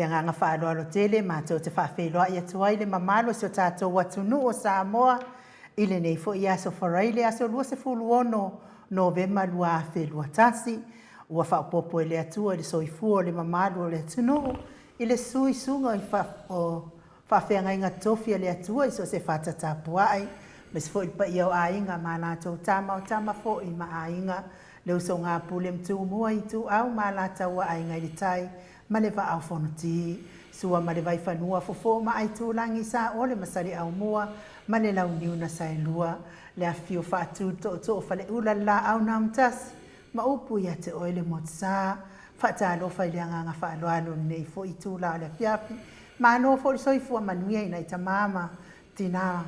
le nganga whaaloalo tele, mātou te whawheloa i atuai le mamalo si o tātou watunu o Samoa, i le nei fo i aso wharai le aso lua se fulu ono Novema lua whelua tasi, ua whaopopo e le atua le soifua le mamalo le atunu, i le sui sunga i whawhenga inga tofia le atua i so se whatatapuai, mes fo i pa i au ainga ma lātou tama o tama fo i ma ainga, le uso ngā pule mtu mua i tu au ma lātou wa ainga i le tai, ma le va au fonoti, sua ma le vai whanua fofo ma ai tūlangi sa ole masari au mua, ma le lau niuna sa e lua, le a fio whaatu to whale ula la au na mtasi, ma upu ia te oile mo tsa, whata alofa i le anganga whaaloalo nei fo i tūla o le piapi, ma anō fo i soifua manuia i nei ta mama, tina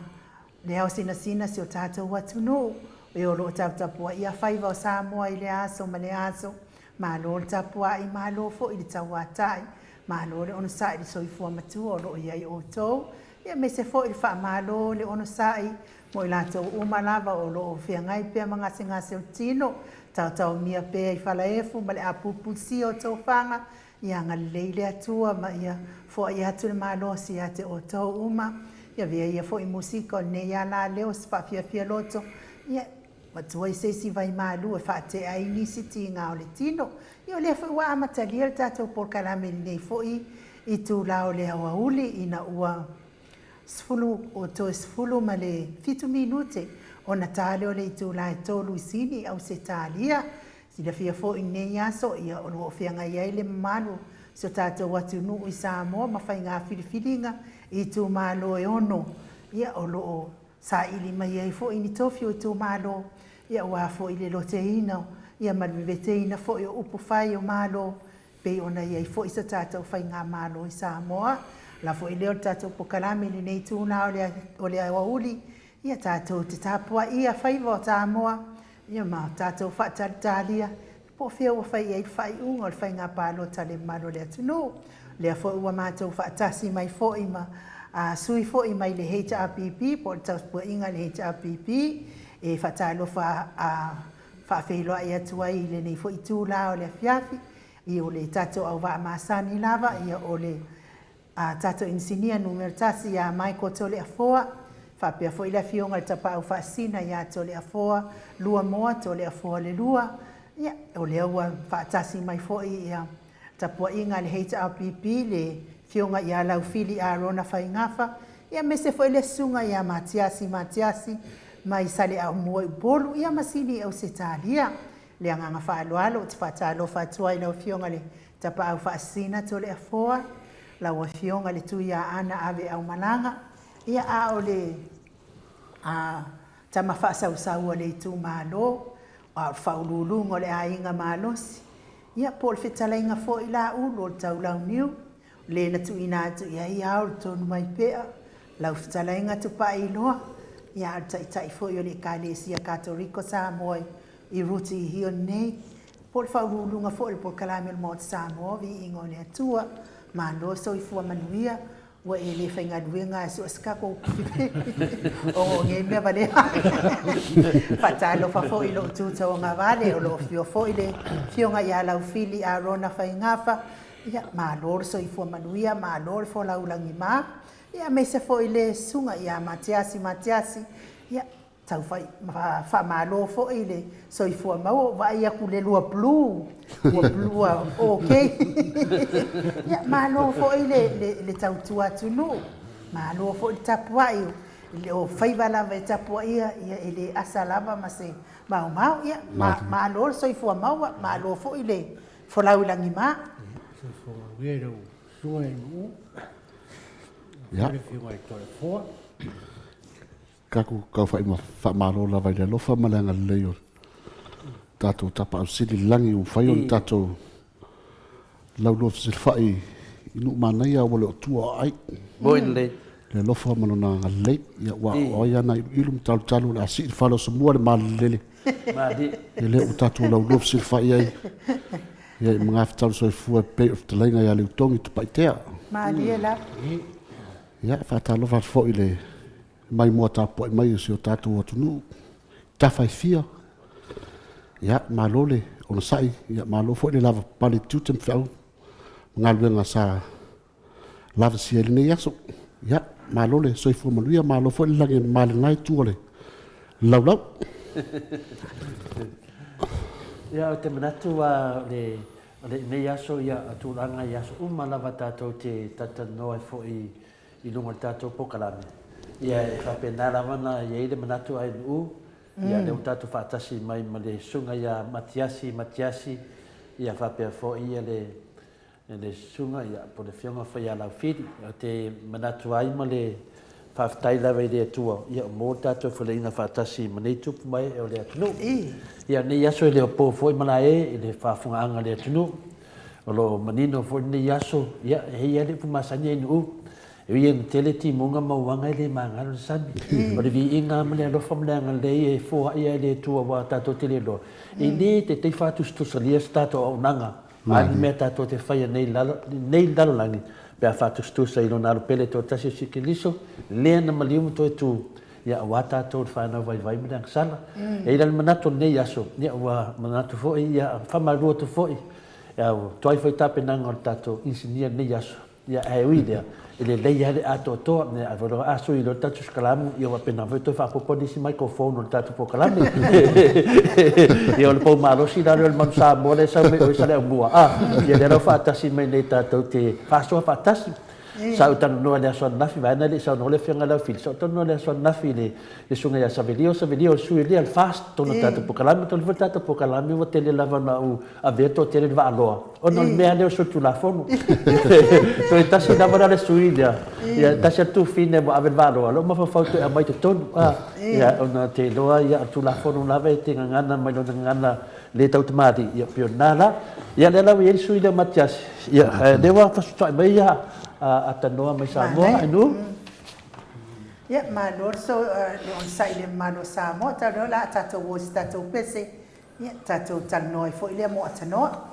le au sina si o tātou watunu, e o lo tapua ia whaiva o Samoa i le aso ma le aso, ma lo tapua i ma lo fo i le tawatai, ma lo le ono sai i soifua matua o lo iai o tou, ia me se fo i wha ma lo le ono sai, mo i lātou umalava o lo o whiangai pia ngase o tino, tau mia pia i whala efu, ma le apupusi o tau whanga, ia ngā leile atua, ma ia fo i atu le malo si ate o tau uma, ia via ia fo i musika o ne ia la leo si whawhia loto, ia matua i seisi vai malu e whaate ai nisi ti ngā o le tino, ia o lea fo i wa amatalia le tātou porkalame nei fo i tū lao le awa uli ina ua sfulu ma le 5 minute o na tale o le i tū la e tolu isini au se talia, si la fia fo i nei aso ia o lo whianga iai le malu, so tātou watu nuu i Samoa, ma whai ngā whiriwhiringa i tū malo e ono, ia o lo sa ili mai ai fo i ni tofio i tū malo, ia ua fo i le lote ina, ia malvete ina fo i o upu whai o malo, pe ona iai fo i sa tātou whai ngā malo i Samoa, la fo i leo tātou pokalame ni nei tūna o le awauli, ia tātou te tāpua ia whaiva o Samoa, ia ma tātou whataritalia, po whia ua whai ai whai unga o le whai ngā pālo tale malo le atunu, lea fo ua mātou whaatasi mai fo i ma, sui fo i mai le HRPP, po le taupua inga le HRPP, e whatalo whawheloa i atua i le nei fo i tūla o le afiafi, i o le tātou au waa māsani lava, ia o le tātou insinia numero tasi ia mai ko tole a foa, whapea fo i le fionga le tapa au whaasina ia tole a foa, lua moa tole a foa le lua, ia o le aua whaatasi mai fo i ia tapua inga le HRPP le fionga ia lau fili a rona whai ngafa, ia mese fo i le sunga ia matiasi, mai sale au mua i bolu, ia masini au se talia, le anganga whaaloalo, te whaatalo whaatua i lau fionga le tapa au whaasina tole a foa, lau a fionga le tu ia ana ave au malanga, ia a o le tama whaasausau le tu malo, a whaululungo le ainga malosi, ia po le whetalainga fo i la ulo le tau lau niu, le na tu ina atu ia i au le tonu mai pea, lau whetalainga tu pa i loa, ia tai fo i o le Kalesia Katoriko Samoa i ruti i hio nei, po le whaululunga fo i po kalame le mot Samoa vi ingo le atua, ma lo so i fua manuia, wa e le whainga duenga so skako o nge mea vale whatalo whafo i lo tuta o ngā vale o lo fio fo i le fionga i a lau fili a rona whaingafa, ia ma lo so i fua manuia, ma lo fo lau langi ma, ia me se fo i le sunga i a matiasi, ia tau wha malo fo i le so i fua mau, wa ia ku le lua blue, ok. Ia malo fo i le tau tua tunu, malo fo i tapua i, o whaiva lava i tapua ia i le asa lava ma se mau, ia malo so i fua mau, malo fo i le folau langi ma. So fo wero, sua i mu, ia. Kaku kau whai maro la vai le lofa malanga leo. Tātou tapa au sili langi o whai o tātou lau lofa sili whai inu manai a wale o tua ai. Boile. Le lofa manona ngā lei, ia wa oia na ilum talu la si whalo sa mua le malele. Madi. Ia leo tātou lau lofa sili whai ai. Ia i mga whatalu so i fua pei of te lainga ia leu tongi tu paitea. Madi e la. Ia whatalo whatfo i le mai mua tāpua i mai o si o tātou atunu, tawhai fia. Ia, malole, ona sai, ia malo fo i le lava pale tutem whiau, ngā luenga sa lava sia le nei aso ia malo le soifua manuia malo foi le lagi male ngai tua le lau ia o te manatu a le nei aso ia atulanga ia aso uma lava tātou te tatanoa foi i lunga le tātou pokalame ia e whapena lavana ia i le manatu ai nu ia leo tātou whaatasi mai ma le sunga ia matiasi ia whapea foi ia le sunga ia po le whionga whai a lau whiri o te manatu ai ma le whaftai lawa i le atua ia o mō tātou whaleina whaatasi ma nei tupu mai e o le atunu ia nei aso i le opo foi mana i le whafunga anga le atunu o lo manino foi nei aso ia hei ale pumasani ai nu e ia na tele ti munga mauanga i le mangalo sani o le vi inga ma le alofa ma le anga le e fua ia le tua wa tātou tele lo i le te whatustusalia stato au nanga ani mea tātou te whaia nei lalolangi pe a whatustusa i lona arupele tō tasi sikiliso lea na maliumu tō e tū ia wa tātou whanau vai me ang sala e ila manato nei aso ia wa manato foi ia whamarua tu foi ia toai foi tapenanga o tātou insinia nei aso ia e uidea ele lei ale ato to ne avoro aso i lo tatu skalamu io va pena veto fa popo di microfono il tatu po kalami io le po malo si dalo il mansa mole sa me o sale bua ia le fa tasi me nei tatu te fa so fa tasi sa utan no le so na fi va na le sa no le fianga la fil so no le so na fi le sunga ya sa video su le al fast to no tatu po kalami to le tatu po kalami o tele lava na u aveto tele va aloa o non me ale so tu la fono so e tasi na vara le suida ia tasi tu fine mo ave va aloa lo ma fa foto a mai te ton ia ona te loa ia tu la fono la ve te ngana mai lo ngana le tau tamati ia pionala ia le la ia suida matias ia de wa fa so mai ia atanoa mai Samoa anu ia malo so le on sai le malo Samoa ta do la ta to was ta to pese ia ta to tanoi fo ile mo atanoa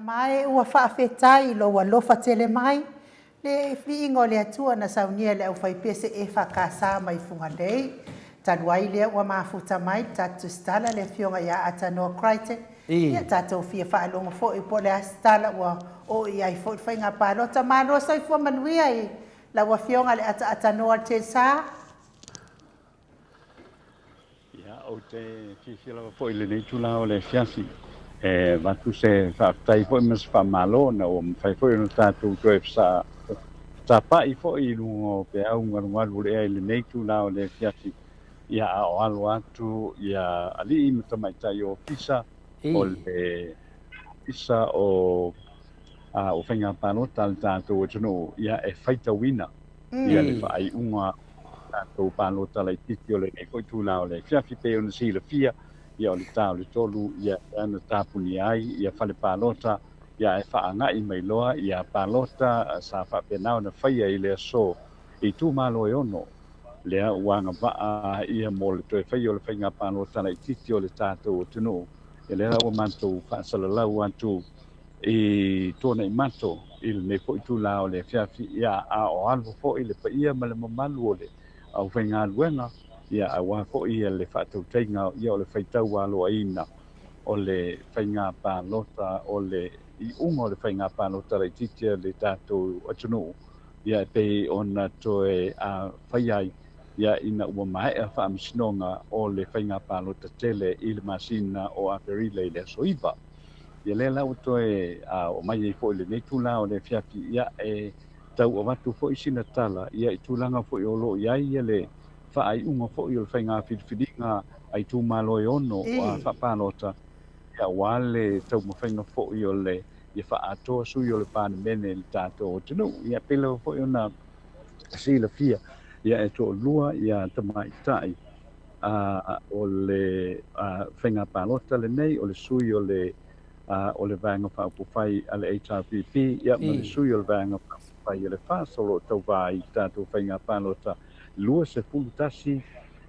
mai ua whaafetai lo wa lofa tele mai le whiingo le atua na saunia le au whaipese e whakasa mai funga dei tanuai lea ua mafuta mai tatu stala le fionga ia atanoa Crichton ia tatou fia whaalonga fo i po le astala ua o i ai fo i whainga pālota mano soifua manuia i la ua fionga le atanoa te sa o te fifila fo i le nei tula o le fiasi watu se whaatai fo mas whamalo na o mwhai fo ino tātou toe sa pai fo i lungo pe au ngarungaru le ai le neitu nao le fiati ia a o alo atu ia ali i matamaitai o pisa o le pisa o o whainga panota le tātou o tunu ia e whaita wina ia le whaai unga tātou panota lai titi o le nei koi tūnao le fiafi pe o na si le fia ia o le tau le tolu ia ana tapuni ai ia fale palota ia e whaangai mai loa ia palota sa whapenao na whaia i le so i tū malo e ono lea uanga waa ia mo le toe whaia o le whainga palota lai titi o le tātou o tunu ia lea ua mantou whaasalalau atu i tōna i mato i le nei po i tū lao le fiafi ia a o alvo po i le pa ia ma le mamalu o le au whainga luenga ia a wā po ia le whātau teinga ia o le whaitau alo aina o le whainga pālota o le i unga o le whainga pālota rei titia le tātou atunu ia pe ona toe a whaiai ia ina ua maea whaamisinonga o le whainga pālota tele i le masina o aperile le soiva ia le lau toe o mai e fo le nei tūla o le fiaki ia e tau o watu fo i sina tala ia i tūlanga fo i olo ia ia le whaai unga fo i o le whainga whidiwhidinga ai tū malo e ono o a whapālota ia wale tau mawhainga fo i o le ia whaatoa sui o le pāne mene le tātou o tunu ia pelo fo i ona sila fia ia e tō lua ia tamai tai o le whainga pālota le nei o le sui o le vanga whaupufai a le HRPP ia ma le sui o le vanga whaupufai a le whaasolo tau vai tātou whainga pālota lua se fulutasi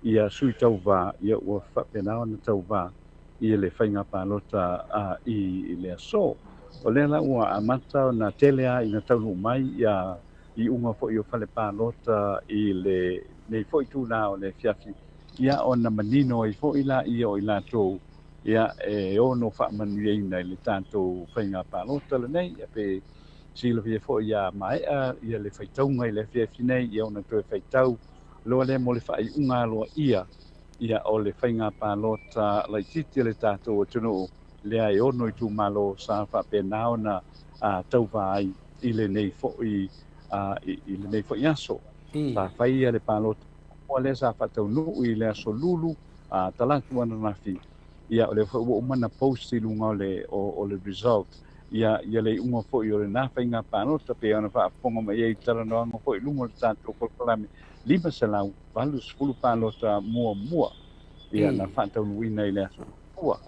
ia sui tau vā ia ua whapenao na tau vā ia le whainga pālota i le aso o le la ua amata na telea i na taunu mai ia i unga fo i o whale pālota i le nei fo i tūna o le fiafi ia o na manino i fo i la ia o i la tō ia e ono whaamanu i nei le tātou whainga pālota le nei ia pe sila fia fo ia maea ia le whaitaunga i le fiafi nei ia ona toe whaitau loa le mo le whai unga loa ia o le whainga pālota lai titi le tātou o tunu lea e ono i tū malo sa whapenao na tau vai i le nei fo i le nei fo i aso sa whai le pālota o le sa whatau nuu i le aso lulu talatu ana nafi ia o le o mana post i lunga o le result ia le unga fo i o le na whainga pālota pe ana whaaponga mai e taranoanga fo i lunga le tātou kolkolame lima selau valus fulu pālota mua ia na whatau nui nei le aso ua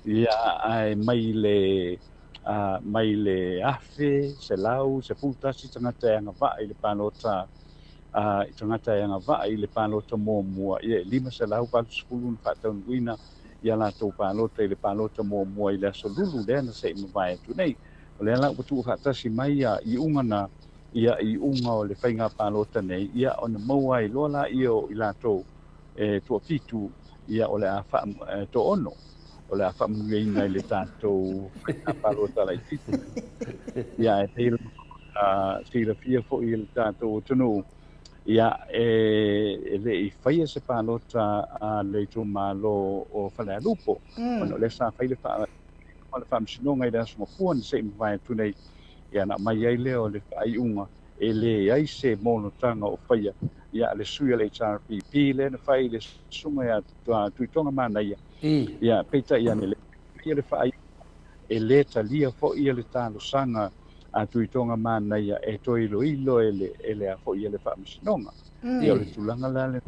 ia ai mai le afe selau se putasi tangata e anga vaa i le pālota tangata e anga vaa i le pālota mua ia lima selau valus fulu na whatau nuina ia la tō pālota i le pālota mua i le aso lulu lea na se ima vai atu nei o lea la watu whatasi mai i unga na ia i unga o le whainga pālota nei ia o na maua i lola i o i la tō tua fitu ia o le a tō ono o le a whamunga i le tātou pālota lai fitu ia e teira tira fia fo i le tātou tunu ia le i whaia se pālota le tō malo o whale alupo ono le sa whaile whaamsinonga i le asunga puan se ima vai atu nei ia na mai ai leo le whai unga e le ai se mono tanga o whaia ia le sui le HRPP le na whai le sunga ia tuitonga mana ia peita ia ne le whai e le talia fo ia le tālo sanga a tuitonga mana ia e toi ilo e le a fo ia le whaamisinonga ia le tulanga la le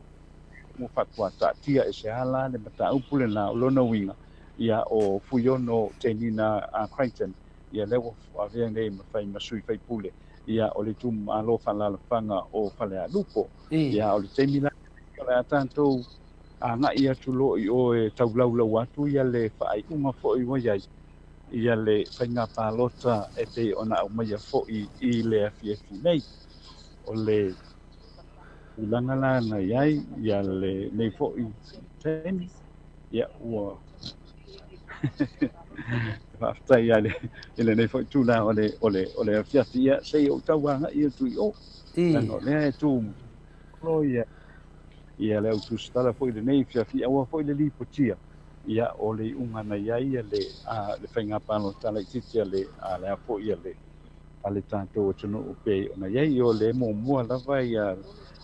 mo whakua tia e se ala le mata upule na lona winga ia o fuiono tenina a Crichton ia lewa avea nei ma fai masui fai pule ia o le tum alo falala fanga o fale alupo ia o le temila ia tanto nga ia tulo i o e taulau atu ia le fai uma fo i wai ia le whainga pālota e te ona au mai fo i le afiafi nei o le ulanga lana iai ia le nei fo i temi ia ua after ia le nei fo tūna o le afiafi ia sei o tauanga ia tui o no le tu lo ia le tu stala fo i le nei afiafi aua fo i le lipotia ia o le unga na iai le whainga pāno tala i titi le a fo ia le a le tātou tunu upe o na iai o le mua lava ia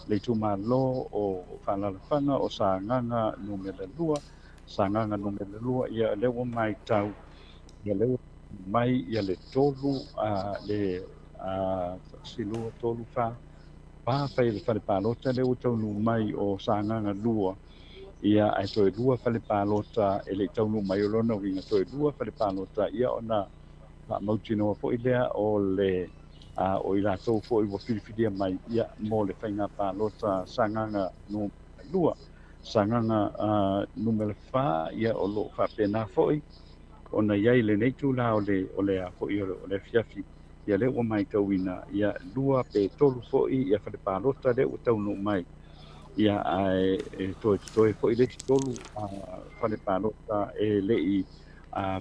le tūmālo o whanalawhanga o sānganga numele lua, sānganga numele lua ia lewa mai tau, ia lewa mai ia le tolu le silua tolu wha whai le whare pālota lewa taunu mai o sānganga lua ia ai toe lua whale pālota e le taunu mai o lona winga toe lua whale pālota ia ona mauti noa fo i lea o le o i rātou fo i wa whiriwhiria mai ia mo le whainga pālota sanganga no lua sanganga numele wha ia o lo whapena fo i ona iai le neitu la o le a fo i o le fiafi ia le ua mai tauina ia lua pe tolu fo i ia whale pālota le ua taunu mai ia toe fo i le tolu whale pālota e le i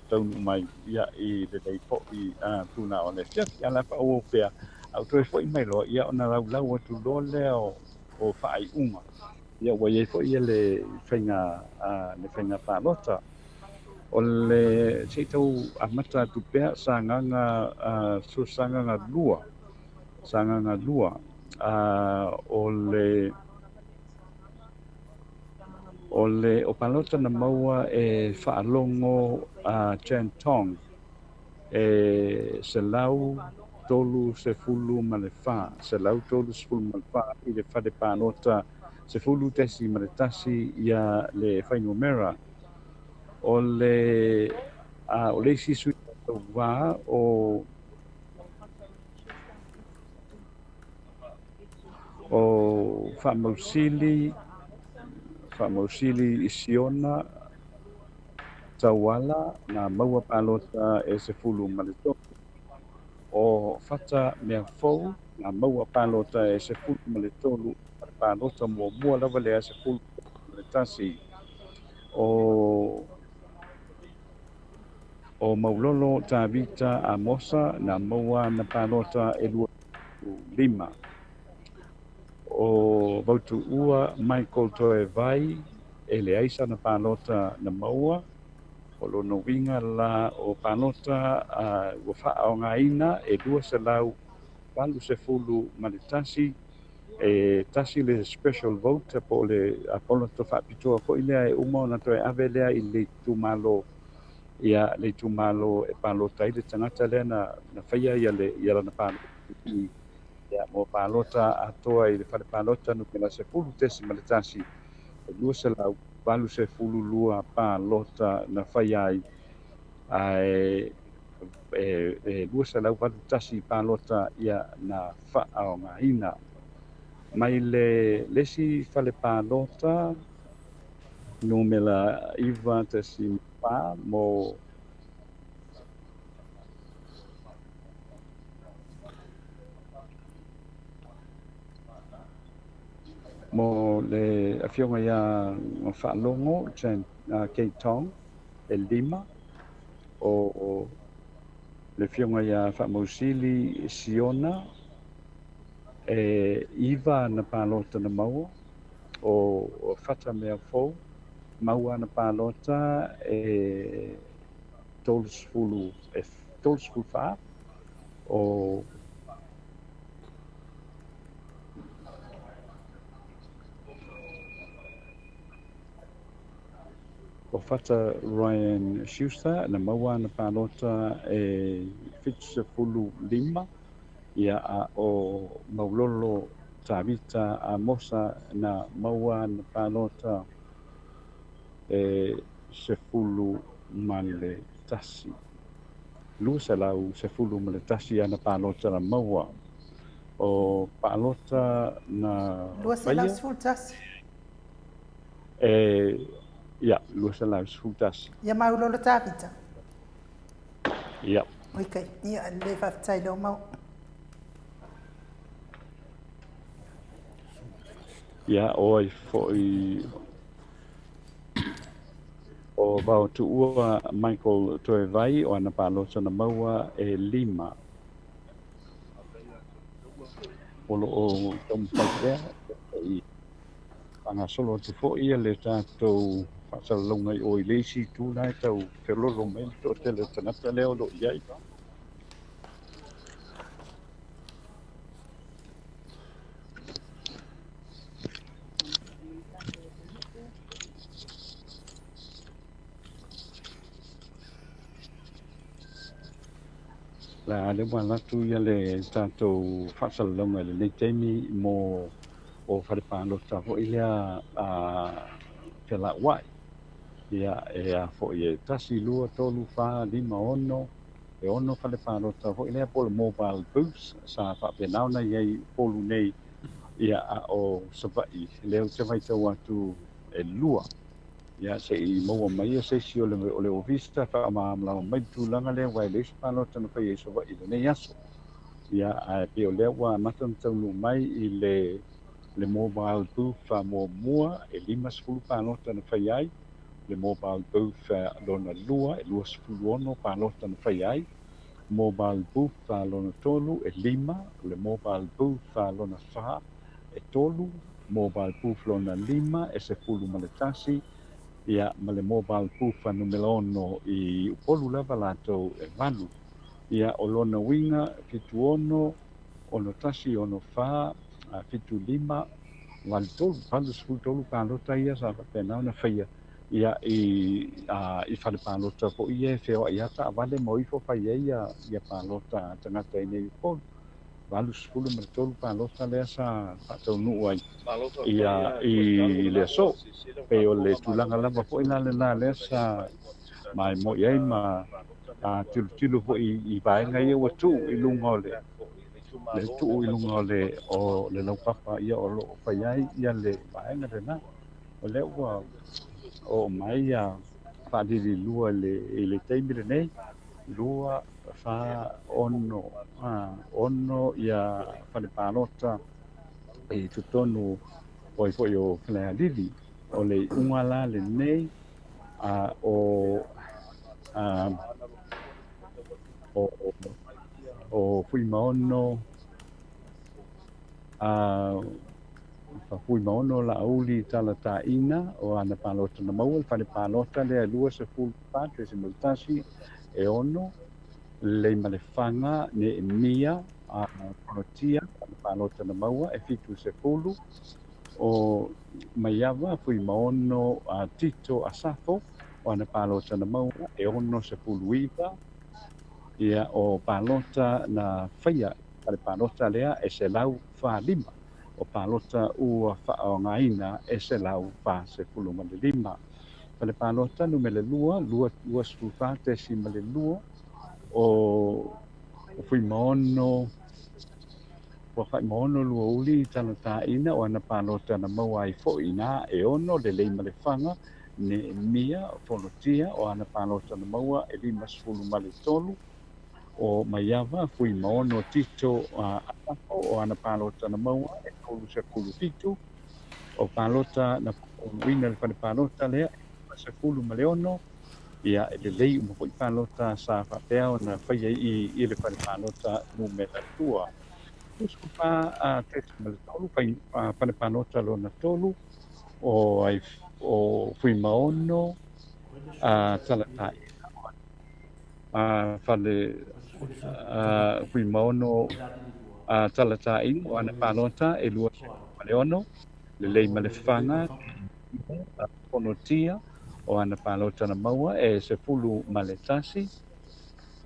taunu mai ia i le lei fo i tuna o le fiafi ala pa o pea au toe fo i mai loa ia ona lau atu loa lea o whaai unga ia ua iei fo i le whainga pālota o le seitau amata atu pea sanganga lua o palota na maua e whaalongo Chantong e se lau tolu se fulu ma le wha, se lau tolu se fulu ma le wha i le whare pānota se fulu tesi ma le tasi ia le whainua mera o le sisu wā o Whamausili Isiona Tawala na maua pālota e se fulu malito o whata mea fau na maua pālota e se fulu malito pālota mua lava lea se fulu malitasi o maulolo tāwita a mosa na maua na pālota e lua lima o vautu ua Michael Toe Vai e le aisa na pālota na maua o lono winga la o pālota ua wha o ngā ina e lua se lau walu se fulu malitasi e tasi le special vote po le apolo to whapitoa ko ilea e uma o na toe ave lea i le tūmalo ia le tūmalo e pālota i le tangata lea na whaia ia na pālota ia mo pālota atoa i le whare pālota no pela se fulu tesi maletasi e lua se lau walu se fulu lua pālota na whaia e lua se lau walu tasi pālota ia na wha o ngā ina mai le lesi whale pālota no mela iwa tesi pā mo le afionga ia whaalongo Cape Town e lima o le fionga ia Whamausili Siona e iwa na pālota na maua o whata mea fau maua na pālota e tolsfulu wha o whata Ryan Schuster na maua na pālota e fulu lima ia o maulolo tāwita a mosa na maua na pālota e se fulu male tasi. Lua se lau se fulu male tasi ana pālota na maua o pālota na Lua se lau se fulu tasi? Ia, lua se lau se fulu tasi. Ia maulolo tāwita? Ia. Okay, ia le whaftai leo mau. Ia oi foi o vau tu ua Michael Toe Vai o ana pālota na maua e lima o tompakea i anga solo tu fo ia le tātou whaasalonga i o i leisi tūna e tau te lolo mai to te le tanata leo lo iai. La le wala tu ia le tātou whaasalonga le nei teimi mo o wharepānota ho i lea te la wai. Ia e a fo i tasi lua tolu wha lima ono e ono wharepānota ho i lea pole mobile booths sa whapenauna iei polu nei ia a o savai leo te vai tau atu e lua. Ia se i maua mai se si o le ofista wha maamlau mai tūlanga lea wai le whanota na whai e savai le nei aso. Ia a pe o lea wa matan tau nu mai i le mobile booth mua e 5 panota na whai ai. Le mobile booth lona lua e 21 panota na whai ai. Mobile booth lona tolu e 5. Le mobile booth lona 4 e tolu. Mobile booth lona 5 e 10 maletasi. Ia ma le mobile booth numero 1 i upolu lava latou e manu. Ia o lona winga fitu ono, ono tasi, ono wha, fitu 5, wali tolu, palu sifuru tolu pālota ia sa whapenau na whaia. Ia i whalepālota po ia e wheo ia ta wale mo ifo whaia ia pālota tangata i nei polu. Walu sifuru ma tolu pālota lea sa patau nuu ai. Ia i lea so, pe o le tulanga lava po ina le la lea sa mai mo iai ma tilu po i vaenga ia watu i lunga o le tu i lunga o le laupapa ia o lo whaiai ia le vaenga rena. O le ua o mai a whaadiri lua i le teimire nei, lua wha ono ia whalepālota i tutonu o i po i o whaleadiri o le ungala le nei o fui maono fui maono la auli tala taina o ana palota na mau le fale palota le lua se full patre se multasi e ono le malefanga ne mia a protia ana palota na mau e fitu se fulu o maiava fui maono a tito asafo o ana palota na mau e ono se fulu iva ia o palota na whaia pale palota lea e se lau wha 5 o palota ua whaongaina e se lau wha se fulu male 5 pale palota numele lua sfufa te si male lua o fui maono o whai maono lua uli tala taina o ana palota na maua i fo ina e ono le lei male whanga ne mia fonotia o ana palota na maua e 5 sfulu male tolu o maiava fui maono tito atako o ana palota na maua e tolu se fulu fitu o palota na wina le fale palota lea se fulu maleono ia e le lei uma po i palota sa whapea na whaia i le fale palota numera 2 Usko pa tesi male tolu fale palota lona tolu o fui maono talatai fale fui maono talatai o ana palota e lua maleono le lei malefanga ponotia o ana palota na maua e se fulu maletasi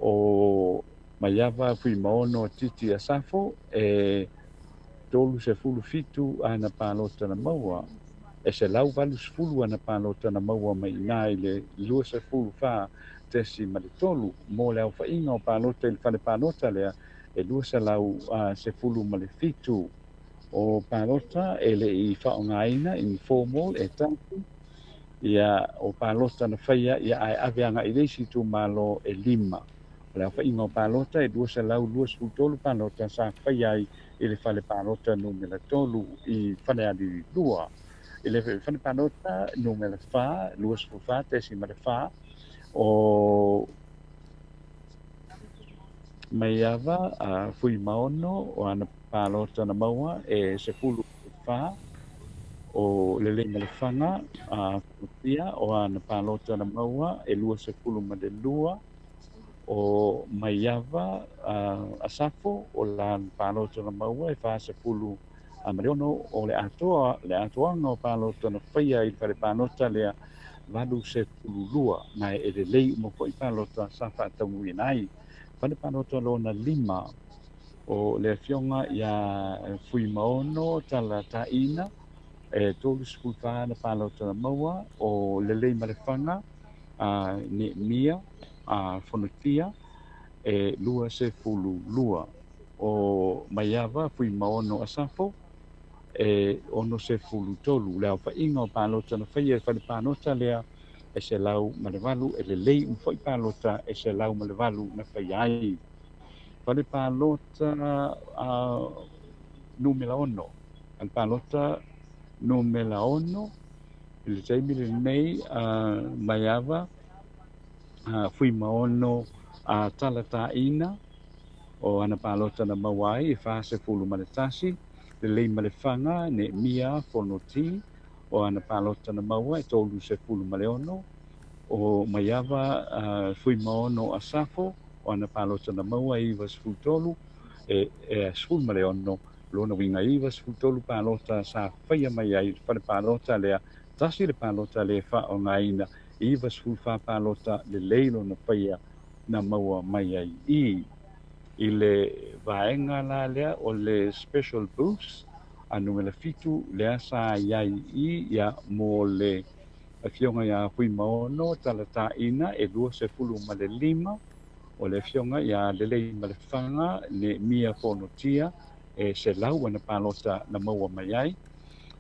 o maiava fui maono titi asafo e tolu se fulu fitu ana palota na maua e se lau valu se fulu ana palota na maua mai nai le lua se fulu fa tesi maletolu mo le au whainga o palota il fale palota lea e lua se lau se fulu malefitu o palota e le i whaongaina informal e tanku ia o palota na whaia ia ai aveanga i reisi tu malo e 5 le au whainga o palota e lua se lau lua se fulu tolu palota sa whaia i le fale palota numela tolu i fale adi lua i le fale palota numela 4 lua se fulu fa tesi male 4 o maiava fui maono o ana palota na maua e se fulu fa o le fanga a putia o ana palota na maua e lua se pulu ma le lua o maiava a safo o la palota na maua e fa se pulu a mariono o le atoanga o palota na whaia i pare palota lea valu se pulu lua na e le lei mo po i palota safa atamu i nai pare palota lo na 5 o le fionga ia fui maono tala taina e tolu skulfa na palota na maua o lelei malefanga a ne mia a fonotia e lua se fulu lua o maiava fui maono asafo e ono se fulu tolu lea fa inga o palota na faia fa le palota lea e se lau malevalu e lelei un foi palota e se lau malevalu na faia ai fa le palota a numela ono al palota numela ono le taimi le nei maiava fui maono a talataina o ana palota na mawai e fa se fulu maletasi le lei malefanga ne mia fonoti o ana palota na maua e tolu se fulu maleono o maiava fui maono a safo o ana palota na maua i vas futolu e sful maleono lona winga i vas futolu palota sa faia mai ai fa palota lea tasi le palota le fa o ngaina i vas fulfa palota le leilo na faia na maua mai ai i le vaenga la lea o le special booths anu me le fitu lea sa iai i ia mo le fionga ia hui maono talata ina e 2.5 o le fionga ia lelei ma le fanga le mia fonotia e se lau ana palota na maua mai ai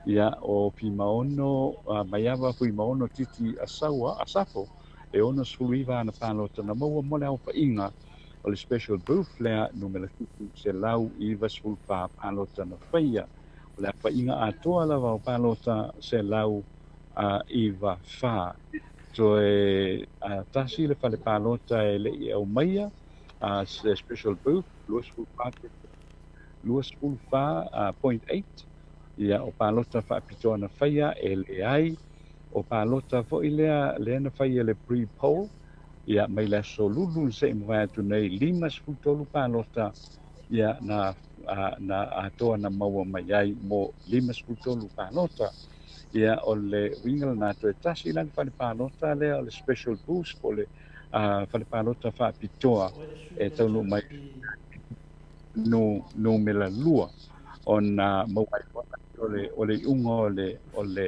ia o pi maono maiava hui maono titi asaua asafo e ono suluiva ana palota na maua mo le au inga o le special booth lea numela fitu se lau i vasulfa palota na faia o le inga atoa lava o palota se lau iva fa so tasi le fale palota e le i au maia se special booth luas fulfa 0.8 ia o palota fa pitoa na faia e le ai o palota fo i lea na faia le pre-poll ia mai le solulu se mua tu nei 5 palota ia na atoa na maua mai ai mo 5 palota ia o le winga na to tasi lan fa palota le o le special boost o le fa palota fa pitoa e tonu mai no mela lua ona mawai o le ungo o le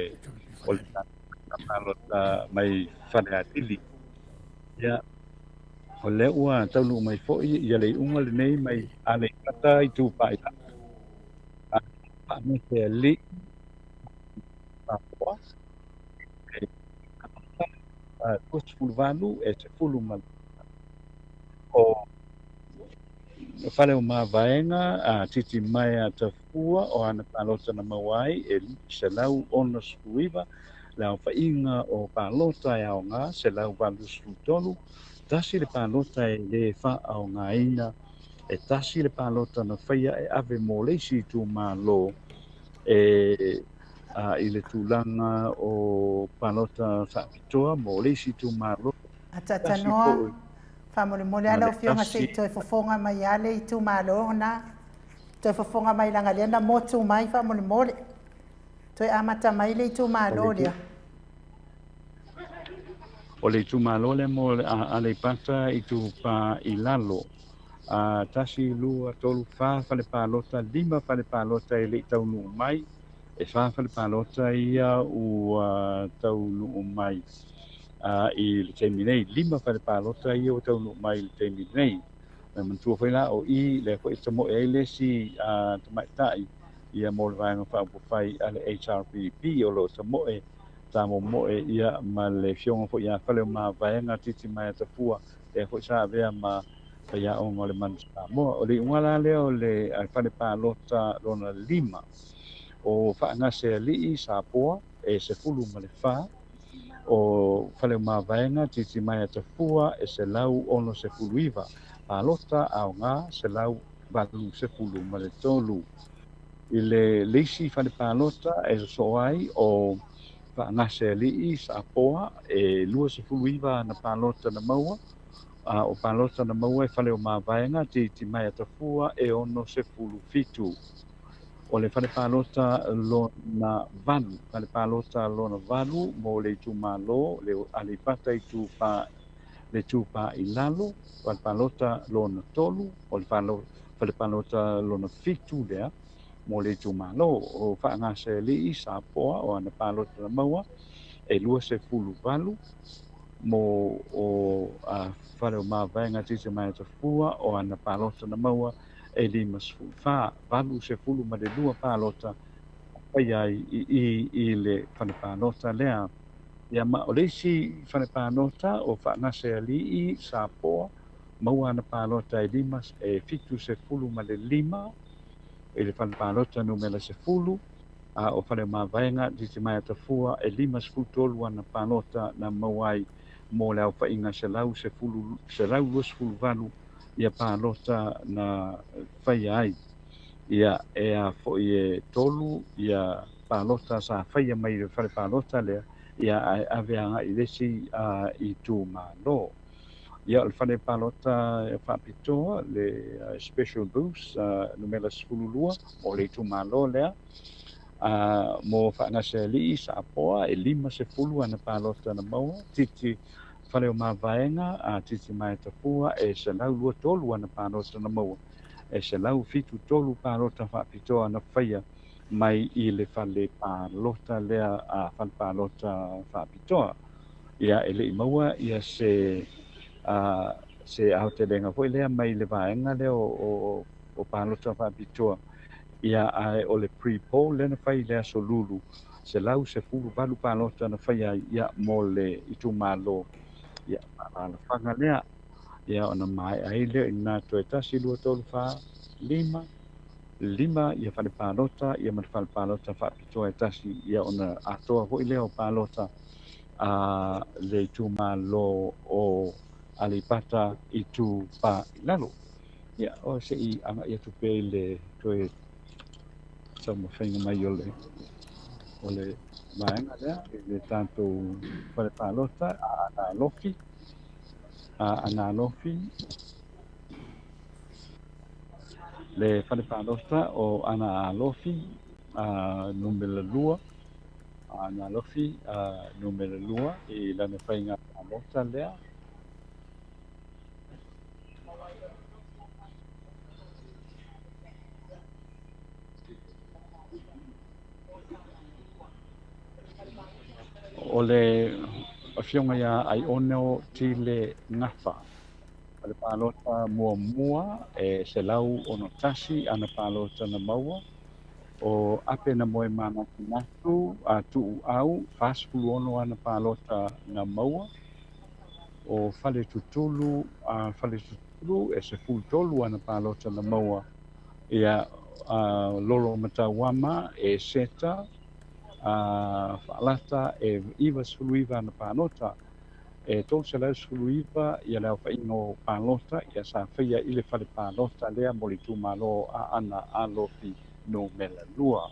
palota mai fa atili ia o le ua tonu mai fo ia le unga le nei mai ale kata i tu pa ita pa me te li papua e fulvalu e se fulu mal o fale o mavaenga titi mai a tafua o ana palota na mawai e se lau ona suiva la fa inga o palota e au nga se lau valu sutolu tasi le palota e le fa au nga ina e tasi le palota na faia e ave molesi tu malo e i le tūlanga o palota whapitoa mo leisi tu malo. Atata noa, whamole mole ala o fionga se i toi fofonga mai ale i tu malo na. Toi fofonga mai langa lena mo tu mai whamole mole. Toi amata mai le i tu malo lea. O le tu malo le mo ale pata i tu pa i lalo. Tasi lua tolu whawhale palota, 5 whale palota e le taunu mai. E whawhale palota ia u taunu mai i le teimi nei. 5 whale palota ia o taunu mai i le teimi nei. Me mantua whaila o i le koe tamo e le si tamaitai ia mo le vanga whapawhai ale HRPP o lo tamo e tamo moe ia ma le fionga fo ia whale o ma vaenga titi mai atafua e fo sa vea ma ia o ngole mansa mo o le ngala le o le whale palota lona 5 o whaangase li sa poa e se fulu ma le wha o whale mawhaenga titi mai atafua e se lau ono se fulu iwa palota au ngā se lau valu se fulu ma le tolu I le leisi falepalota e so ai o faagase alii sa apoa e 25 na palota na maua o palota na maua e fale o mavaega tiitimai atafua e 65 o le falepalota lona valu falepalota lona valu mo le itumālō le alipata le tupā i lalo falepalota lona tolu o le falepalota lona fitu lea mo le itumālō o faagase alii sa apoa o ana palota na maua e 28 mo o fale o mavaega tiitimai atafua o ana palota na maua e 5 valu ma le lua palota pai ai i le falepalota lea ia ma o leisi falepalota o faagase alii sa apoa maua ana palota e 5 ma le 5 i le falepalota numela 10 o fale mavaega tiitimai atafua e 53 ana palota na mau ai mo le aufaiga selau 24 ia palota na faia ai ia ea foʻi e tolu ia palota sa faia mai le falepalota lea ia ae ave agaʻi lesi i tumālō ia o le falepalota e faapitoa le special boost numela 12 o le itumālō lea mo faagase alii sa apoa e 50 ana palota na maua titi fale o mavaega titi mai tafua e selau 23 ana palota na maua e selau 7 palota faapitoa na faia mai i le falepalota lea falepalota faapitoa ia e leʻi maua ia se aotelega foʻi lea mai le vaega lea o palota faapitoa ia ae o le pre-poll lena fai le aso lulu selau 10 palota na fai ai ia mo le itumālō ia alalafaga lea ia ona mae ai lea inā toe tasi 235 ia falepalota ia ma le falepalota faapitoa e tasi ia ona atoa foʻi lea o palota le itumālō o alipata i tupāilalo ia o seʻi agaʻi atu pea le toe taumafaiga mai o le vaega lea i le tatou falepalota ana alofi le falepalota o ana alofi numela 2 ana alofi numela 2 i lana faiga palota lea o le afioga ia ai ono tile gafa o le palota muamua e selau ono tasi ana palota na maua o ape na moe manatunatu tuuau 20 ana palota na maua o fale tutulu e 13 ana palota na maua ia lolo matauama e seta faalata e iva suluiva ana palota e tolu suluiva ia le aufaiga o palota ia sa faia i le falepalota lea mo le itumālō ana alofi numela 2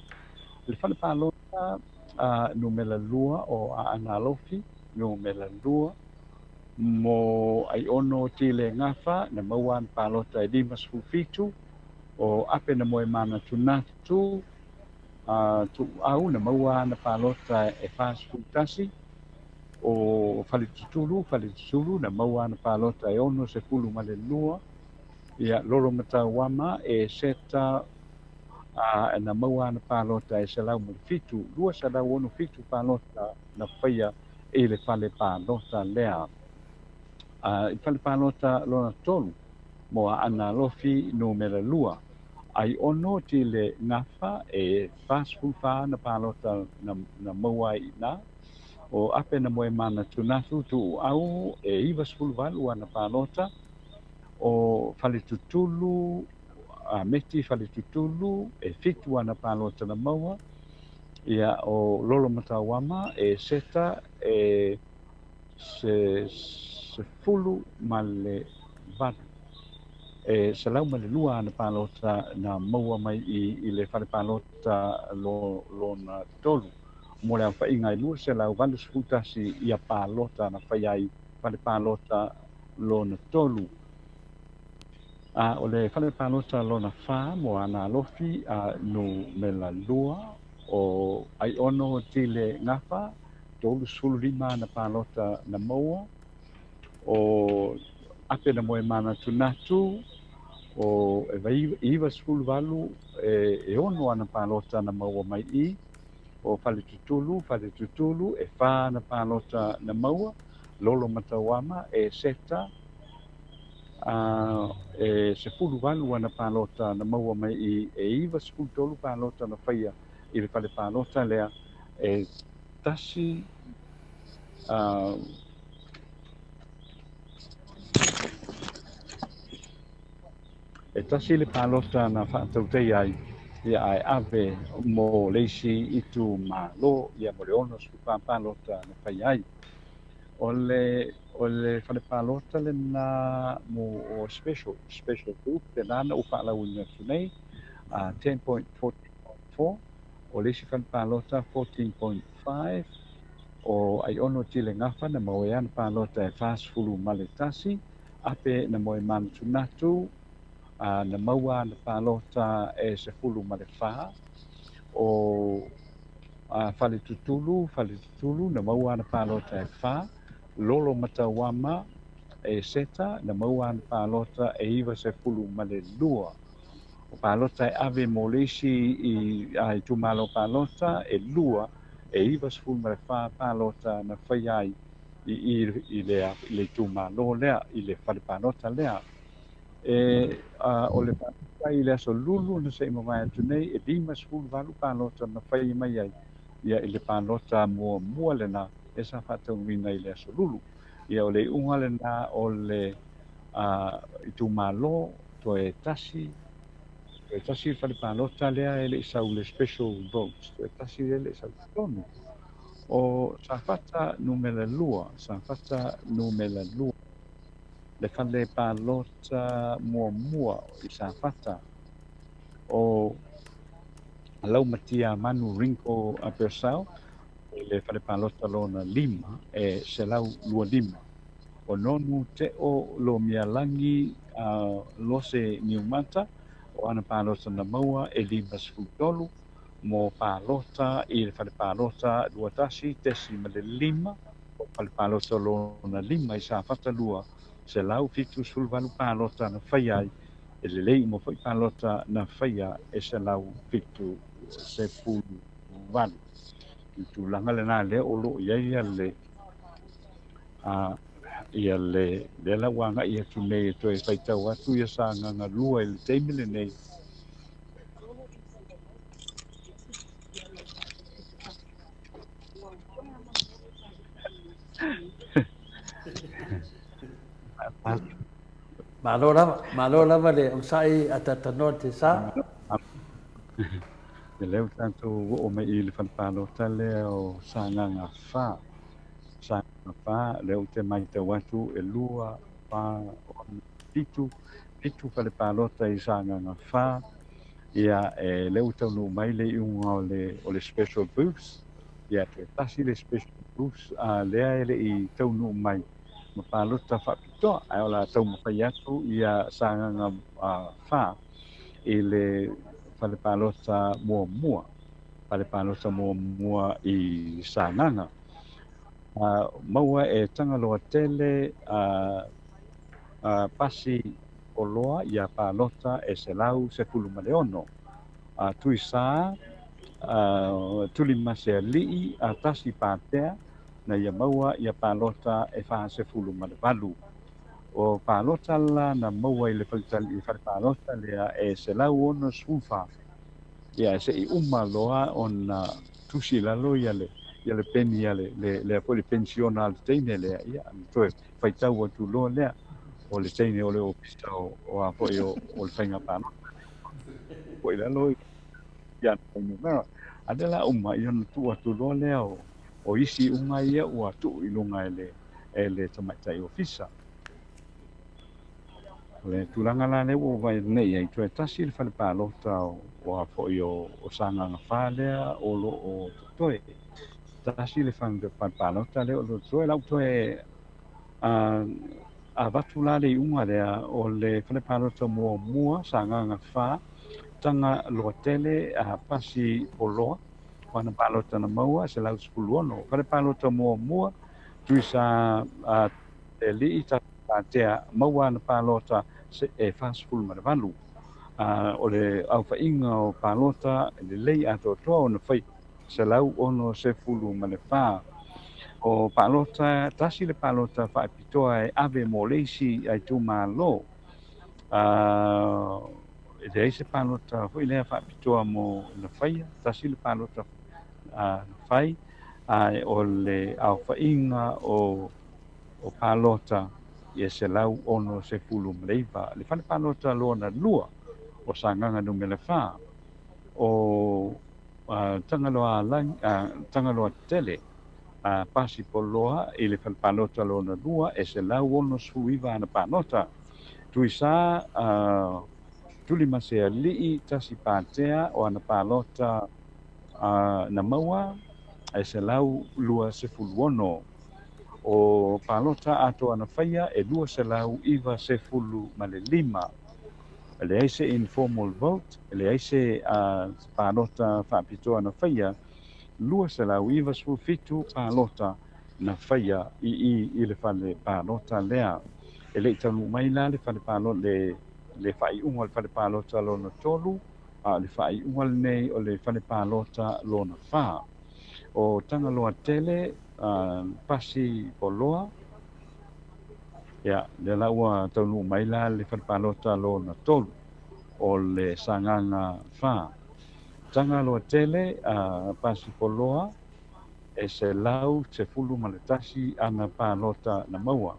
le falepalota numela 2 o ana alofi numela 2 mo ai ono tile gafa na maua ana palota e 57 o ape na moe manatunatu tuuau na maua ana palota e fasfutasi o fale tutulu na maua ana palota e 16 ia lolo matauama e seta na maua ana palota e selau ma le fitu 2 palota na faia i le falepalota lea i falepalota lona tolu mo ana lofi numela 2 ai ono tile gafa e fasfufa na palota na maua ina o ape na moe manatunatu tuuau e 28 ana palota o faletutulu meti faletutulu e 5 ana palota na maua ia o lolo matauama e seta e se fulu ma le valu se lau male lua na palota na maua mai i le whare palota lo na tolu. Mo le awha ingai lua se lau vandu sputasi i a palota na whai ai whare palota lo na tolu. O le whare palota lo na wha mo ana alofi no me la lua o ai ono ti le ngawha tolu sulu lima na palota na maua o ape na moe mana tunatu o e vai iwa sulu valu e ono ana palota na maua mai I o fale tutulu e wha na palota na maua lolo matawama e seta e se fulu valu ana palota na maua mai I e iwa sulu tolu palota na whaia I le fale palota lea e tasi e tasi le palota na whaatautei ai ia ai ave mo leisi itu malo ia mo le ono supa palota na whai ai. O le whale palota le na mo o special group le nana o whaalau ina tunei 10.14.4 o leisi whale palota 14.5 o ai ono ti le ngawha na moe ana palota e fast fulu male tasi ape na moe manu tunatu na maua na palota e se fulu ma le wha o fale tutulu na maua na palota e wha lolo matawama e seta na maua na palota e iwa se fulu ma le lua o palota e ave molesi I tumalo palota e lua e iwa se fulu ma le wha palota na whai ai I le tumalo lea I le fale palota lea o le palota I le aso lulu na se mamai atu nei e lima sefulu valu palota na whai mai ai ia I le palota mua lena e sa whatauina I le aso lulu ia o le unga lena o le I tumalo to e tasi whale palota lea e le isau le special votes to e tasi le isau tonu o sa whata numela lua le fale palota mua I sa whata o lau matia manu rinko a persau le fale palota lona lima e se lau lua lima o nonu te o lo mialangi lose niumata o ana palota na maua e lima sfutolu mo palota I le fale palota duatasi tesi ma le lima o fale palota lona lima I sa whata lua se lau fitu sulvalu palota na whai ai e le lei mo whai palota na whai e se lau fitu se pulu valu. I tu langa le nā lea o lo ia le la wanga ia tu nei to e whaitau atu ia sa nganga lua I le teimile nei. Malo lava le o sai atatano te sa. E leo tanto o me I le whanpalota lea o sa nganga wha leo te mai te watu e lua wha o pitu whale palota I sa nganga wha ia e leo tau no mai le iunga o le special booths ia te tasi le special booths lea ele I tau no mai ma palota whapitoa ai o la tau mawhai atu ia sa nganga wha I le fale palota mua I Sananga. Maua e tangaloa tele pasi o loa ia palota e se lau se fulu maleono. Tui sa tuli mase alii tasi patea na ia maua ia palota e wha se fulu malevalu. O palota la na maua I le fale palota lea e se lau ono sufa ia se I uma loa ona tusi lalo ia le peni ia le apoi pensiona al teine lea ia toe faitau atu loa lea o le teine o le opisa o apoi o le whainga palota poi lalo ia mera adela uma ia na tu atu loa lea o isi unga ia ua tu I lunga e le tamaitai ofisa le tulanga la le o vai nei ai tu tasi le fale palota o a fo o sanga nga fale o lo o toe tasi le fale palota le o lo toe la toe a vatu la le unga le o le fale palota mua sanga nga fa tanga lo tele a pasi poloa wana palota na maua se lau spuluono fale palota mua tuisa a e li ta tea maua na palota se e fast food ma valu o le au fa inga o palota le lei ato to na fai se lau ono se fulu ma le fa o palota tasi le palota fa pitoa e ave molesi ai tu malo e se palota foi le fa pitoa mo na fai tasi le palota fai ai o le au fa inga o palota ia se lau ono se fulu mleiva le fale palota lona lua o sanganga no mele fa o tangaloa lang tangaloa tele pasi poloa i le fale palota lona lua e se lau ono suiva na palota tuisa tuli masea lii tasi patea o ana palota na maua e se lau lua se fulu ono o palota ato ana faia e lua se lau iwa se fulu ma le lima. Le aise informal vote, le aise palota whaapitoa ana faia, lua se lau iwa se fitu palota na faia i le whale palota lea. E le tanu mai la le whale palota le whai unga le whale palota lona tolu, le whai unga nei o le whale palota lona wha. O tangaloa tele, pasi poloa ya le laua tonu mai la le falpalota lo na tolu o le sanganga fa tanga lo tele pasi poloa e se lau se fulu maletasi ana palota na maua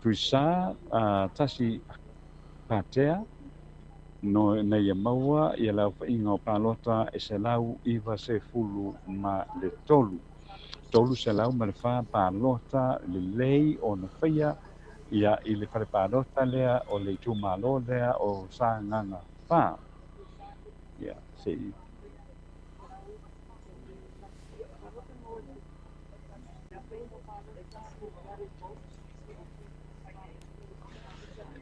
tuisa tasi patea no na ia maua ia lau fa inga palota e se lau iwa se fulu ma le tolu tolu se lau ma le wha palota le lei o na whaia ia i le whare palota lea o le tūmalo lea o sa nganga wha. Ia, se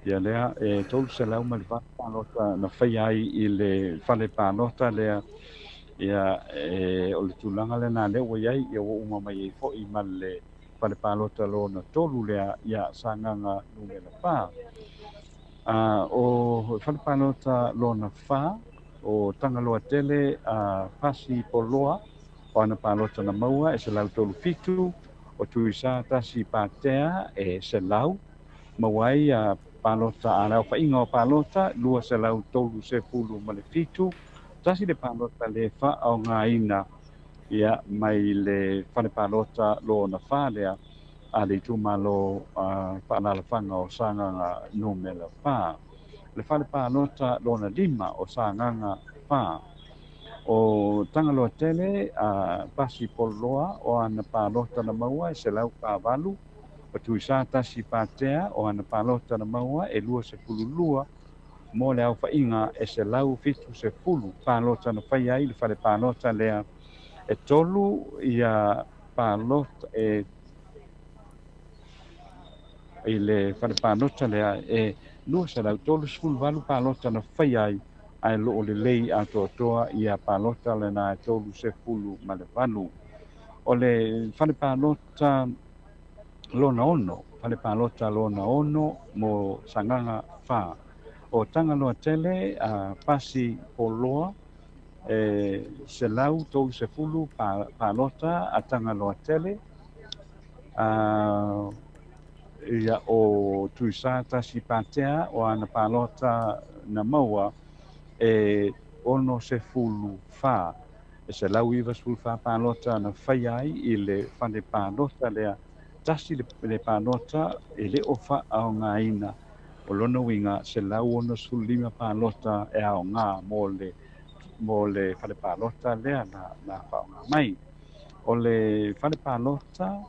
ia lea e tolu se lau ma le wha palota na whaia i le whare palota lea ia o le tūlanga le nā leo iai ia o uma mai e fo i ma le whare palota lo na tolu lea ia sanganga numela wha. O whare palota lo na wha o tangaloa tele pasi poloa o ana palota na maua e se lau tolu fitu o tuisa tasi patea e se lau mawai palota a lau whainga o palota lua se lau tolu se fulu ma le fitu tasi le palota le wha o ngā ina ia mai le whare palota lo na wha lea a le tūmalo whaanala whanga o sanganga numela wha. Le whare palota lo na lima o sanganga wha. O tangaloa tele pasi poloa o ana palota na maua e se lau pāwalu o tuisa tasi patea o ana palota na maua e lua se fulu lua mo le au whainga e se lau fitu se fulu palota na whaia i le whare palota lea e tolu ia palota i le whare palota lea e lua se lau tolu se fulu walu palota na whaia ai lo le lei ato toa ia palota le na e tolu se fulu ma le walu o le whare palota lona ono whare palota lona ono mo sanganga wha. O tangaloa tele pasi poloa se lau tolu se fulu palota a tangaloa tele ia o tuisa tasi patea o ana palota na maua e ono se fulu fa e se lau iwa se fulu fa palota na whaiai i le whane palota lea tasi le palota e le o wha au ngā ina o lona winga se lau ono sulu lima palota e au ngā mo le whare palota lea na whao ngā mai. O le whare palota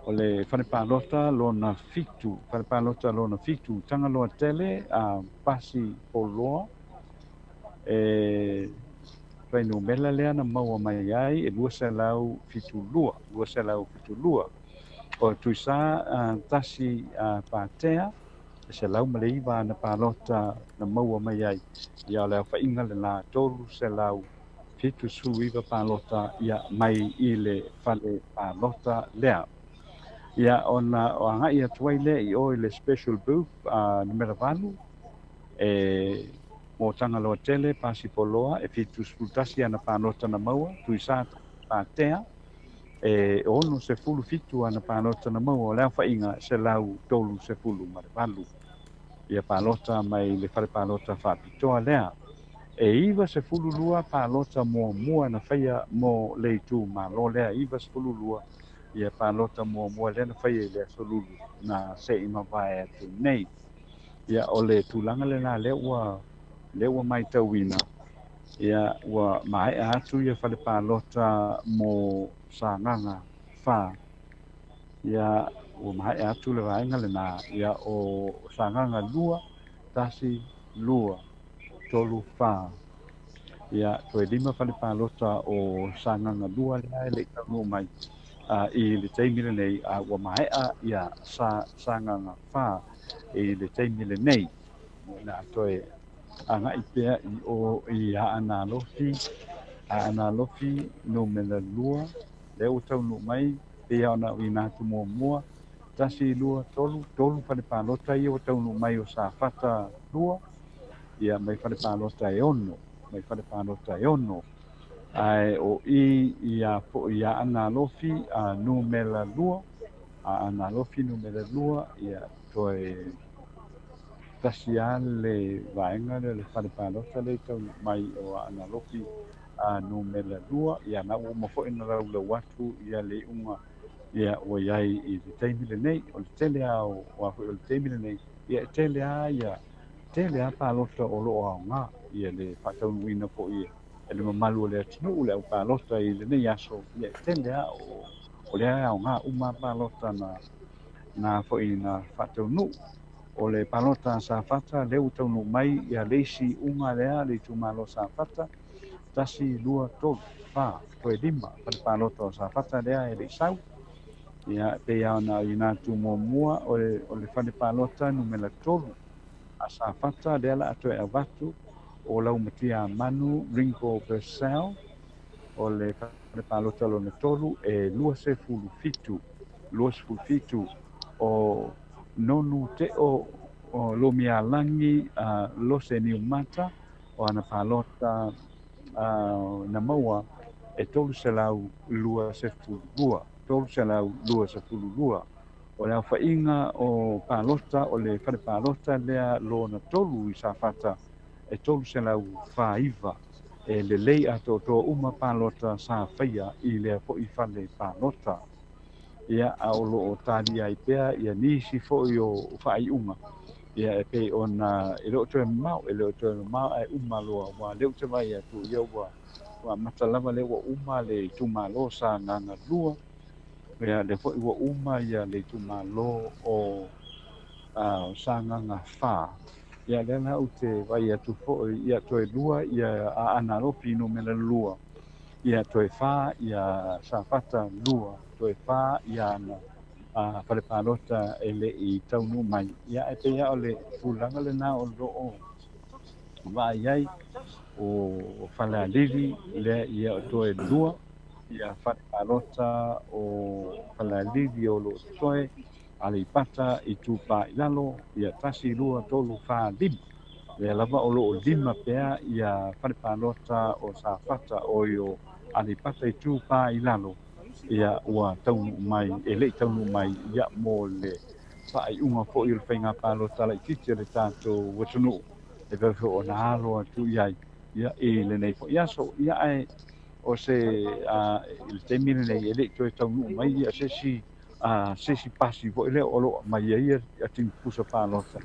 o le whanepālota lona fitu, whanepālota lona fitu, tanga loa tele a pasi poloa, e whainu mela lea na maua mai ai, e lua se lau fitu lua, o tuisa tasi pātea, e se lau maleiwa na pālota na maua mai ai, ia leo whainga le la tolu se lau fitu suluiwa pālota ia mai i le whale pālota lea. Ia ona o angai atuai le i o le special booth numera valu e mo tanga loa tele pasi poloa e fitu sultasi ana pālota na maua tuisa pātea e ono se fulu fitu ana pālota na maua o lea whainga se lau tolu se fulu mare valu ia pālota mai le whare pālota whapitoa lea e iwa se fulu lua pālota mua na whaia mo leitu malo lea iwa se fulu lua ia pālota mua lea na whaia i lea solulu na se ima vai atu nei ia o le tūlanga le nā leua mai tauina ia ua mai atu ia whale pālota mo sānganga whā ia ua mai atu le vaenga le nā ia o sānganga lua tasi lua tolu whā ia toe lima whale pālota o sānganga lua lea e le kanu mai i le teimile nei ua maea ia sānganga whā i le teimile nei na toe anga i pea i o i ana lofi no mena lua le o tau no mai pea ona i nā tu mua tasi lua tolu whale pālota i o tau no mai o sa whata lua ia mai whale pālota e ono ai o ia po ia ana lofi no mela lua ana lofi no mela lua ia toe tasiale vaenga le whale pālota le tau mai o ana lofi no mela lua ia na o mafo ina rau le watu ia le unga ia o iai i le teimile nei o le tele a o afu o le teimile nei ia tele a pālota o loo au ngā ia le whatau nuina po ia e le mamalu o le atinu le au pālota i le nei aso ia tele a o le au ngā uma pālota na fo i na whatau nu o le pālota sa whata leu tau no mai ia leisi unga lea le tu malo sa whata tasi lua tolu wha koe lima pālota sa whata lea e le sau ia pe ana i nā tu mua o le whane pālota numela tolu a sa whata lea la atoe a watu o lau matia manu ringo Bersel o le whane pālota lo na tolu e lua se fulu fitu o nonu te o lomia langi lo se ni mata o ana pālota na maua e tolu se lau lua se fulu lua o le whainga o pālota o le whare pālota lea lo na tolu i sa whata e tolu se lau whaiva e le lei ato to uma pālota sa whaia i lea po i whale pālota ia aolo o tali ai pea ia nisi fo i o whai unga ia e pe ona e leo toe mau ai uma loa wa leo te vai atu ia wa matalava le wa uma le tu malo sa nganga lua ia le fo i wa uma ia le tu malo o sa nganga wha ia le na ute vai atu fo ia toe lua ia ana lopi no mena lua ia toe wha ia sa fata lua toe wha ia na whare pālota e le i taunu mai ia e te ia o le pūlanga le nā o loo vai ai o whale alili le ia o toe lua ia whare pālota o whale alili o lo toe ale pata i tūpā i lalo ia tasi lua tolu wha lima le lava o loo lima pea ia whare pālota o sa whata o io ale pata i tūpā i lalo ia ua taunu mai e le taunu mai ia mo le whaai unga fo i le whainga pālota la i titi le tātou watunu e vewhi o na alo atu iai ia e le nei fo ia so ia ai o se il temine nei e le toi taunu mai ia sesi pasi fo i le olo mai ia ating pusa pālota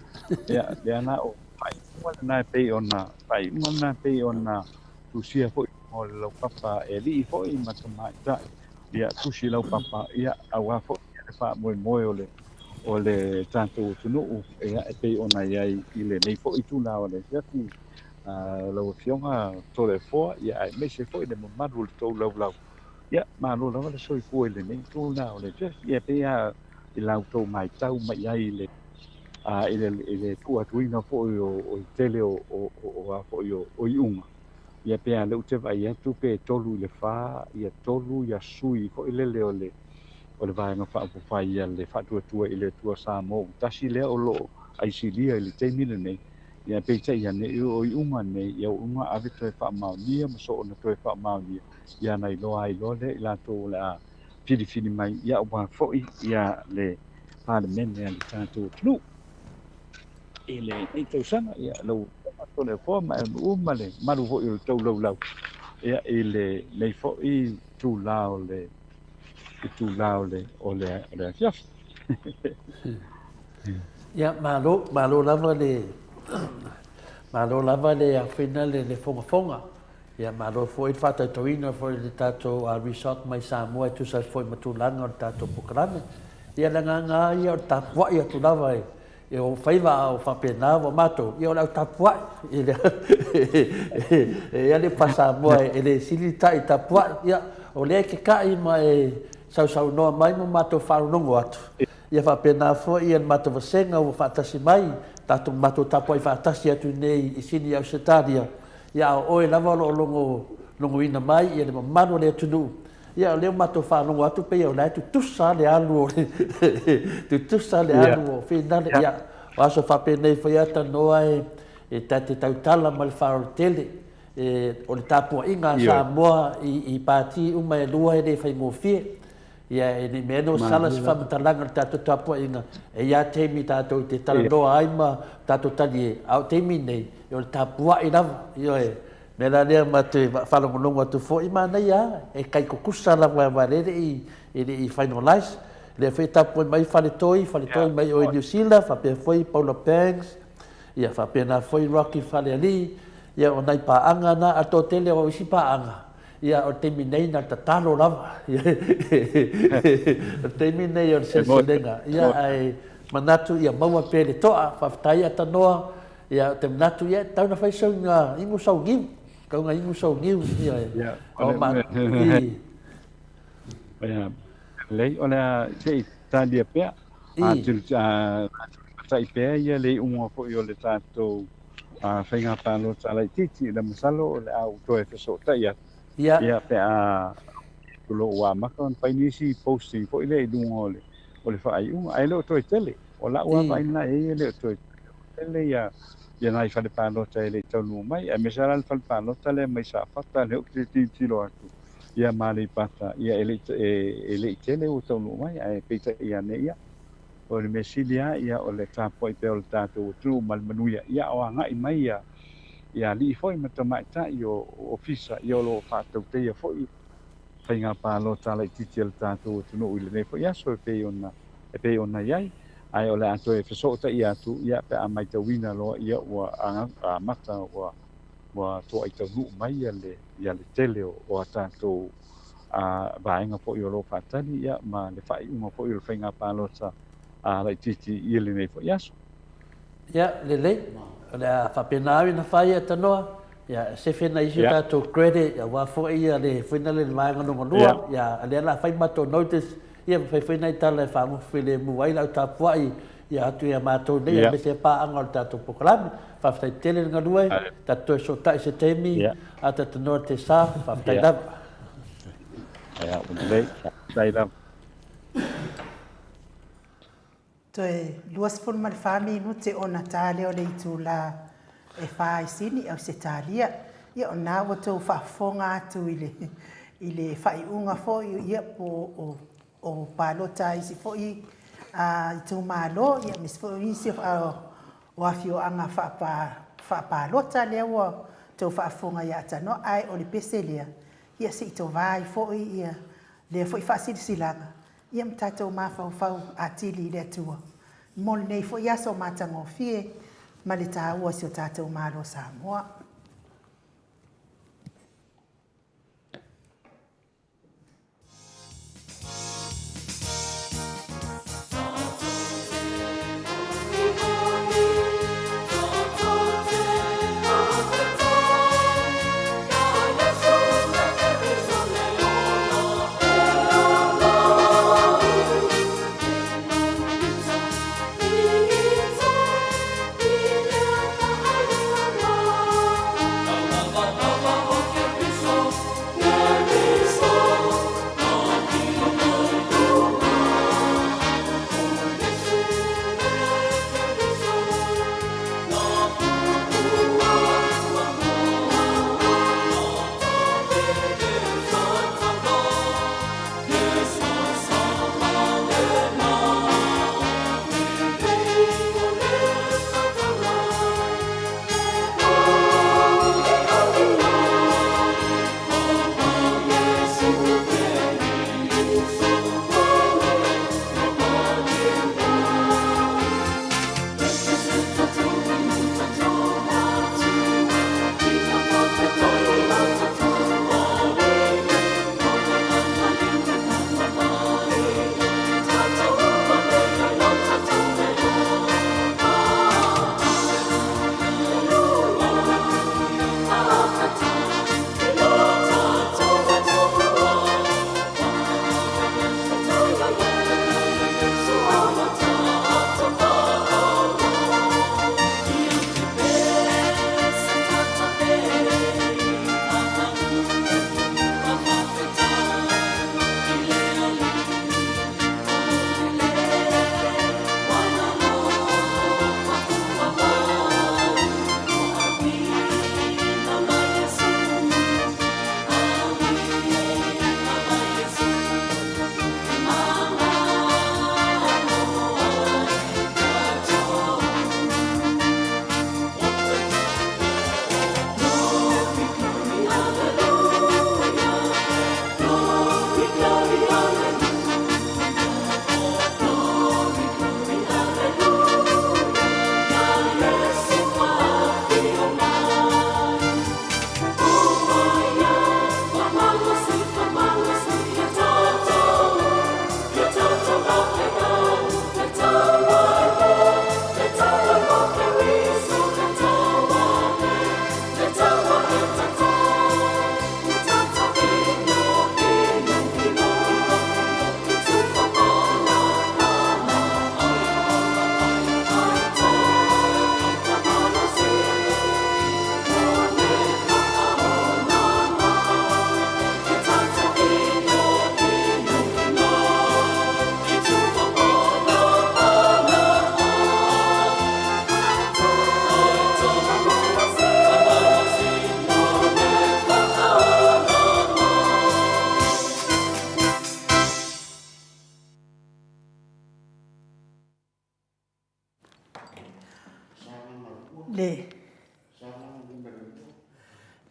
ia le ana o whai na pei ona tusia fo i mo le lau papa e li fo i matamai tai ia tusi lau papa ia awa fo fa o le tātou tunu e pe ona iai I le nei fo I tūna o le fiati lau fionga tole foa ia ai me se fo I le mamadu le tau lau ia malo lava le soi fo I le nei tūna o le fiati ia pe I lau tau mai tau mai iai le I le tuatuina fo o tele o fo o iunga ia pe le ute vai atu pe tolu le fa ia tolu ia sui fo I le o le vaenga whaapawhai ia le whatuatua I le tua sa mo tasi lea o lo ai silia I le teimina nei ia peita ia ne o I unga nei ia unga ave toe whaamaunia ma so ona toe whaamaunia ia nei loa I loa le I lato le a whiriwhiri mai ia o wā foi ia le parlemene ia le tātou tunu I le nei tausanga ia lau tole fo ma uma le maru fo I le tau lau ia I le nei fo I tu lao le tu lao le o le fiaf ia malo lava le a fina le fonga ia malo foi fata toina foi le tato a resort mai Samoa tu sa foi matulanga o tato pokrame ia langa ia o tapua ia tu lava e o faiva o fapena o mato ia o la tapua ia le pasa mo ele silita I tapua ia o le ke kai mai sau no mai mo mato faru no atu ia fa pena fo ia mato vasenga o fatasi mai tatu mato tapo I fatasi atu nei I sini au setaria ia o e lava longo ina mai ia le mano le tunu ia le mato faru no atu pe ia o tu tusa le alu o fina ia aso fa pena fo ia tanoa e tate tautala mal faru tele o le tapo inga Samoa I pati uma e lua e fai mo fie ia e ni meno sala se whamatalanga tātou tāpua inga e ia teimi tātou te talanoa aima tātou tali au teimi nei e o le tāpua I lava ia e me la lea ma te whalongonongo atu fo I mana ia e kai kukusa la warere I finalize le whai tāpua mai whaletoi mai o New Zealand whapea foi Paula Pangs ia whapea na foi Rocky Whaleali ia o nai paanga na ato tele o isi paanga ia o teimi nei na tatalo lava o teimi nei o seselenga ia ai manatu ia maua pele toa whaftai atanoa ia te manatu ia tau na whaisau ngā ingu sau ngiu kau ngā ingu sau ngiu ia o manatu ia lei o lea te talia pea a tulu tai pea ia lei unga fo I o le tātou whainga pālo tālai titi le masalo o le au toe whaso tai atu ia pe a tulo wa maka on painisi posting fo ile dunga o le fa ai ai lo to tele o la wa vai na le to tele ia nai fa le palo tele to no mai a mesara fa palo tele mai sa fata le o ti lo atu ia mali pata ia ele tele o to no mai ai pe ia ne ia o le mesilia ia o le tapo I pe o tato tu mal manuia ia o anga I mai ia li foi matamaita io ofisa io lo fatto te ia foi fainga palo tala titiel tato tu no ile ne foi aso pe ona iai ai ole ato e fesota ia tu ia pe a mai tawina lo ia wa anga mata wa to ai tau mai ia le tele o tato vaenga foi lo fatani ia ma le fai uma foi lo fainga palo sa la titi ile ne foi aso ia le la fapenawi na fai atanoa ia se fena isi tātou credit ia wafo ia le whaina le maanga nonga lua ia le la fai mato notice ia fai whaina I tala e whangu while muai lau tāpuai ia atu ia mātou nei ia me se pāanga o tātou pokalami whaftai tele nga lua tātou so tai se teimi a tātou te sā whaftai lava ia unlei tai lava Toe luas pun mal fami no te ona tale o le itu la e fai sini au se talia ia ona o tau whafonga atu ile fai unga fo ia o palota isi fo I tu malo ia mis fo isi o afio anga fa palota le o tau whafonga ia tano ai o le peselia ia si to vai fo ia le fo I fa silanga ia mtatou mafau atili le tua mol nei fo ia so matango fie ma le tāua si o tātou malo Samoa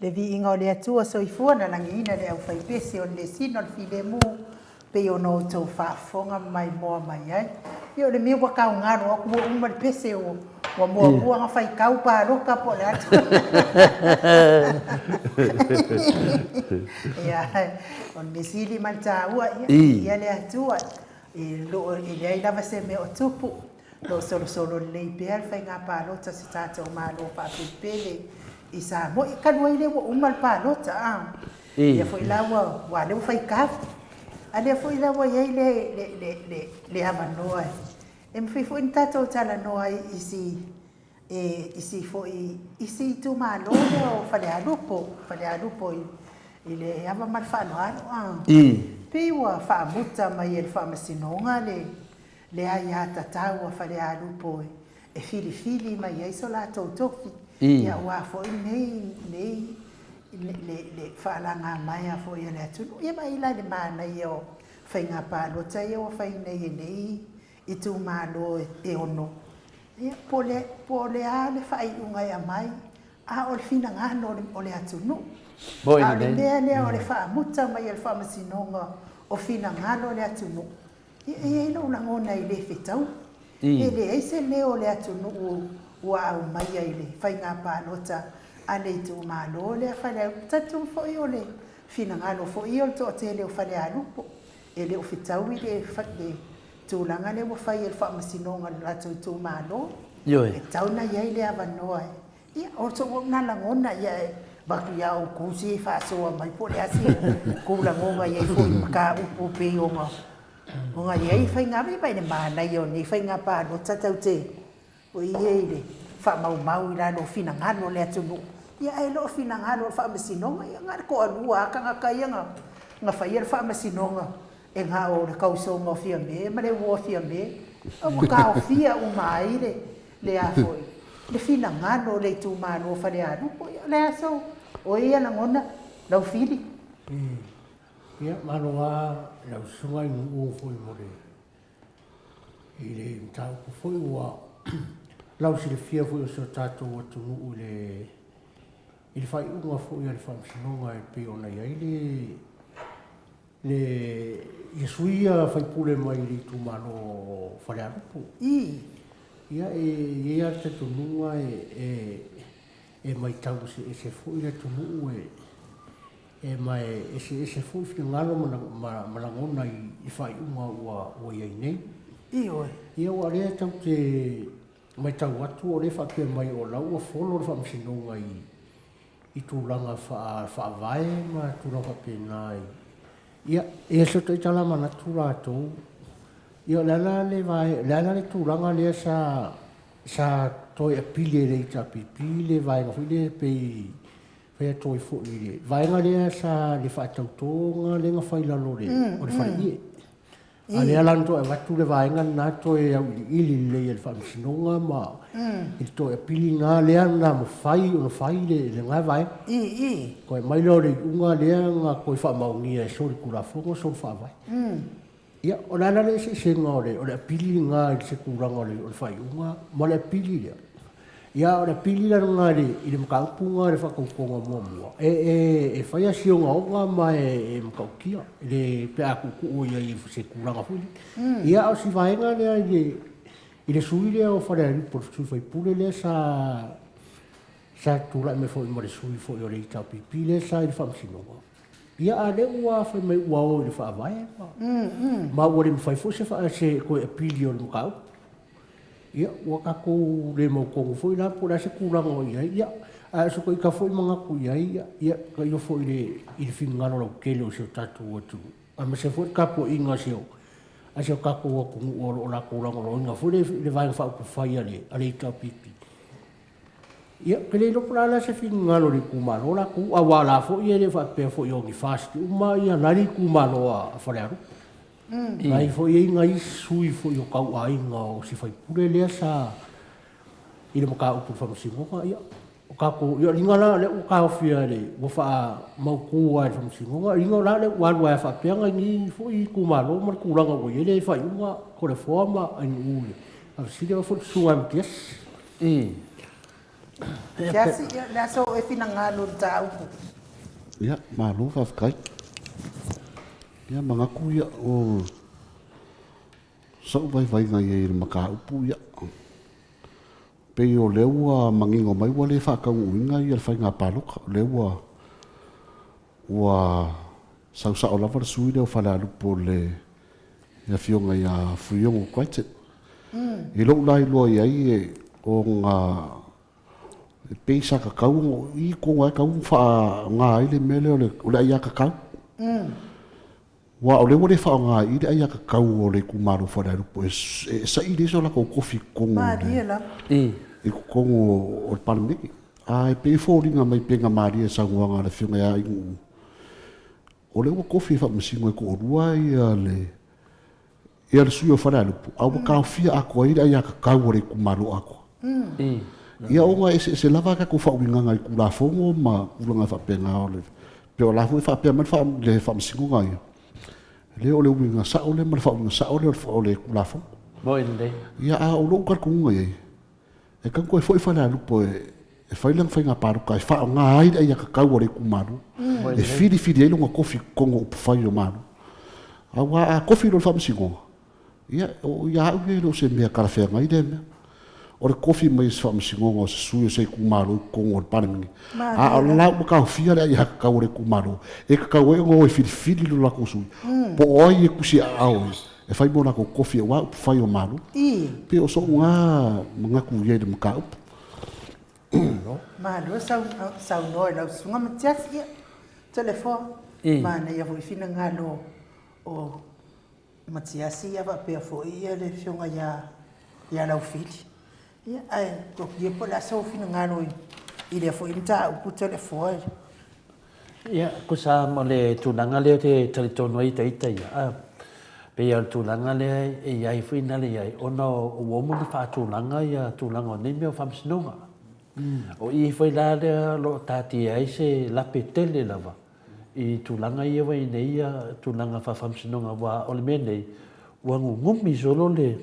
le vi inga o le atua soifua na langiina le au faipese o le sino le filemu pe o no tau whaafonga mai moa mai ai. Io le mea wakau ngaro o kua uma le pese o wa moa kua nga whai kau pa roka po le atu. Ia, on me sili man tā ua ia le atua. I le ai lava se me o tupu. Lo solo le pea le whai ngā pālota se tātou mālo pāpipele. I sa mo i kanua i le wa uma le pālota. Ia fo i lawa wa le whai kafu. Ale fo ila wa ye le havanoa. Em fo in tato tala noa isi fo isi tu malo o fale alupo ile ava mal fa no ano. Pe wa fa muta mai el fa masinonga le ai tata wa fale alupo e fili mai ai sola tofi. Ya wa fo nei le whaalanga mai a fo ia le atunu. Ia mai la le mana i o whainga pālota i o whaina i nei i tū mālo e ono. Ia po le a le whai ungai a mai a o le whina ngāno o le atunu. A le lea o le whaamuta mai e le whaamasinonga o whina ngāno o le atunu. Ia ilo langona i le whetau. E le eise le o le atunu ua au mai i le whainga pālota ale tu malo le fale tatu fo yo le fina ngalo fo yo to te le fale alupo ele o fitau le fate tu langa le mo fai el fa masinonga la tu malo yo e tau na ye le avanoa ia o to na la ngona ia ba ku ya o ku si fa so mai po le asi ku la ngonga ye fo ka u pe yo nga ngonga ye fai nga ba le mana yo ni fai nga pa no tatu te o ye le fa mau ila no fina ngalo le atu ia ai lo fina ngalo fa masinonga ia ngar ko alua ka nga kai nga fa ia fa masinonga e nga o le kauso ngo fia me ma le wo fia me o ka o fia o mai le a foi le fina ngalo le tu malo fa le anu po ia le aso o ia na ngona lau fili ia manoa lau sunga i ngu foi mo le i le tau ko foi ua lau si le fia foi o so tātou atu nuu i le whai unga foi le whamsinonga e pe ona i le Iesuia whai pule mai le tu mano whare arupu. Ia ia te tunua e mai tau e se foi le tunu e mai e se foi fina ngalo malangona i whai unga ua iai nei. Ia ua rea tau te mai tau atu o le whapea mai o lau a wholo le whamsinonga i tūlanga whaavae ma tūlanga pēnai. Ia, e so te tala mana tūra atou. Ia, lana le tūlanga lea sa toi apile le i tapipi le vaenga hui le pei whea toi fo i le. Vaenga lea sa le whaatautonga le nga whailalo le o le whaie. A lea lanto e watu le vaenga nā toi au ili le i le whamsinonga ma i toi apili ngā lea nā mo whai o na whai le ngā vaenga. Koe mai leo le unga lea ngā koe whaamaungia e sori kura whonga sori whaavai. Ia, o nana le se ngā o le apili ngā i se kuranga o le whai unga ma le apili lea. Ia, o le apili lea ngā i le makaupunga le whakaukonga mua. E whai a sio ngā onga ma e makaukia. Le pea kuku o ia i se kuranga fuli. Ia, o si vaenga lea i le sui lea o whare aripo sui whai pule lea sa tūra me fo i ma le sui fo i o le i tau pipi lea sa i le whamsinonga. Ia, a le ua whai mai ua o i le whaavae. Ma ua le mwhai fo se wha se koe apili o le makau. Ia, ua kako le mau kongo fo i la po la se kuranga o ia. Ia, a so koe ka fo i mga ko ia. Ia, ka io fo i le whingano lau kele o seo tatu atu. A ma se fo i kapo inga seo. A seo kako ua kungu o la kuranga o inga. Fo le vaenga wha upu whai ale i tau pipi. Ia, ke le lopo la se whingano le kumano la ku. A wala fo i le wha pia fo i ongi fasti. Uma ia nari kumano a whare aru. Nai fo i inga i sui fo i o kau a inga o si whai pure lea sa i le maka upu whamasingonga ia. O kako, ia ringa la le u kao fia le wa wha mau kua e whamasingonga. Ringa la le uanua e whapeanga ni fo i kumano ma kuranga o i le whai unga ko le whaama a ni ule. A sile wa fo sunga mtias. Kiasi le aso e fina ngalo ta upu. Ia, malo whawhakai. Ia, mga kuia o sau vai ngai e maka upu ia. Pei o leua mangingo mai wale whakau uinga i alwhai ngā pāluka. Leua ua sau sa o lava sui leo whale alupo le ia fionga ia fuiongo kwaite. I lau lai loa iai e o ngā peisa kakau i konga e kau wha ngā ile mele o le aia kakau. Wa o le wale wha ngā ile aia kakau o le kumaro whale alupo e sa i leso la kou kofi kongo. Maria la. I kongo o le palamiki. Ai pe fōringa mai penga maria sa nguanga le fionga ia ingu. O le ua kofi wha masingo e ko orua ia le sui o whare alupu. Au ka fia ako ai ia kakau o le kumaro ako. Ia o ngā se lava ka ko wha uinganga i kula fongo ma ulanga wha penga o le. Pe o lafu e wha penga man le wha masingo ngai. Le o le uinga sa o le ma le wha uinga sa o le kula fongo. Mo inde. Ia a o lo kar kunga iei. E kan koe foi whare alupo e whailang whainga paruka e wha ngā aida ia kakau o le kumaro. E whiri e longa kofi kongo upu whai o maro. Awa a kofi lo wha masingo. Ia o ia au e lo se mea karawhea ngai de mea. O le kofi mai se wha masingo o se sui o se kumaro kongo o le panemingi. A o lau maka o fia le ia kakau o le kumaro. E kakau e ngo e whiri lo lako sui. Po oi e kusi a au e whai mo lako kofi e wa upu whai o maro. Pe o so ngā mangaku iei le maka upu. Malo sau no lau sunga matiasi ia. Telefon. Mana ia hui fina ngalo o matiasi ia va pe fo ia le fionga ia lau fili. Ia ai ko ia po la sau fina ngalo i le fo inta upu telefon. Ia ko sa mo le tunanga le te teletono i te ita ia. Pe ia tunanga le e ia fina le ia ona o mo le fa tunanga ia tunanga nei me o famsinonga. O i foi la le lo tati ai se la petele lava. I tulanga ia wai nei ia tulanga fa famsinonga wa o le menei wa ngumi solo le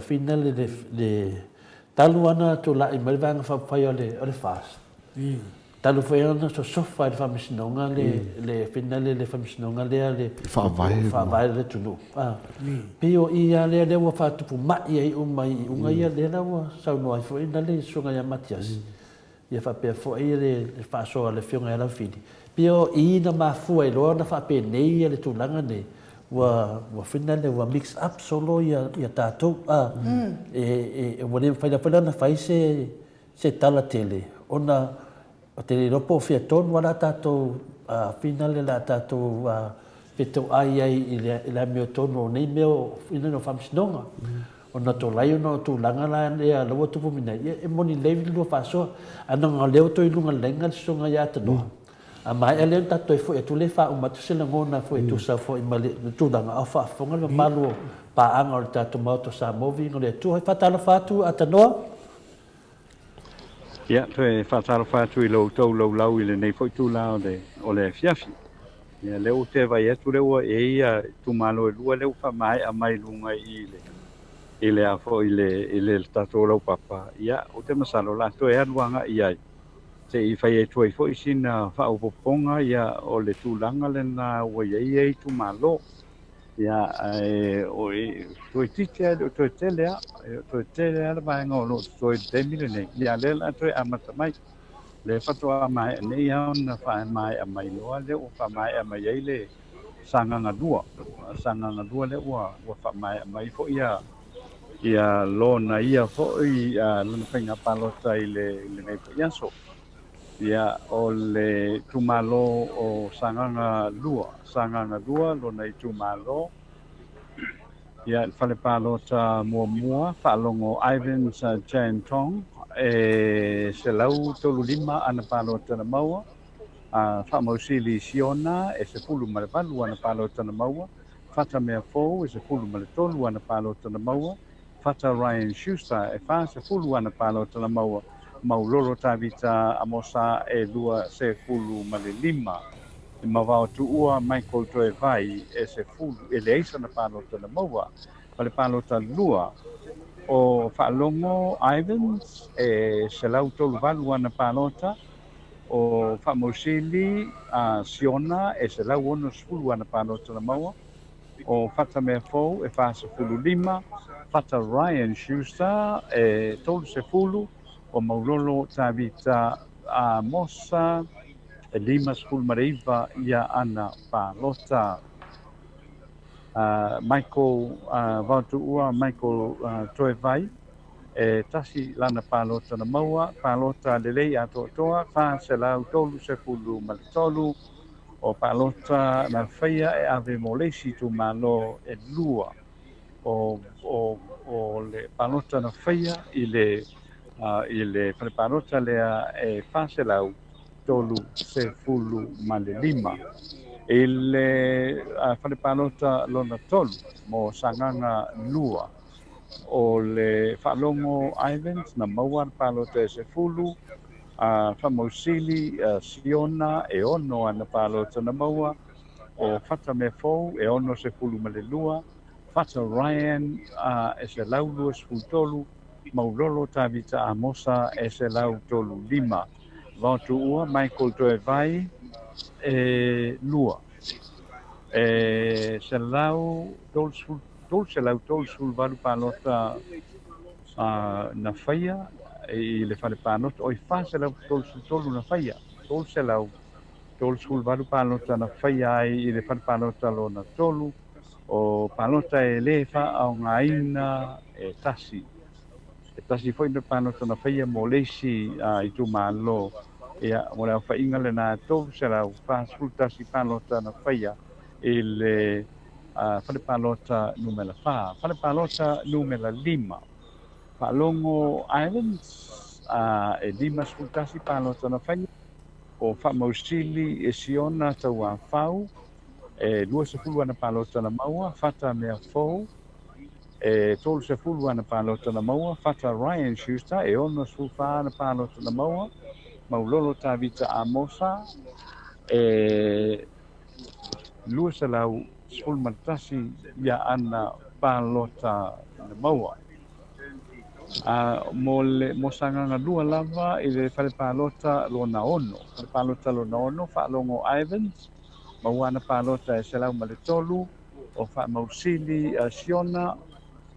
fina le talu ana tula i malvanga fa fai le fast. Talu foi ana so sofa le famsinonga le fina le famsinonga le fa vai le tunu. Pio ia le wa fa tu ma ia o mai unga ia le la wa sa no ai foi na le sunga ia Matias. Ia fa pe fo ia le fa so le fionga la fidi. Pio i na mafua i loa na wha penei le tūlanga nei. Wa whina le wa mix up solo ia tātou. E wane whaina na whai se tala tele. Ona o te ropo fia tonu wala tātou whina le la tātou whetau ai i la meo tonu o nei meo whina no whamsinonga. Ona tō lai ona o tūlanga la lea laua tupu mina. E moni levi lua whasoa. Ana ngā leo toi lunga lenga songa ia tanoa. A mai ele tato foi e tu le fa uma tu se ngona foi tu sa foi male tu danga a fa fonga le malu pa anga o tato moto sa movi ngole tu fa tala fa tu atano Ia, te whataro whātu i lau tau lau i le nei foi tu lao o le fiafi. Ia, leo te vai atu leua e ia tu malo e lua leo wha mai a mai lunga i le a fo i le tato lau papa. Ia, o te masalo la to e anuanga i ai. Te i whai e tuai fo i sina whaopoponga ia o le tūlanga le nā ua iei tu malo. Ia o i tuai titi o tuai telea, tuai telea le mai ngolo tuai temile nei. Ia le la tuai amata mai. Le whatoa mai nei au na whae mai a mai loa le o wha mai a mai ei le sanganga dua. Sanganga dua le ua wha mai a mai fo ia lona ia fo i lana whainga palota i le nei po iaso. Ia o le tumalo o sanganga lua lona i tumalo. Ia whale palota mua whalongo Ivan Jan Tong e se lau tolu lima ana palota na maua. Whamausili Siona e se pulu male palu ana palota na maua. Fata mea fōu e se pulu male tolu ana palota na maua. Fata Ryan Schuster e wha se pulu ana palota na maua. Maulolo tavita amosa e lua se fulu male lima. E mawao tu ua Michael Toe vai e se fulu e le eisa na palota na maua. Pale palota lua o whaalongo Ivans se lau tolu walu ana pālota o whaamosili Siona se lau ono sfulu ana pālota na maua o whata mea fou whaasa fulu lima whata Ryan Schuster tolu se fulu o maulolo tāwita Mosa lima sfulu mareiva ia ana pālota Michael Vautuua Michael Toevai tasi lana pālota na maua pālota lelei atoatoa wha se lau tolu se fulu maletolu o pālota na whaia ave mo leisi tu malo lua o le pālota na whaia i le pālota lea wha se lau tolu se fulu male lima i le whanepālota lona tolu mo sanganga lua o le whaalongo Ivans na maua pālota se fulu whamausili Siona ono ana pālota na maua o whata me fou ono se fulu ma le lua whata Ryan se lau lua se fulu tolu maulolo tāwita a Mosa se lau tolu lima Vautuua Michael Toevai lua se lau tolu se lau tolu sul valu pālota na whaia i le whare pālota o i wha se lau tolu na whaia tolu se lau tolu sul valu pālota na whaia ai i le whare pālota lo na tolu o pālota le wha au ngā ina tasi foi na pālota na whaia mo leisi i tu mālo ia mo le whainga le nā tolu se lau wha sul tasi pālota na whaia i le whare pālota numela wha whare pālota numela lima Whaalongo Islands lima sul tasi pālota na whaia o whamausili Siona tau a whau lua se fulu ana pālota na maua whata mea fou tolu se fulu ana pālota na maua whata Ryan Schuster ono se fulu ana pālota na maua maulolo tāwita a Mosa lua se lau sfulu matasi ia ana pālota na maua mo sanganga lua lava i le whare pālota lona ono whare pālota lona ono whaalongo Ivans maua ana pālota se lau ma le tolu o whaamausili Siona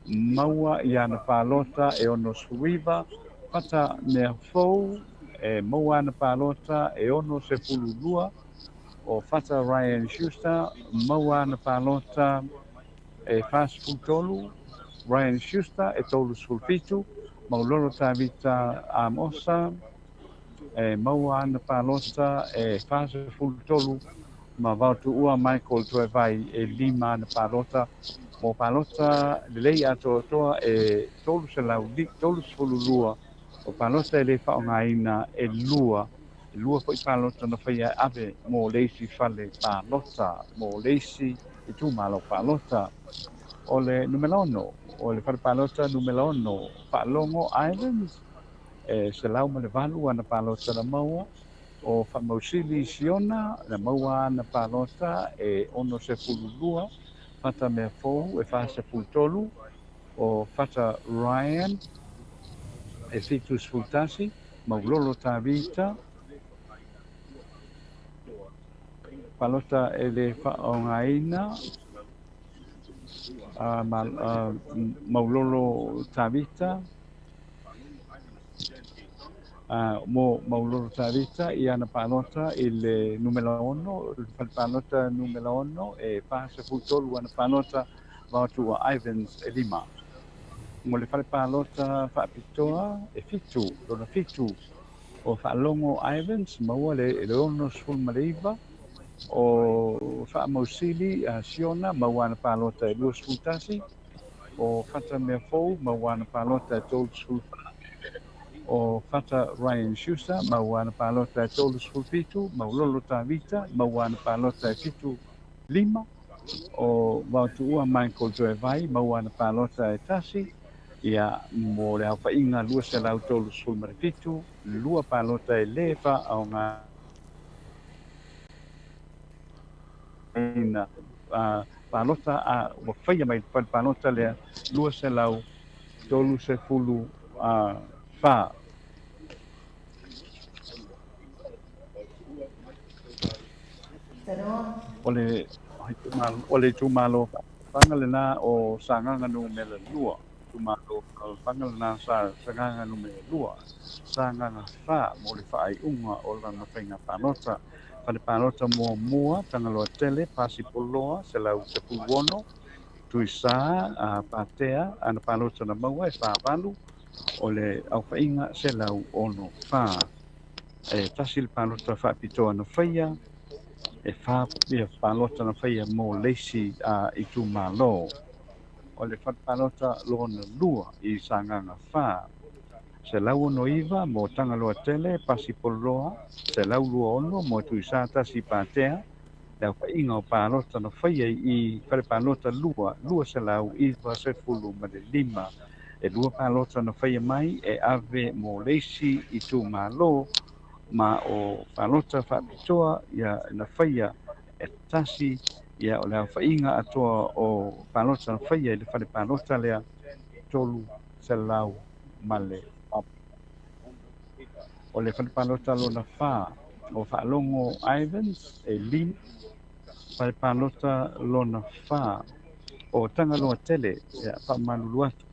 maua i ana pālota ono suiva whata mea fou maua ana pālota ono se fulu lua o whata Ryan Schuster maua ana pālota fast food tolu Ryan Schuster tolu sulfitu maulolo tāwita a Mosa maua ana pālota fast food tolu ma Vautuua Michael Toevai lima ana pālota mo pālota lelei atoatoa tolu se lau tolu se fulu lua o pālota le whaongaina lua foi pālota na whaia ave mo leisi whale pālota mo leisi i tūmalo pālota o le numela ono o le whare pālota numela ono whaalongo Islands se lau ma le walu ana pālota na maua o whamausili Siona na maua ana pālota ono se fulu lua whata mea fou wha se fulu tolu o whata Ryan fitu sfultasi maulolo tāwita pālota le whaongaina maulolo tāwita mo maulolo tāwita i ana pālota i le numela ono pālota numela ono pāsa fultolu ana pālota Vautuua Ivans lima mo le pālota whaapitoa fitu lona fitu o whaalongo Ivans maua le ono sful mareiva o whaamausili Siona maua ana pālota lua sfultasi o whata mea fou maua ana pālota tolu sfultasi o whata Ryan Schuster maua ana pālota tolu sfulfitu maulolo tāwita maua ana pālota fitu lima o Vautuua Michael Toevai maua ana pālota tasi ia mo le hawhainga lua se lau tolu sfulmarifitu lua pālota lewa au ngā pālota a whawhaia mai pālota lea lua se lau tolu se fulu fa ole tu malo pangale na o sanganga no mele lua tu malo pangale na sa sanganga no mele lua sanganga fa mo le fa ai unga o la na penga panota pa le panota mo mua tangalo tele pasi poloa se lau se puono tu sa patea ana panota na maua e fa valu o le au fainga se lau ono fa e tasil panota fa pitoa na faia e fa ia palota na faia mo leisi i tu malo o le fa palota lona lua i sanganga fa se lau no iva mo tanga loa tele pasi poloa se lau lua ono mo tu sata si patea le fa inga o palota na faia i fa palota lua se lau iva se fulu ma le lima e lua palota na faia mai e ave mo leisi i tu malo ma o palota fa pitoa ia na faia e tasi ia o le fainga atoa o palota na faia i le fa palota lea tolu se lau male o le fa palota lona fa o fa longo Ivans e lim fa palota lona fa o tanga loa tele ia fa malulu atu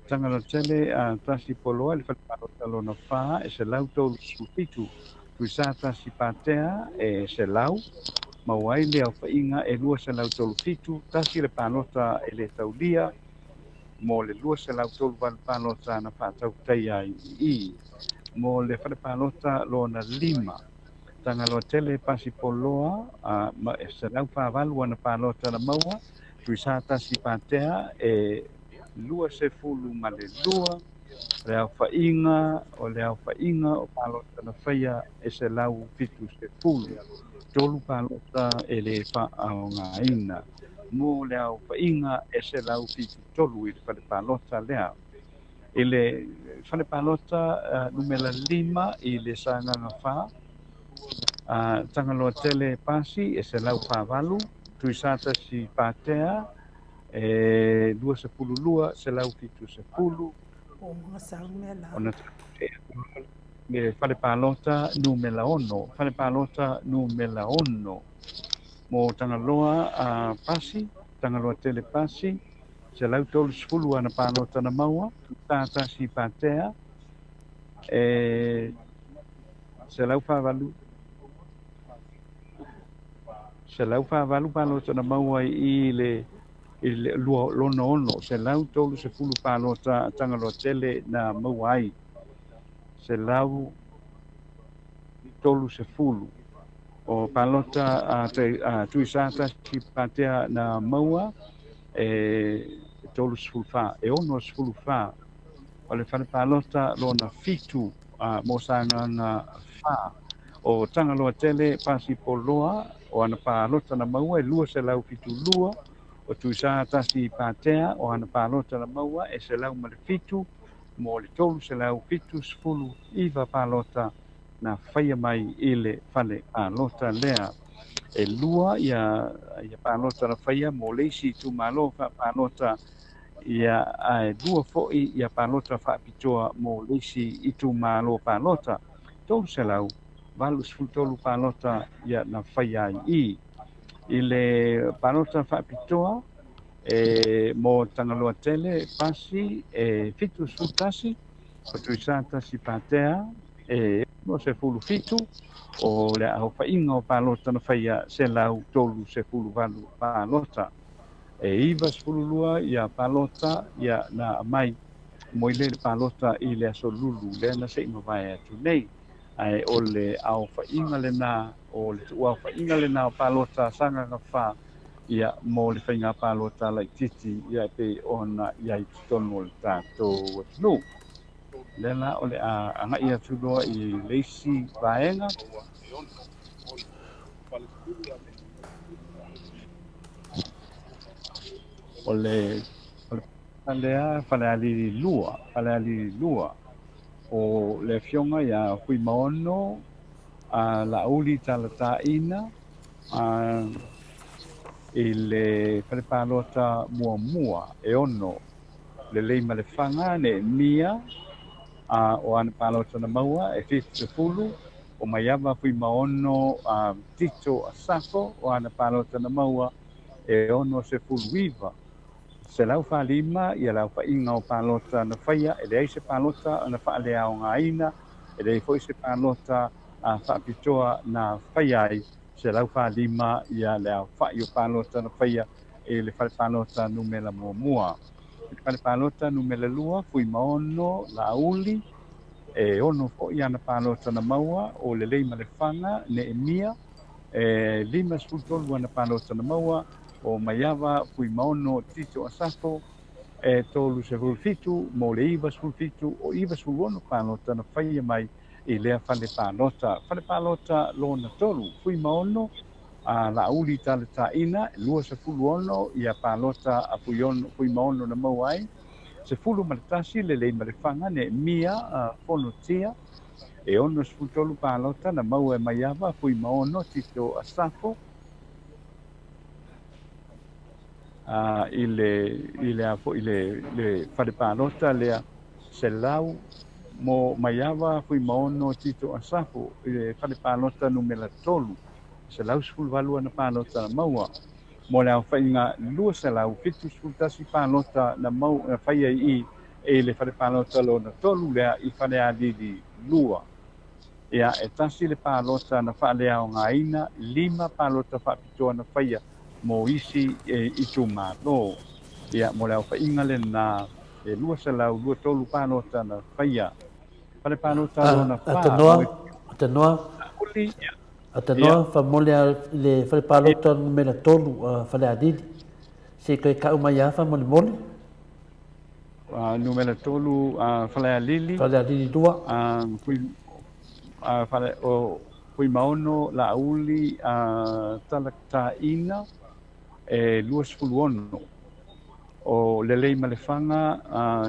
tanga loa tele tasi poloa le fa palota lona fa e se lau tolu sufitu tu sa tasi patea e se lau mauai le au fainga e lua se lau tolu fitu tasi le palota e le taulia mo le lua se lau tolu palota na fatau tai ai i mo le fa palota lona lima tanga loa tele pasi poloa ma e se lau favalu ana palota na maua tu sa tasi patea e lua se fulu ma le lua le au fainga o palota na faia e se lau fitu se fulu tolu palota e le fa'aaogāina mo le au fa'iga e se lau fitu tolu i le falepalota lea i le falepalota numela 5 i le sagaga fā tagaloa tele pasi e se lau favalu tuisā tasi patea e 22 se lau fitu sepulu ona me falepalota numela ono falepalota numela ono mo tagaloa pasi tagaloa tele pasi se lau tolu sepulu ana palota na maua tatasi patea e se lau favalu palota na maua i le lua lona ono se lau tolu sepulu palota tagaloa tele na maua ai se lau tolu sepulu o palota tuisā tasi patea na maua e tolu sepulu fā e ono sepulu fā o le falepalota lona fitu mo sagaga fā o tagaloa tele pasi poloa o ana palota na maua e lua se lau fitu lua o tuisā tasi patea o ana palota na maua e se lau ma le fitu mo le tolu se lau fitu sepulu iva palota na faia mai i le fale palota lea e lua ia palota na faia mo leisi tumalo fa palota ia ai lua fo'i ia palota fa'apitoa mo leisi i tumalo palota tolu se lau valu sepulu tolu palota ia na faia ai i le palota fa'apitoa e mo tagaloa tele pasi e fitu sutasi o tuisā tasi patea e no se fulu fitu o le au fainga o palota na faia se lau tolu se fulu valu palota e iva se fulu lua ia palota ia na mai mo ile le palota i le aso lulu le na se ima vai atu nei ai o le au fainga le na o le au fainga le na o palota sanga ka fa ia mo le fainga palota lai titi ia pe ona ia i tonu le tatou nu lela o le anga ia tuloa i leisi vaenga o le alea fale ali lua o le fionga ia hui maono la uli talataina i le falepalota mua e ono le lei ma le fanga ne mia o ana palota na maua e fitu fulu o maiava fui maono tito a sako o ana palota na maua e ono se fulu viva se lau fa lima ia lau fa inga o palota na faia e le se palota na fa le au ngaina e le foi se palota fa pitoa na faia se lau fa lima ia lau fa io palota na faia e le fa palota numela mua le palota numela lua fui maono la uli e ono fo ia na palota na maua o le lei ma le fanga ne emia e lima sfutolu na palota na maua o maiava fui maono tito asako e tolu se fulfitu mo le iva fulfitu o iva sfulono palota na faia mai i lea fale palota lona tolu fui maono la uli tale taina lua se fuluono ia palota a fui maono na mauai se fulu malatasi le lei malefanga ne mia fonotia e ono sfutolu palota na mau e maiava fui maono tito asafo le fale palota lea se lau mo maiava fui maono tito asafo le fale palota numela tolu se lau sfulu valu na palota na maua mo le whainga lua se lau fitu sfultasi palota na mau whaia i e le whare palota lo na tolu lea i whare adidi lua. Ia e tasi le palota na whale au ngaina 5 palota whapitoa na whaia mo isi i tu malo. Ia mo le whainga le na e lua se lau lua tolu palota na whaia. Whare palota lo na wha. Atanoa. Atanoa fa mole le fale palota me la tolu fale adidi se kai ka uma ya fa mole numero tolu fale adidi dua fale o fui maono la uli talaktaina e luas fuluono o lelei malefanga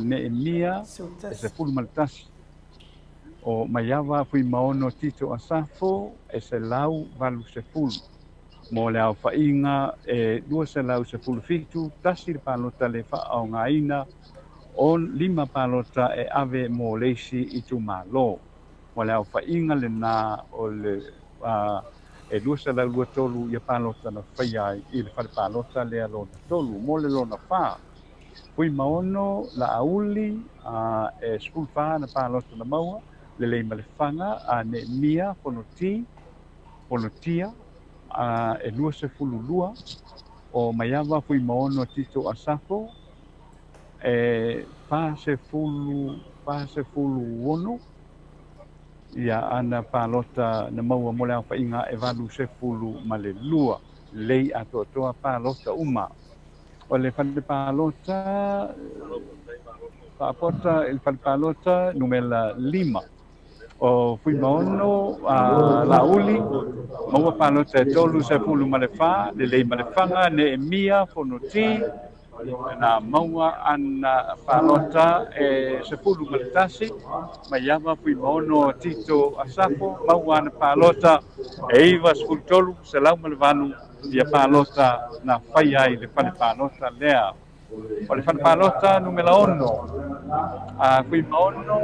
neemia e se fulu maltasi o maiava fui maono tito asafo e se lau valu se fulu mo le au whainga e lua se lau se fulu fitu tasi le palota le wha au ngaina on 5 palota e ave mo leisi i tu malo mo le au whainga le na o le e lua se lau lua tolu ia palota na whaia i le whare palota le alo na tolu mo le lona wha fui maono la auli e skul wha na palota na maua le lei malefanga ne mia ponotia e lua se fulu lua o maiava fui maono tito asafo e pa se fulu ono ia ana palota na maua mo le au whainga e valu se fulu ma le lua lei atoa palota uma o le whale palota paapota il whale palota numela 5 o fui maono la uli maua palota e tolu se fulu malefa le lei malefanga ne emia fonoti na maua ana palota e se fulu maletasi maiava fui maono tito asafo maua ana palota e iva skul tolu se lau malevanu ia palota na whaia i le whale palota lea o le whale palota numela 1 fui maono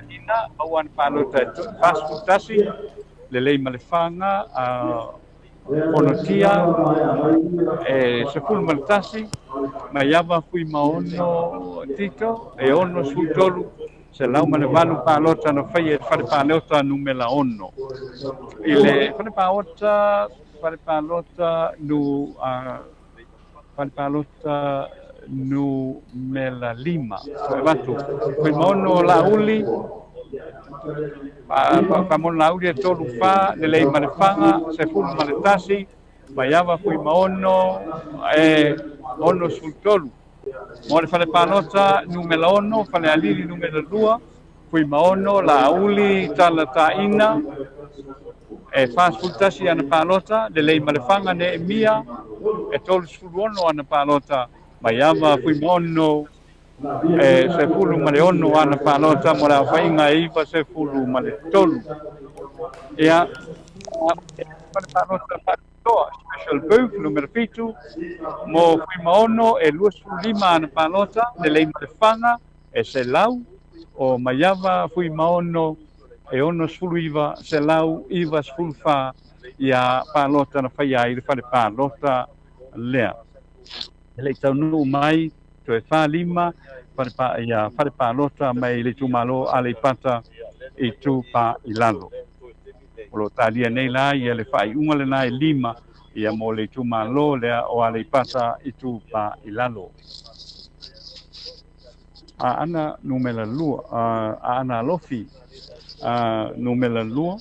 ina awan palota fast tasi le lei malefanga onotia e se fulu maltasi maiava fui maono tito e ono sultolu se lau malevalu palota na faia fare palota numela 1 ile fare palota nu fare palota numela 5 watu fui maono la uli pa mon laudi e tolu fa le lei malefanga se fulu maletasi maiava fui maono e ono sul tolu mo le fale palota numela 1 fale alili numela 2 fui maono la uli talataina e fa sultasi ana palota le lei malefanga ne mia e tolu sfuluono ana palota maiava fui maono e se fulu male ono ana palota mo la whainga iwa se fulu male tolu ia palota patoa special booth numero fitu mo fui maono e lua lima ana palota le leima le fanga e se lau o maiava fui maono e ono sfulu iwa se lau iwa sfulu fa ia palota na whaia i le whare palota lea. E le tau nuu mai to e wha lima whare palota mai le tumalo a le pata i tu pa i lalo. O lo talia nei la ia le whai unga le nai lima ia mo le tumalo lea o a le pata i tu pa i lalo. A ana numela lua, a ana lofi numela lua.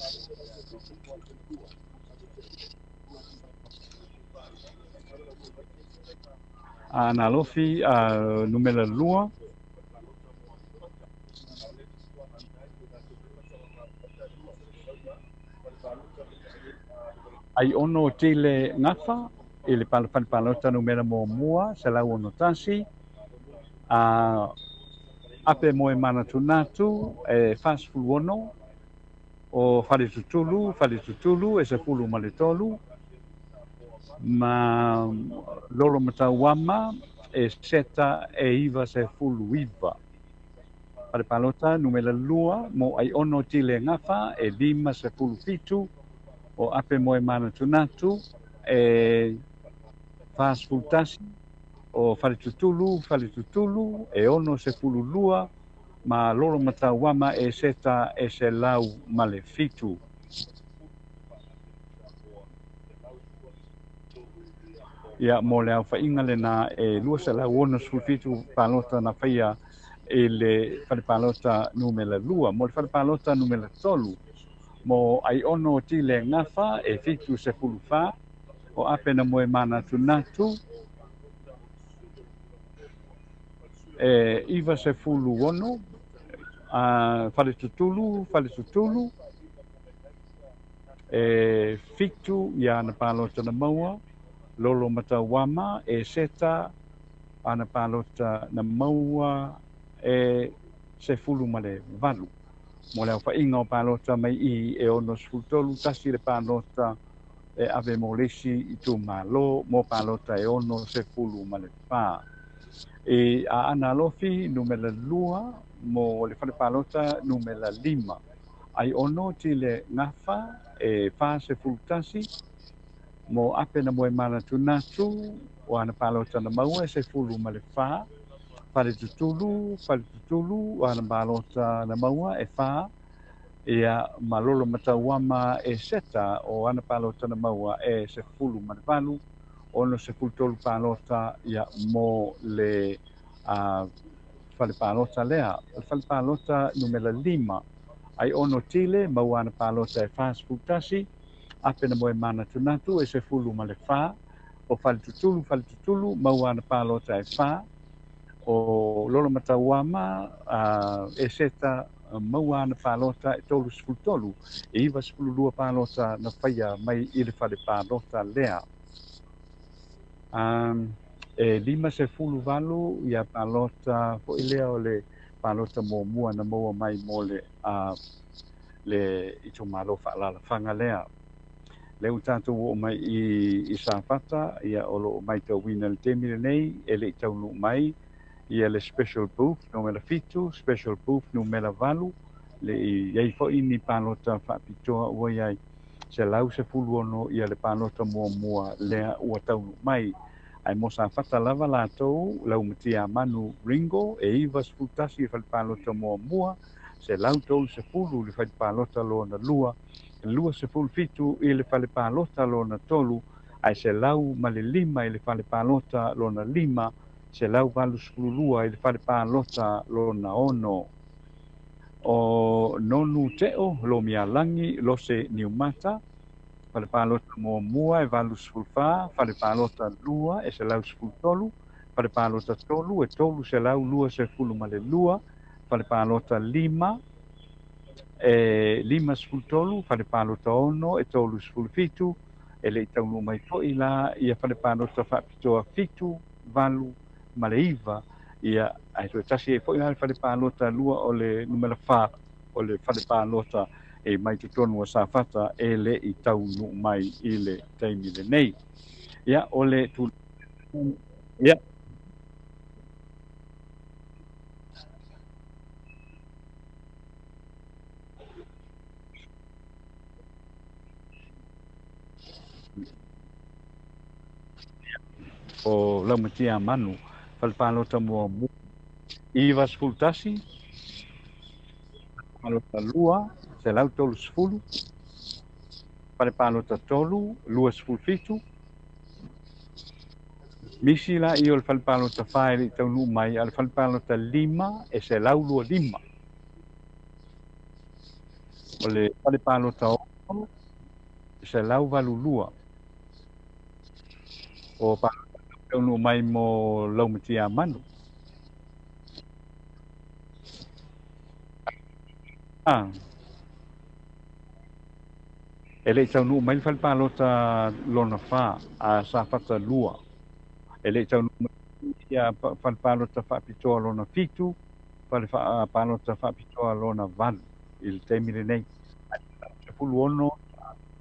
A ana lofi numela lua. Ai ono tele ngafa i le palota numela mo mua se lau ono tasi. Ape mo e mana tunatu e fast fulu ono o fale tutulu e se fulu maletolu ma lolo matauama e seta e iwa se fulu iwa. Pare palota numela lua mo ai ono tile ngafa e lima se fulu fitu o ape mo e mana tunatu e fast fulu tasi o fale tutulu e ono se fulu lua ma loro matauama e seta e se lau male fitu. Ia mo le au whainga le na e lua se lau ono se fulu fitu palota na whaia e le whare palota numela lua. Mo le whare palota numela tolu mo ai ono tile ngafa e fitu se fulu fa o ape na moe mana tunatu e iwa se fulu ono fale tutulu e fitu ia na palota na maua lolo matauama e seta ana palota na maua e se fulu male valu mo le whainga o palota mai I e ono sfultolu tasi le palota e ave molesi I tu malo mo palota e ono se fulu male fa e a ana lofi numela lua mo le whare palota numela lima ai ono tile ngafa e fa se fulu tasi mo ape na moe mana tunatu o ana palota na maua e se fulu male fa fale tutulu o ana palota na maua e fa ia malolo matauama e seta o ana palota na maua e se fulu male valu ono se fulu tolu palota ia mo le fale palota lea fale palota numela lima ai ono tile mau ana palota e fa se fulu tasi ape na moe mana tunatu e se fulu male fa o fale tutulu mau ana palota e fa o lolo matauama e seta mau ana palota e tolu sefulu tolu e iwa sefulu lua palota na whaia mai I le fale palota lea e lima sefulu valu ia palota po I lea o le palota mua na maua mai mo le ito malo whaalala whanga lea le utatou o mai I Safata ia o lo mai tau wina le temile nei e le tau nu mai ia le special booth numela fitu special booth numela valu le iai fo'i ni palota whaapitoa ua iai se lau se fulu ono ia le palota mua lea ua tau nu mai ai mo Safata lava latou lau matia manu ringo e iwa sfultasi e whale palota mua se lau tolu se fulu le whale palota lo na lua se fulu fitu I le whale palota lo na tolu ai se lau male lima I le whale palota lo na lima se lau valu skululua I le whale palota lo na ono o nonu teo lo mialangi lo se niumata whale palota mua e valu skulfa whale palota lua e se lau skultolu whale palota tolu e tolu se lau lua se fulu male lua whale palota lima e lima sfultolu fale palota ono e tolu sfulfitu e le taunu mai fo'i la ia fale palota whaapitoa fitu valu maleiva ia ai to tasi e fo'i la fale palota lua o le numera fa o le fale palota e mai te tonu o sa fata e le I tau nu mai I le teimi le nei. Ia o le tu ia o laumatia manu falpalota mo Iva sfultasi palota lua se lau tolu sfulu pale palota tolu lua sfulfitu misi la I o le falpalota fae li tau nu mai al falpalota lima e se lau lua lima o le pale palota o se lau valu lua o palota tau nu mai mo laumatia manu e le tau nu mai le falpalota lona fa a sa fata lua e le tau nu mai ia falpalota faapitoa lona fitu fale falpalota faapitoa lona valu I le taimi lenei se fulu ono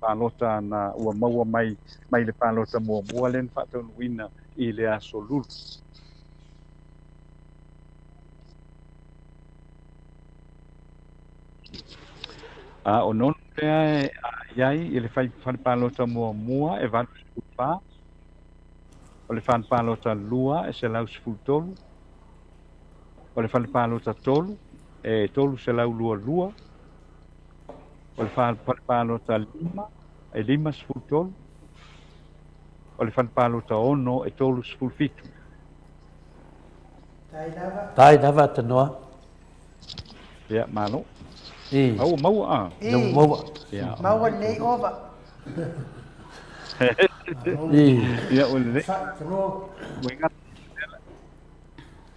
palota na ua maua mai le palota muamua lena faataunuina I le aso lulu a o nono pea iai I le falpalota muamua e valu sefulufa o le falpalota lua e se lau sefulutolu o le falpalota tolu e tolu se lau lualua o le falpalota lima e lima sefulutolu o le falpalota ono e tolu sefulufitu Tai lava tanoa. ia malo I. maua I. Nau maua. ia Maua nei ova. I. ia o le Tano, Wenga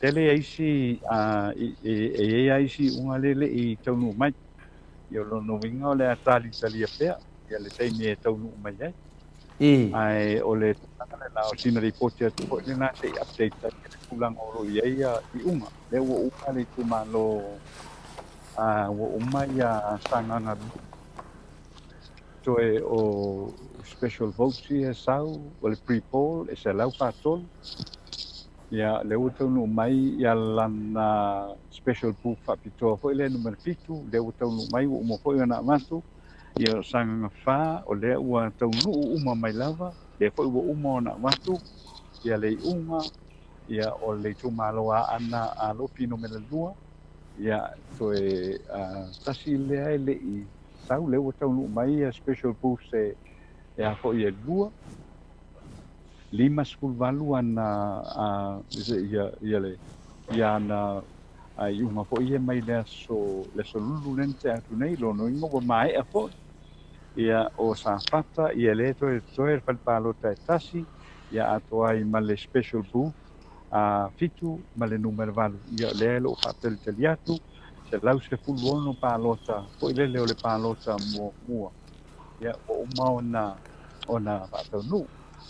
tele aisi e aisi unga lele I taunu mai yo lo no winga o le atali talia pea ia le taimi e taunu mai ai I. ai o le tanga la o sina ripoti atu po le na se update ta kulang o ro ia I unga le wo unga le tu malo wo uma ia sanganga to e o special votes e sau o le pre-poll e se lau patol ia le utau no mai ia lana special proof apito foi le numero fitu le utau no mai o mo foi na matu ia sanga fa o le ua tau no uma mai lava le foi o uma na matu ia le uma ia o le tu maloa ana a lo pino me lua ia to e tasi le ai le I sau le utau no mai special proof se ia foi e lua lima sepuluh valu ana ia le ia na ai uma fo ia mai le so lulu lente atu nei lo no ingo mai a fo ia o sa fata ia le to e falpalota e tasi ia ato ai ma le special booth a fitu ma le numero valu ia le lo fatel teliatu se lau se fulu ono palota fo ile le o le palota mua ia o uma ona fatel nu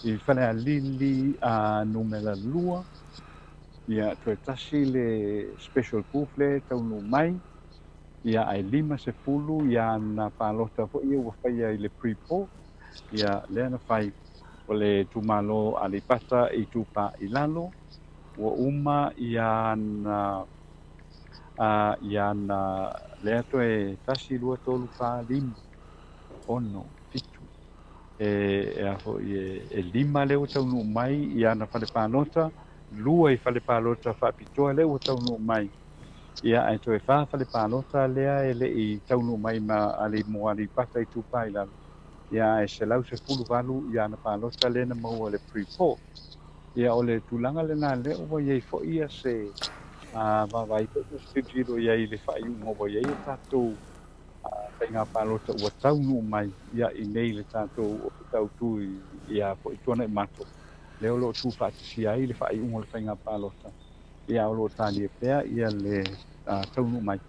I fale a lili a numela lua ia to tasi le special proof le taunu mai ia ai lima se fulu ia na palota fo ia ua fai ai le pre-poll ia le na fai o le tumalo alipata I tupa ilalo ua uma ia na le ato e tasi lua tolu pa lima ono a ho e lima le o tau no mai ia na fale palota lua I fale palota fa pitoa le o tau no mai ia ai to e fa fale palota le e le I tau no mai ma ali mo ali pata I tupa ila ia e se lau se fulu valu ia na palota le na mau le pre-poll ia o le tulanga le na le o ia fo ia se va vai to se giro ia I le fa I mo ia tatu nga palota ua tau no mai ia I nei le tātou o tau tui ia po I tona I mato leo lo tu fatisi ai le fai ungo le whainga palota ia o lo tani e pea ia le tau no mai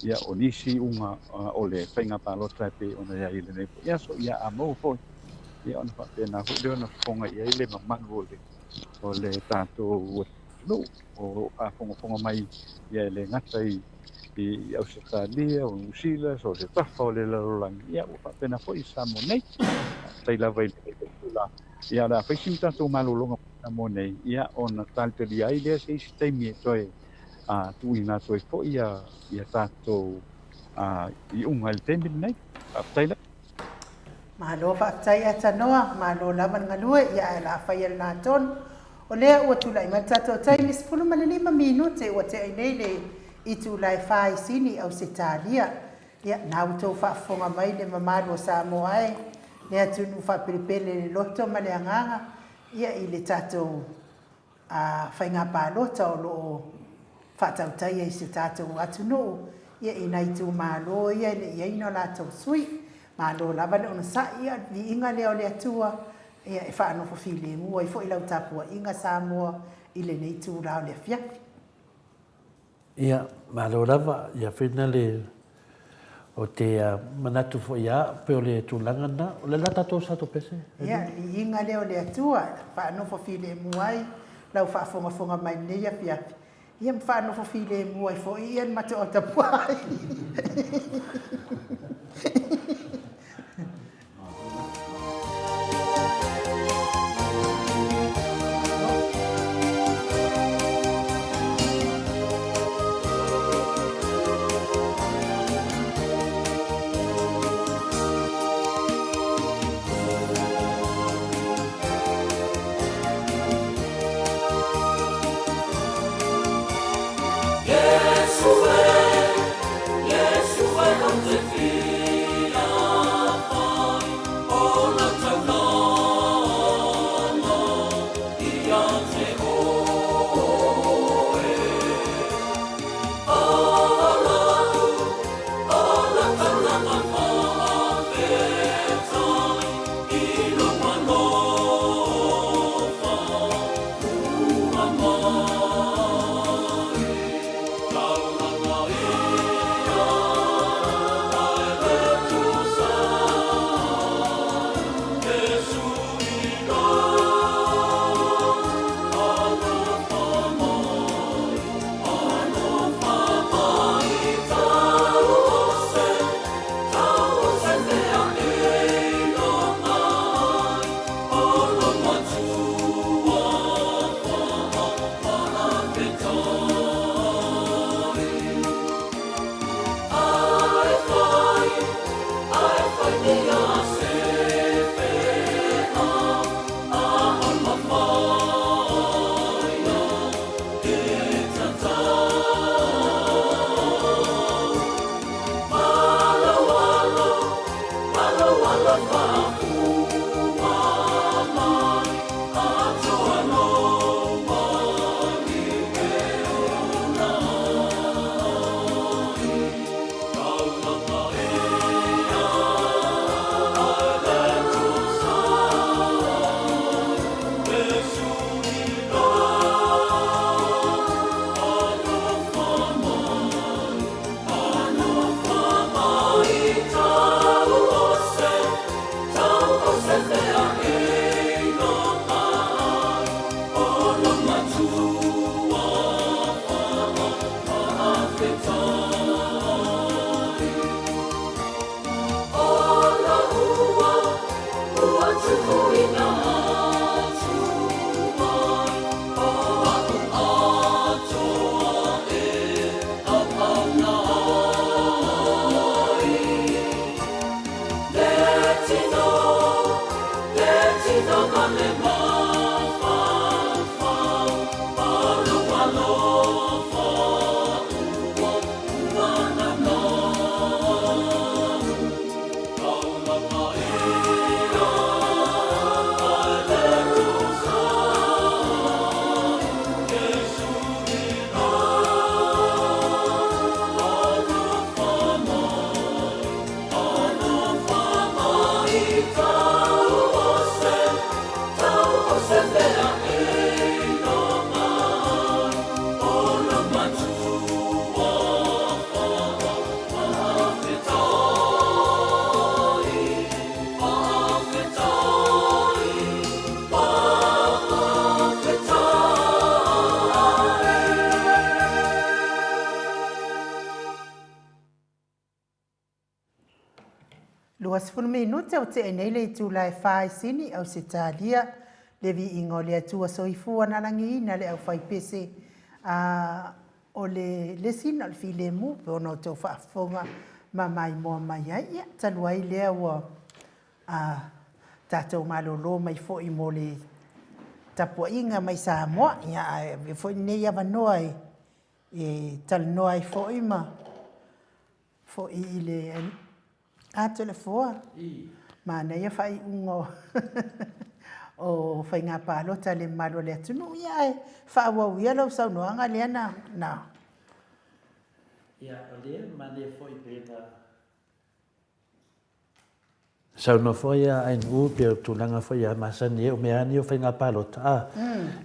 ia o nisi unga o le whainga palota e pe ona ia I le nepo ia so ia a mau foi ia ona whapena ho leo na whonga ia I le mamanu o le tātou ua no o a whonga mai ia le ngata i Australia o New Zealand so se tafa o le lalolagi ia ua faapena foʻi samo nei tailava i le ia la faisi tatou malologa samo nei ia ona talitalia ai lea se isi taimi e toe tuuina atu ai foʻi ia tatou i unga i le taimi lenei faafetaila Malo whaatai a tanoa, malo lava ngalue, ia e la whaia na ton. O lea ua tulai matato tai mis pulu manilima minute ua te ainei le i tulai whai sini au se tālia. Ia nau tau whaafonga mai le mamaru o Samoa e. Lea tunu whapiripele le loto ma le anganga. Ia i le tatou whainga pālota o loo whaatau tai e se tatou atunu. Ia i nei tu malo, ia i ino la tau sui. Malo lava le ona sa ia vi inga leo le atua ia e whaano fofile mua i fo i lau tapua inga Samoa i le nei tu rao le fia. Ia, malo lava, ia whina le o te manatu fo ia pe o le tūlanga na, o le lata tō sato pese? Ia, i inga leo le atua whaano fofile mua i lau whaafonga mai nei a fia. Ia whaano fofile mua i fo i ian mata o tapua ai. 10 minuta o te nei le tu lai fai sini au se talia le vi ingo le atua soifua na langi na le au fai pese o le sina le file mu pe ono te whaafonga ma mai moa mai ai ia taluai lea ua tātou malolo mai fo i mo le tapua inga mai Samoa ia fo nei avanoa e talanoa i fo i ma fo i le telefona ma nei e fai ungo o fai ngā pālota le malo le atunu ia e whaawau ia lau saunoanga lea na ia o lea ma le fo i pēna sauno fo ia ai nu pe tulanga fo ia masani e o me ani o fai ngā pālota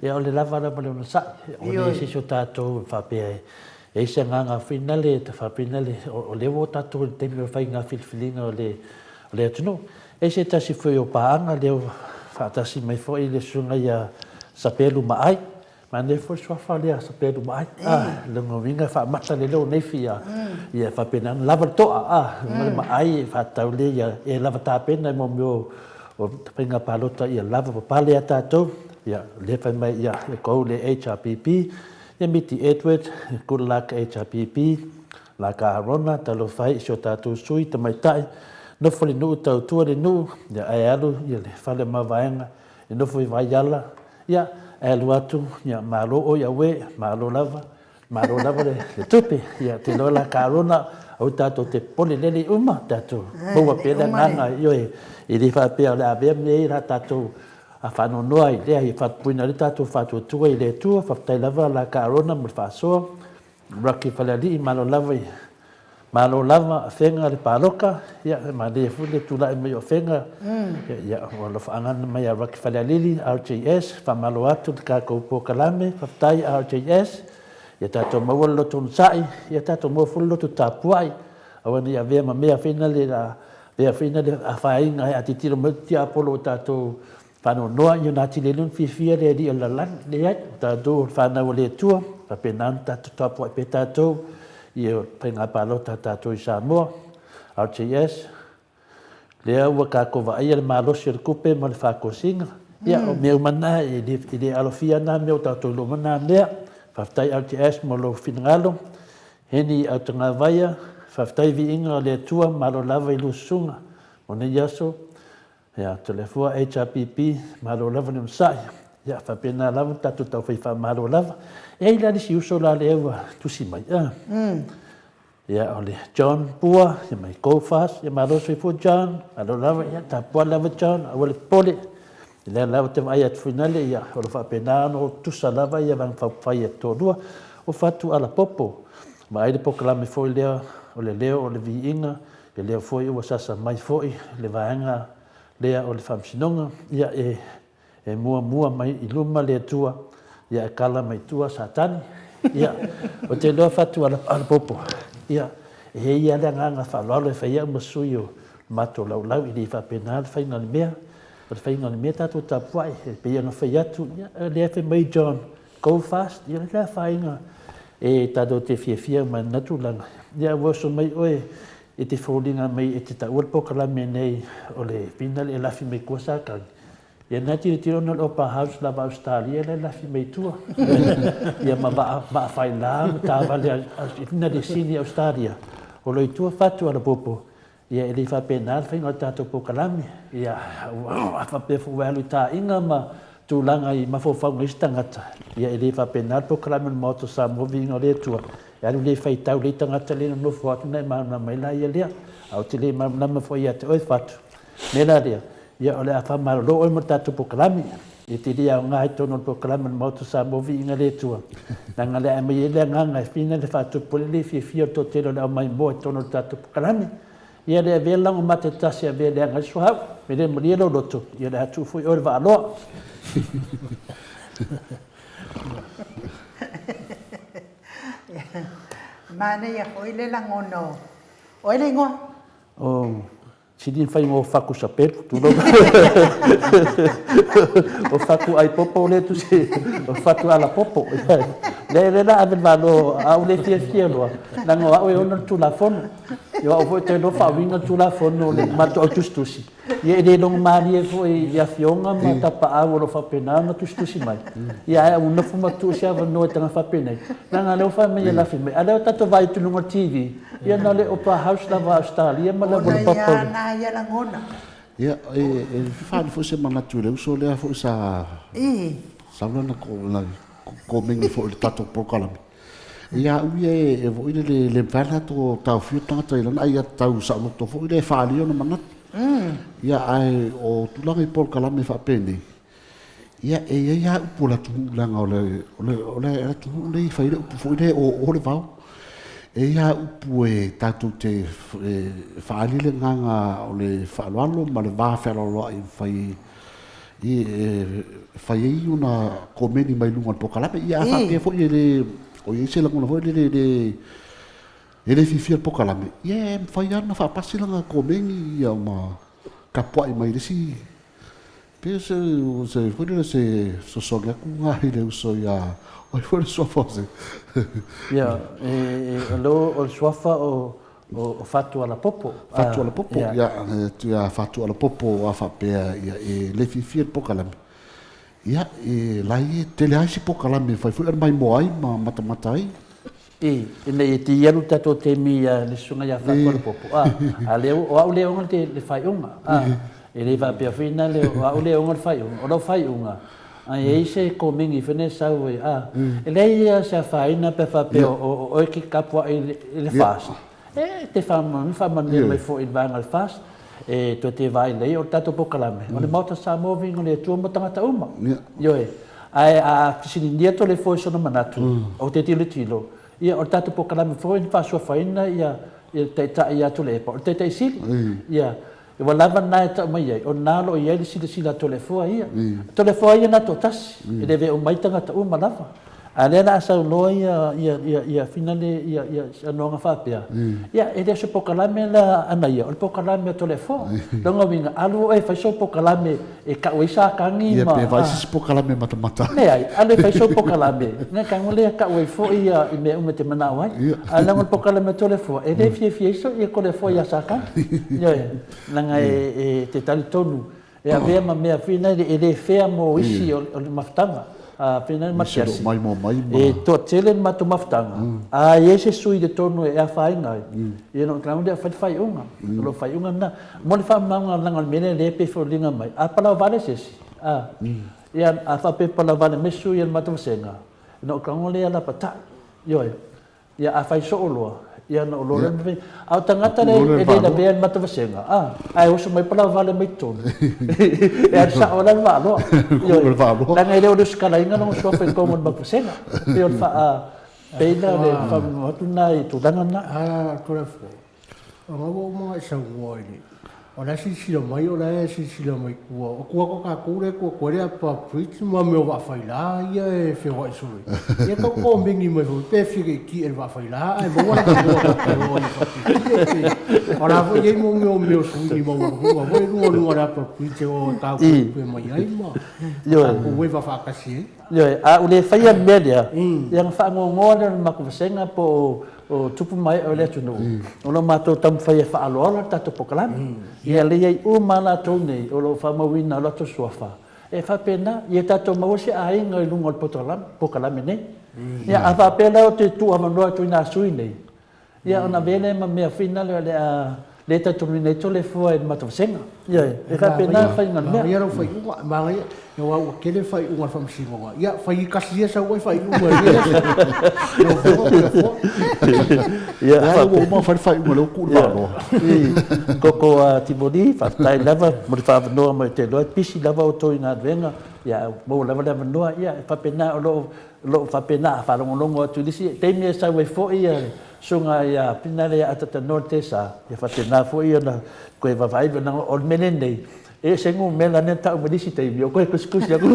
ia o le lava la male ona sa o le siso tātou whapea e se nganga finale te whapinale o le wo tātou te me fai ngā filfilinga o le atunu e se tasi foi o paanga leo whaatasi mai fo i le sunga ia sapelu maai ma ne fo swafa lea sapelu maai lungo winga whaamata le leo neifi ia whapena lava toa maai whaatau le ia e lava tāpena mo meo o whainga pālota ia lava papale a tātou ia le whai mai ia e kou le HRPP ia miti Edward good luck HRPP la ka rona talo fai sio tātou sui te mai tai no fole no tau tua le no ya ai alu ya le fale mavaenga e no foi vai ala ya alu atu ya malo o ya we malo lava le tupe ya te lola karona au tato te pole lele uma tato boa pela nanga yo e li fa pe ala ave me ra tato a fano noi le ai fa puina le tato fa tu tu le tu fa tai lava la karona mo fa so rocky fale li malo lava fenga le paloka ya ma le fule tu la me fenga ya o fa angan mai a rocky fale lili RJS fa malo atu ka ko po kalame fa tai RJS ya tato mo lo tu sai ya tato mo fulo tu tapuai awani ya ve ma me fina le la ve fina le a fa inga a titiro mo ti apolo tato fano noa yo nati le lun fi le di la lan le ta do fa na le tu fa penanta tu tapuai petato io penga palota tato i Samoa RJS lea ua ka kova ia le malosi le kupe ma le whakosinga ia o meu mana i le alofia na meu tato lo mana mea whaftai RJS mo lo finangalo heni au tanga vaia whaftai vi inga le tua malo lava i lusunga o ne yaso ia telefua HRPP malo lava ni msai ia whapena lava tato tau whaifa malo lava e ila ni si uso la le ewa tusi mai ia ole John Pua ia mai Kofas ia malo soi fu John malo lava ia tapua lava John awale pole ia lava te vai at finale ia o whapena no tusa lava ia vang whawhai to dua o fatu ala popo ma ai le pokalame foi lea o le leo o le vi inga le leo foi ua sasa mai foi le vaenga lea o le whamsinonga ia e mua mai i luma le tua ia kala mai tua satani ia o te loa fatu ala popo ia e ia le nganga whalalo e whaia masui o mato lau i li whapena le whainga ni mea o le whainga ni mea tato tapuai e pia na whaiatu le efe mai John go fast ia le whainga e tato te fia mai natulanga ia waso mai oe e te wholinga mai e te taua pokalame nei o le pinale e lafi mai kuasakangi ia nati le tiro na opa house lava Australia le lafi mai tua ia ma fai la ta vale ina de sini Australia o lo tua fatu ala popo ia ele fa penal fa ngata to pokalami ia fa pe fu velu ta inga ma tu langa i ma fo fa ngistangata ia ele fa penal pokalami moto sa moving o le tua ia le fa tau le tangata le no fo atu nei ma mai la ia le au te le ma na fo ia te oi fatu nela dia ia ole afa malo o mata tu pokalami e te dia nga to no pokalami moto sa movi inga le tua nanga le mai le nga fina le fatu pole fi to te le mai mo to no tatu pokalami ia le vela o mate tasi a vela nga suau me le mori lo loto ia le atu foi o va lo mana ia foi le langono oi le ngo si din fai mo faku sapetu tu lo o faku ai popo le tu si o faku ala popo le la ave valo au le fie lo nango au e ona tu la fono Ia o te no whawinga tula whono le mato au tustusi. Ia e long mani e fo ia fionga ma tapa au lo whapena na tustusi mai. Ia e unafu matu sia wano e tanga whapenei. Nanga leo wha mea lafi mai. A leo tato vai tununga TV. Ia na le Opera House lava Australia ma lava le papau. Ona ia na ia langona. Ia, whaani fo se manatu leu so lea fo sa... Saulana ko mengi fo le tato pokalami. Ia uia e vo ile le mpana to tau fiu tangata ilana ai tau sa loto fo ile whaali ona manatu. Ia ai o tulanga I pokalami whapene. Ia e ia upo la tuhulanga ole la tuhule I whaile upo fo ile o le vau. E ia upu e tātou te whaalile nganga o le whaaloalo ma le wāwhelaloa I whai ei una komeni mai lunga pokalame. Ia whapea fo I le o i se langona fo I le fifia pokalame. Ia e whai ana whapasi langa komeni ia ma kapua I mai resi. Pea se whai se sosonga kunga I le uso ia oi foi swafa se. Ia lo o swafa o fatu ala popo. Fatu ala popo. Ia tu ia fatu ala popo a fa pe ia e le fifia pokalame. Ia e lai tele ai pokalame foi mai moai ma matamatai. Ine te iaru tato te mi le sunga ia fatu ala popo. A leo o au leo ngate le fai unga. E le va pe fina le o au leo ngate fai unga. O lo fai unga. Ai se ko mingi fene sau e le se faina pe fa pe o ki kapua le fast te fa man mai fo I vanga le fast e to te vai le o tato pokalame o le mota sa moving o le tu mo tanga uma yo e ai a kisini dia to le fo so no manatu o te tilo ia o tato pokalame fo in fa so faina ia te ta ia to le po te sil ia e wala na ta mai ai o nalo ia le sila to le fo ia to le fo ia na to tas e deve o mai tanga ta uma lava ale na sa lo ia finale ia no nga fa pia ia e de so pokalame la ana ia o pokalame to le fo longa winga alu e fa so pokalame e ka o isa kangi ma ia pe vai se pokalame mata ne ai ale fa so pokalame ne ka ngole ka o fo ia I me umete mana wai ala ngol pokalame to le fo e de fie so ia ko le fo ia sa kan ia nanga e te tali tonu e avea ma mea fina e le fea mo isi o le maftanga a pena matiasi e to tele matu maftanga a ese sui de tonu e a fai ngai e no grau de fai unga lo fai unga na mo le fa manga langa mene le pe fo linga mai a pala vale sesi ia a fa pe pala vale mesu ia matu senga no grau le ala pata yo ia a fai so lo ia no lo le au tangata le e de be matu senga ai o so mai pala vale mai ton e sa ola valo yo la ngai le skala inga no so fe como ba senga pe fa peina le fa tuna I tu danga na to le fo o mo mo sa ngoi o la sila mai o la sila mai o ko ka kure ko le pa preach ma me va faila ia e fe wa so ia ko mingi mai fo pe fi ki el va faila ai mo wa ora vo ye mo so ni mo no ora pa preach o ta ko pe mai ai ma yo o we va fa kasi yo a o le faia media yang fa ngo ma ko senga po o tupu mai o le tunu o lo mato tam faia fa alo ta to pokalame ia le ai o mana tone o lo fa mawina lo to sofa e fa pena ia ta to mo se ai ngai lungo pokalame ne ia a fa pena o te tu amano tu na suine ia ona vele ma me fina le ta to ne to le fo e mato senga ia e fa pena fa ngal me ia ro fa ma ia yo wa ke le fa un fa msigo ia fa I kasi sa wa fa un ia o mo fa un lo ku lo koko tibodi fa tai lava mo fa no mo te lo pisi lava o to ina venga ia mo lava no ia fa pena lo fa pena fa longo tu disi te me sa we fo ia sunga ia pinale atata norte sa ia fa pena fo ia na ko va vai na o menende e sengu mela ne ta mo disi te bio ko kuskus ya ku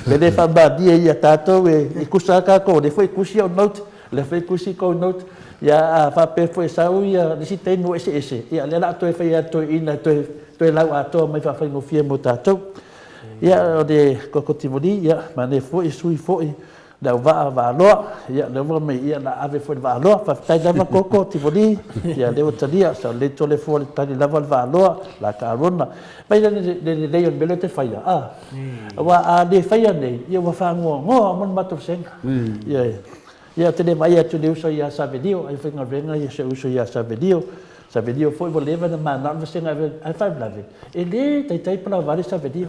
le fa ba dia ia tato e kusaka ko le foi kusi o note le foi kusi ko note ya fa pe foi sau ia disi te no ese ia le la to e fa ia to ina to la a to mai fa fa no fie mo tato ia de ko timodi ia ma ne foi sui foi da va lo ia le va me ia na ave foi va lo fa tai da koko ti voli ia le talia sa le tole fo le tali la va lo la carona pai le on belo te faia wa a de faia nei ia wa fa ngo mon matu senga ia te le mai atu le uso ia sa video ai finga venga ia se uso ia sa video foi voleva na mana não senga ai fa blave ele tai para vários sa video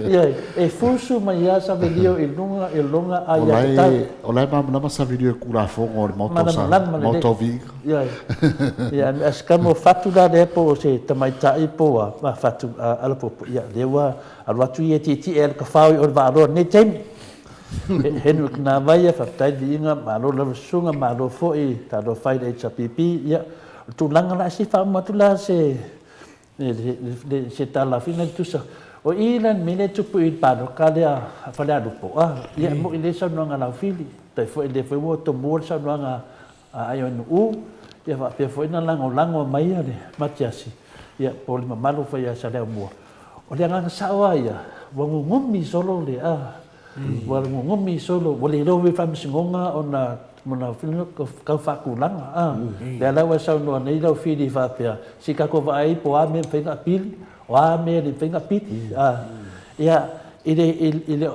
ia e fusu mai ia sa video e longa ai ia olai ma sa video kula fongo moto vi ia as kamo fatu da depo se tamai tai po ma fatu ala po ia lewa alwatu ia ti el ka fau o varo ne tem Henrik na vai fa tai dinga malo la sunga malo foi ta do fai de chapipi ya tu langa la si fa ma tu la se ta la fina tu sa o ilan mine tu pu il pado ka dia fa la do po ya mo ile sa no nga la fili tai foi le foi mo to mo sa no nga ayo nu ya va pe foi na lango mai ya le matiasi ya poli malo foi ya sa le mo o le nga sa wa ya wa ngumi solo le wala ngomi solo wale lo we fam singonga ona mona fino ka fa kulanga le ala wa sa no nei lo fi di fa pia si ka ko vai po a me fenga pil wa me di fenga pit ya ile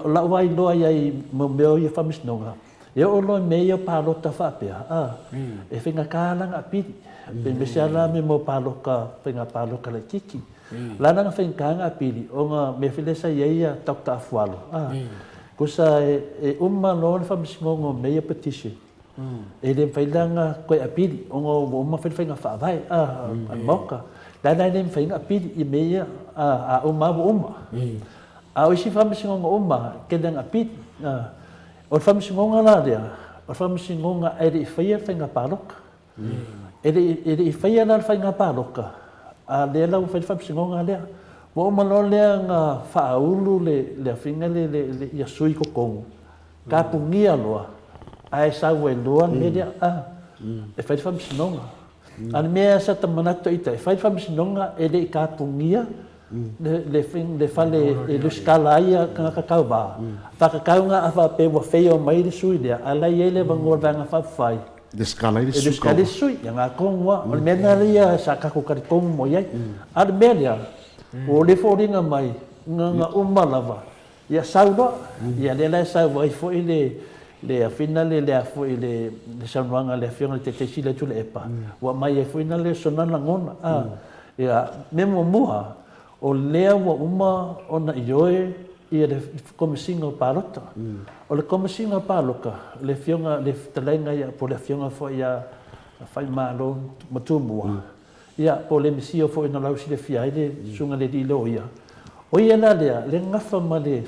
la vai lo ya mo me fam singonga ya o lo me ya pa lo ta fa pia e fenga kalanga pit ben besala me mo pa lo ka fenga pa lo ka le tiki la na fenga nga pili o nga me file sa ya tok ta fualo kusa e no fa misngongo meia petition ele failanga ko apidi ongo uma fainga fa vai an moka la nem fainga apidi e meia a uma a o si fa misngongo kedang apidi o fa misngonga la dia o fa misngonga ele fainga palok ele fainga fainga palok a le la fa misngonga dia mo malole nga faulu le finga le ya sui ko kong ka pungia loa ai sa we loa media e fai fam sinonga an me sa tamana to ita fai fam sinonga e le ka pungia le fing le fale e lu skala ia ka ka ba fa ka nga fa pe wo feio mai le sui dia ala ele bangor banga fa fai de skala ile su ka de sui yang akong wa me na ria sa ka ko ka kong mo yai ar media o le foringa mai nga lava ia saudo ia le sau vai foi le finale le foi le sanwanga le fiona te sila tu le epa wa mai foi na le sonana ngona ia memo moa o le wa ona ioe ia le komisinga parota o le komisinga paloka le fiona le talenga ia po le fiona foi ia fai malo matumua ia po le misio foi na lausi le fia ile sunga le dilo ia o ia na le ngafa ma le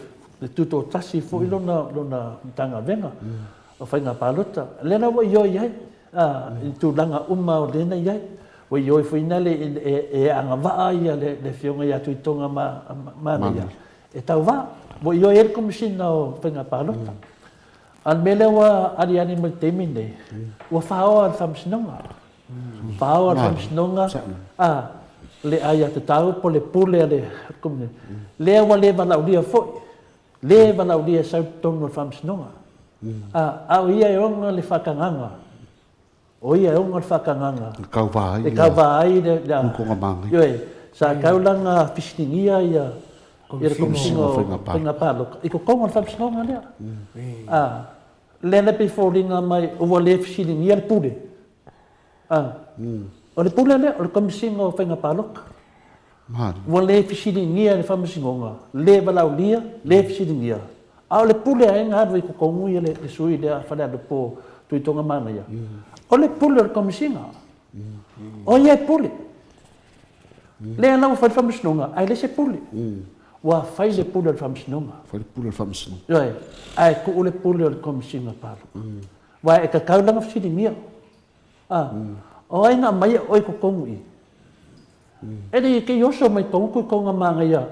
tuto tasi foi lona tanga venga o fai na palota le na wo yo ia tu langa o le na ia o yo foi na le e anga va ia le fionga ia tu tonga ma ia e tau va wo yo er como si no fai na palota al melewa ari animal temine o fao al famsnonga Pau al snonga le aya te tau po le pule le kumne le wa le bana udia fo le bana udia sa tongo fam snonga o ia onga le fakanganga o ia onga le fakanganga ka vai le ko ngamang yo sa kaulanga fistingia ia ia komisingo penga palo iko konga fam snonga le le le pe folinga mai o le fistingia le pule o le pula le o le komisinga o whainga palok wa le fisiringia le whamasingonga le walaulia le fisiringia a o le pula e ngā rui ko konguia le sui le a whanea le pō tui tonga mana ia o le pula o le komisinga o ia pule le anau whai whamasingonga ai le se pule wa whai le pula o le whamasingonga whai le pula o le whamasingonga ai ku o le pula o le komisinga palok wa e ka kaulanga fisiringia o ai nga mai oi ko kongi ele ke yoso mai kongu ko nga manga ia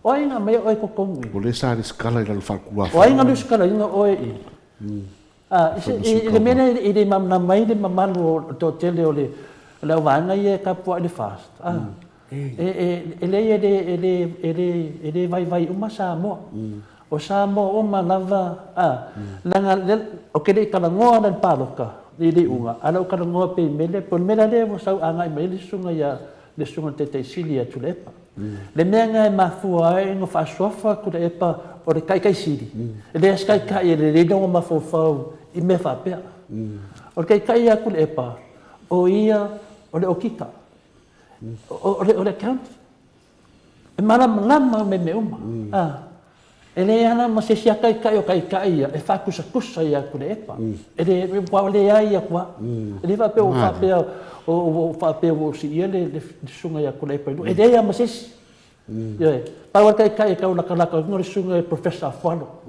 o ai nga mai oi ko kongi o le sa ri skala ila fa ku o ai nga lu skala nga oi ile mena ile mam na mai le mamalu to tele ole le wanga ia ka po le fast ele vai uma sa mo o sa mo o malava langa o kele kala ngoa na paloka li unga ala o kala ngoa pe mele pon mele le mo sa anga mele sunga ya le sunga te silia tu lepa le menga ma fua e no fa sofa ku le epa o le kai sili le skai kai le no ma fo I me fa pe o le kai ya ku le epa o ia o le okika o le count e mara ngama me uma ele ana ma se sia kai o kai e fa kusa ia ku le epa ele wa le ia kwa ele va pe o fa pe o fa pe o si ele le sunga ia ku le epa ele ia ma se ia pa wa kai ka la ngor sunga professor falo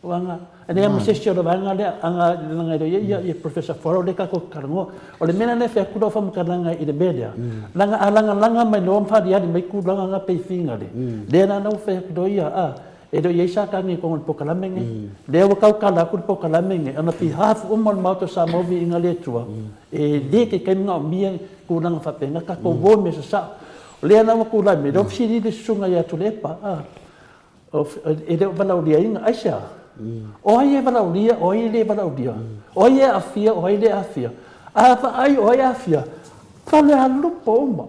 wanga ele ma se sia do wanga le anga langa ia professor falo le ka ko karango o le mena le fa ku do fa mkalanga I le media langa mai no fa dia mai ku langa pe finga le na no fa ku do ia e do yesa ka ni ko po kalamenge le wa ka kala ku po kalamenge ana pi half ummal mauto sa movi inga le tua e de ke nga mia ku nang fa penga ka ko bo me sa le na ku la me do fsi di sunga ya tu le pa e de bala dia inga aisha o ye bala dia o ye le bala dia o ye afia o ye le afia fa ai o ye afia fa le halu po ma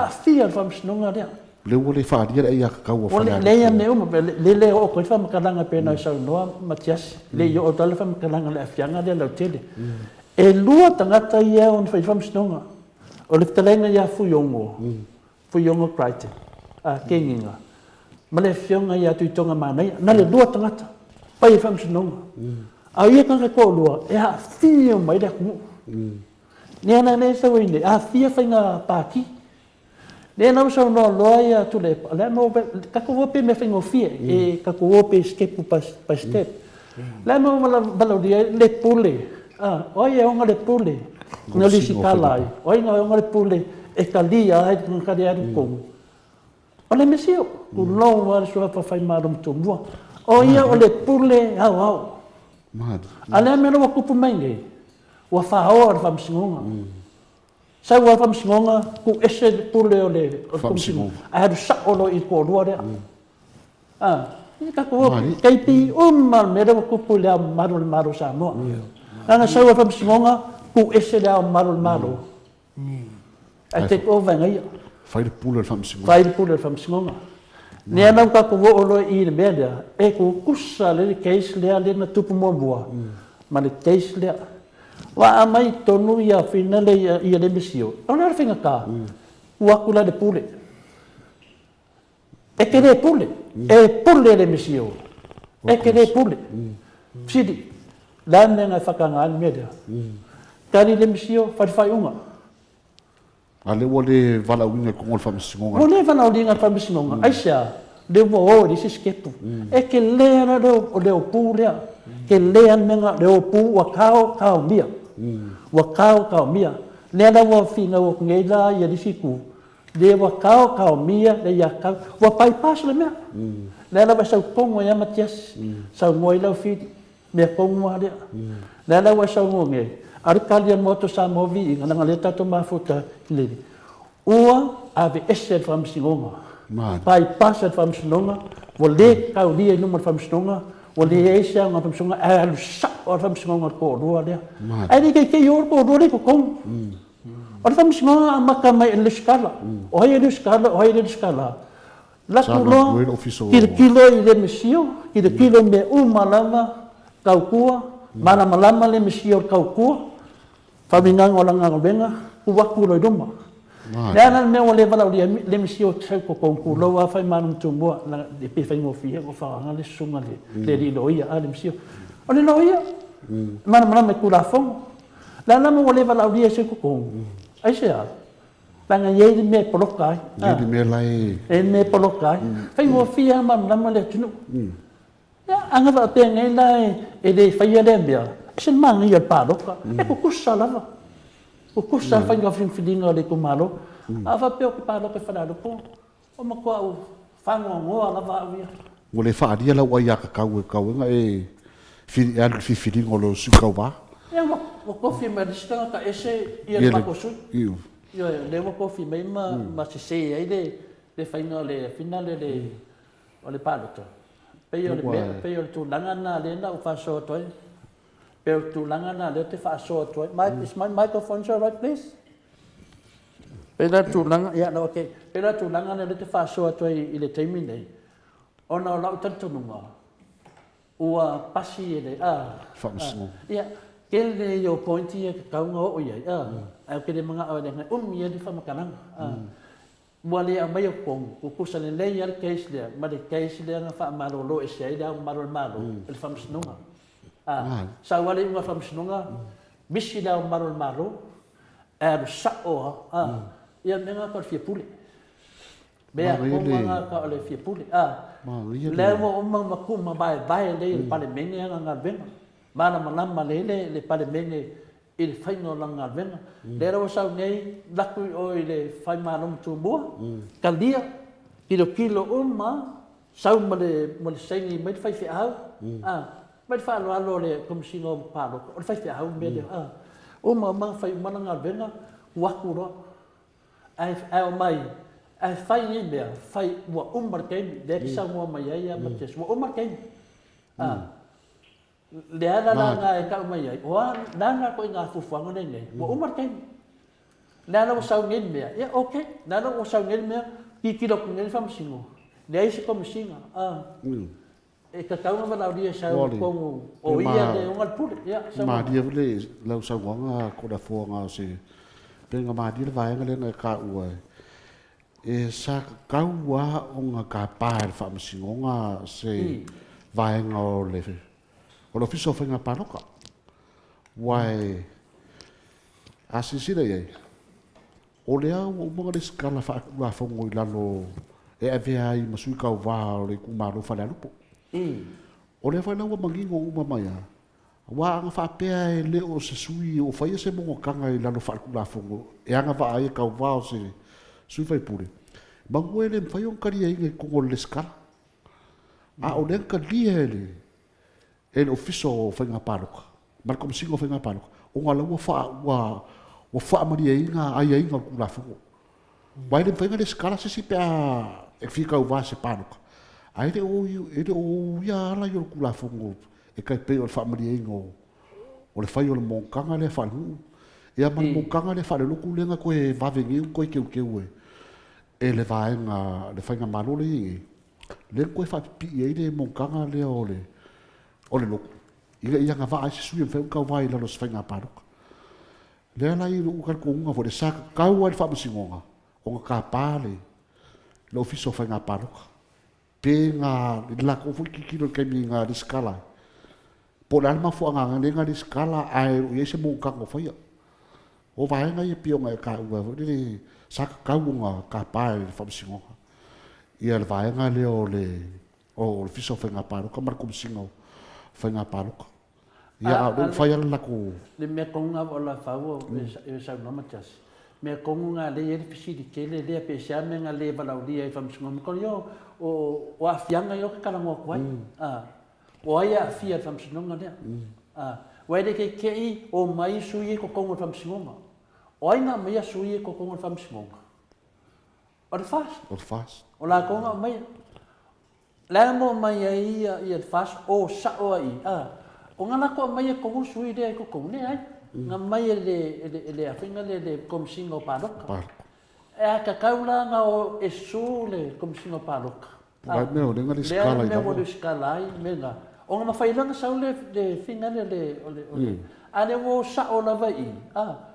afia fa msnonga dia le wole fa dia ia ka wa fa le ia me uma le o ko fa makalanga pe na sa no matias le yo o tala fa makalanga le afianga le la tele e lua tangata ia on fa msnonga o le talenga ia fu yongo kraite kenginga male fionga ia tu tonga mana na le lua tangata pa fa msnonga a ia kan ko lua e ha fio mai da ku ni ana ne sa wini a fia fa nga paki le na so no loia tu le le no ka ko pe me fengo fie e ka ko pe step pa step le no balo dia le pule oye on le pule no li sikala oye no on le pule e kalia ai con kalia ko ole mesio ku lo wa so fa fa marum tu mo oye o le pule au ale me no ku pu menge wa fa or fa msingonga sa wa fam singonga ku ese pule ole kom singonga a do sa olo I ko do dia ni ka ko kai pi mal me do ku pule maru sa mo ana sa wa fam singonga ku ese da maru a te ko va ngai fai pule fam singonga ni ana ka ko olo I le media e ku kusa le case le na tupu mo bua ma le case le wa amai tonu ia finale ia le misio ona finga ka wa kula de pule e que de pule e pule le misio e que de pule sidi dan nga fakanga al media tani le misio fa unga ale wole vala winga ko ngol fam singonga wole vala winga fam singonga aisha de wo di siskepu e que le na do o pule que le menga de o pu wa kao mia wa kao mia le na wa finga wa ngela ya di siku de wa kao mia le ya ka wa pai pas le mea le na ba sa pongo ya matias sa ngoi la fi me pongo dia le na wa sa ngonge ar kalian moto sa movi ngana leta to mafuta le ua ave esse fam singonga pai pas fam singonga wo le ka dia no fam singonga o le eisa nga pamsunga alu sa o pamsunga ko do dia ai ke yor ko do ko kom o pamsunga maka mai le skala o ia le skala la kulo kilo ile misio kilo me malama kaukua mana malama le misio kaukua faminga ngolanga ngobenga uwaku lo doma dan me ole bala le misio ko kulo wa fa manum tumbo na de pe fa ngofia ko fa ngale sunga le di loia ale misio ole loia mana me kula fong la na mo ole bala dia se ko ai se tanga ye me polokai ye me lai me polokai fa ngofia mana le tunu ya anga va pe ngai lai e de fa ye dembia se mang ye pa doka e ko kusala o kusa fa nga finga le ko malo ava pe o pa lo ke fa do po o ma ko fa ngo la va via o le fa dia la wa ya ka nga e fi ngolo su ka va ya mo ko fi ma dista ka ese ia ma ko su yo le mo ko fi ma se ai de fa nga le finale le o le pa lo Peo tu langana le na fa so toi. Peo tu langana le te fa so toi. Is my microphone so right please? Pela tu langa ya no okay. Pela tu langana le te fa so toi I le taimi nei. Ona la utanto nunga. Ua pasi ele ya kele yo pointi e kaunga o ia a kele mga awale ngai ia di fa makanang wale a mai pong ku kusale le yar case le ma de case le nga fa malolo e sei da malo el fam snunga sa wale nga fam snunga bisi da malo er sa o ia menga par fie pule bea ko nga ka ole fie pule le mo ma ku ma bai le pale menge nga venga mana malama le pale menge il fai no langa venga le ro sa nei laku o le fai malum tu bo kalia kilo sau ma le sengi mai fai fi au mai fa lo le kom singo palo o fai fi au me le ma fai malanga venga waku ro ai mai ai fai ni be fai wa ken de sa mo mai ya ma tes wa ken le ana nga e ka mai ai wa dana ko nga fu fanga nei wa ken nana sa ngin me ya okay nana sa ngin me ki do ngin fam singo le ai se kom singa e ka ka nga la dia sa ko o ia de ngal pu ya ma dia le la sa nga ko da fo nga se pe nga ma dia vai nga le nga ka u e sa ka wa o nga ka pa fam singo nga se vai nga o le o lo fiso fa nga paroka wai asisi le o le au o mga skala fa la fongo I lalo e avea I masui kau va o le kumaro fa la lupo o le fa na wa mangingo uma mai wa nga fa pea e le o se sui o fa se mo kanga I lalo fa la fongo e anga va ai kau va o se sui fa pure banguele fa yon kari ai ko o le skala o le ka liele el ofiso fa nga paroka mar como singo fa nga paroka o nga lo wa fa maria inga ai inga ku la fu vai le fa le skala se pe e fica o va se panuka ai le o ya la yo ku la fu e kai pe o fa maria inga o le fa yo le monkanga le fa lu e a man monkanga le fa le lu ku lenga ko e va vengi ko ke e le va nga le fa nga malo le ko fa pi e le monkanga le o le lu ia nga va se su fe ka vai la los fa nga panuka le ala I lu kal ko nga fo de sa ka wa fa musingonga o nga ka pale lo fiso fa nga paroka pe nga la ko fu ki lo ke mi nga skala po la ma fo nga nga skala ai o ye se mo ka ko fa ya o va nga ye pio nga ka wa de sa ka nga ka pale fa musingonga ia va nga le o fiso fa nga paroka mar ko musingo fa nga paroka ia o fa ya la ko le me konga o la fawo e sa no matas me konga le e fisi di kele le pe sa me nga le bala di e fam singo ko yo o afianga yo ka ngo kwai o ia fia fam singo nga wa de ke o mai sui ko kongo fam singo o ina mai sui ko kongo fam singo o fast o la konga mai la mo mai ia fast o sa o ai o ngana ko mai ko sui de ko ne ai nga mai le afinga le kom singo padok e ka kaula nga o esule kom singo padok vai meu de ngali skala le mo de skala menga o nga fai langa saule de finga le ane wo sa o la vai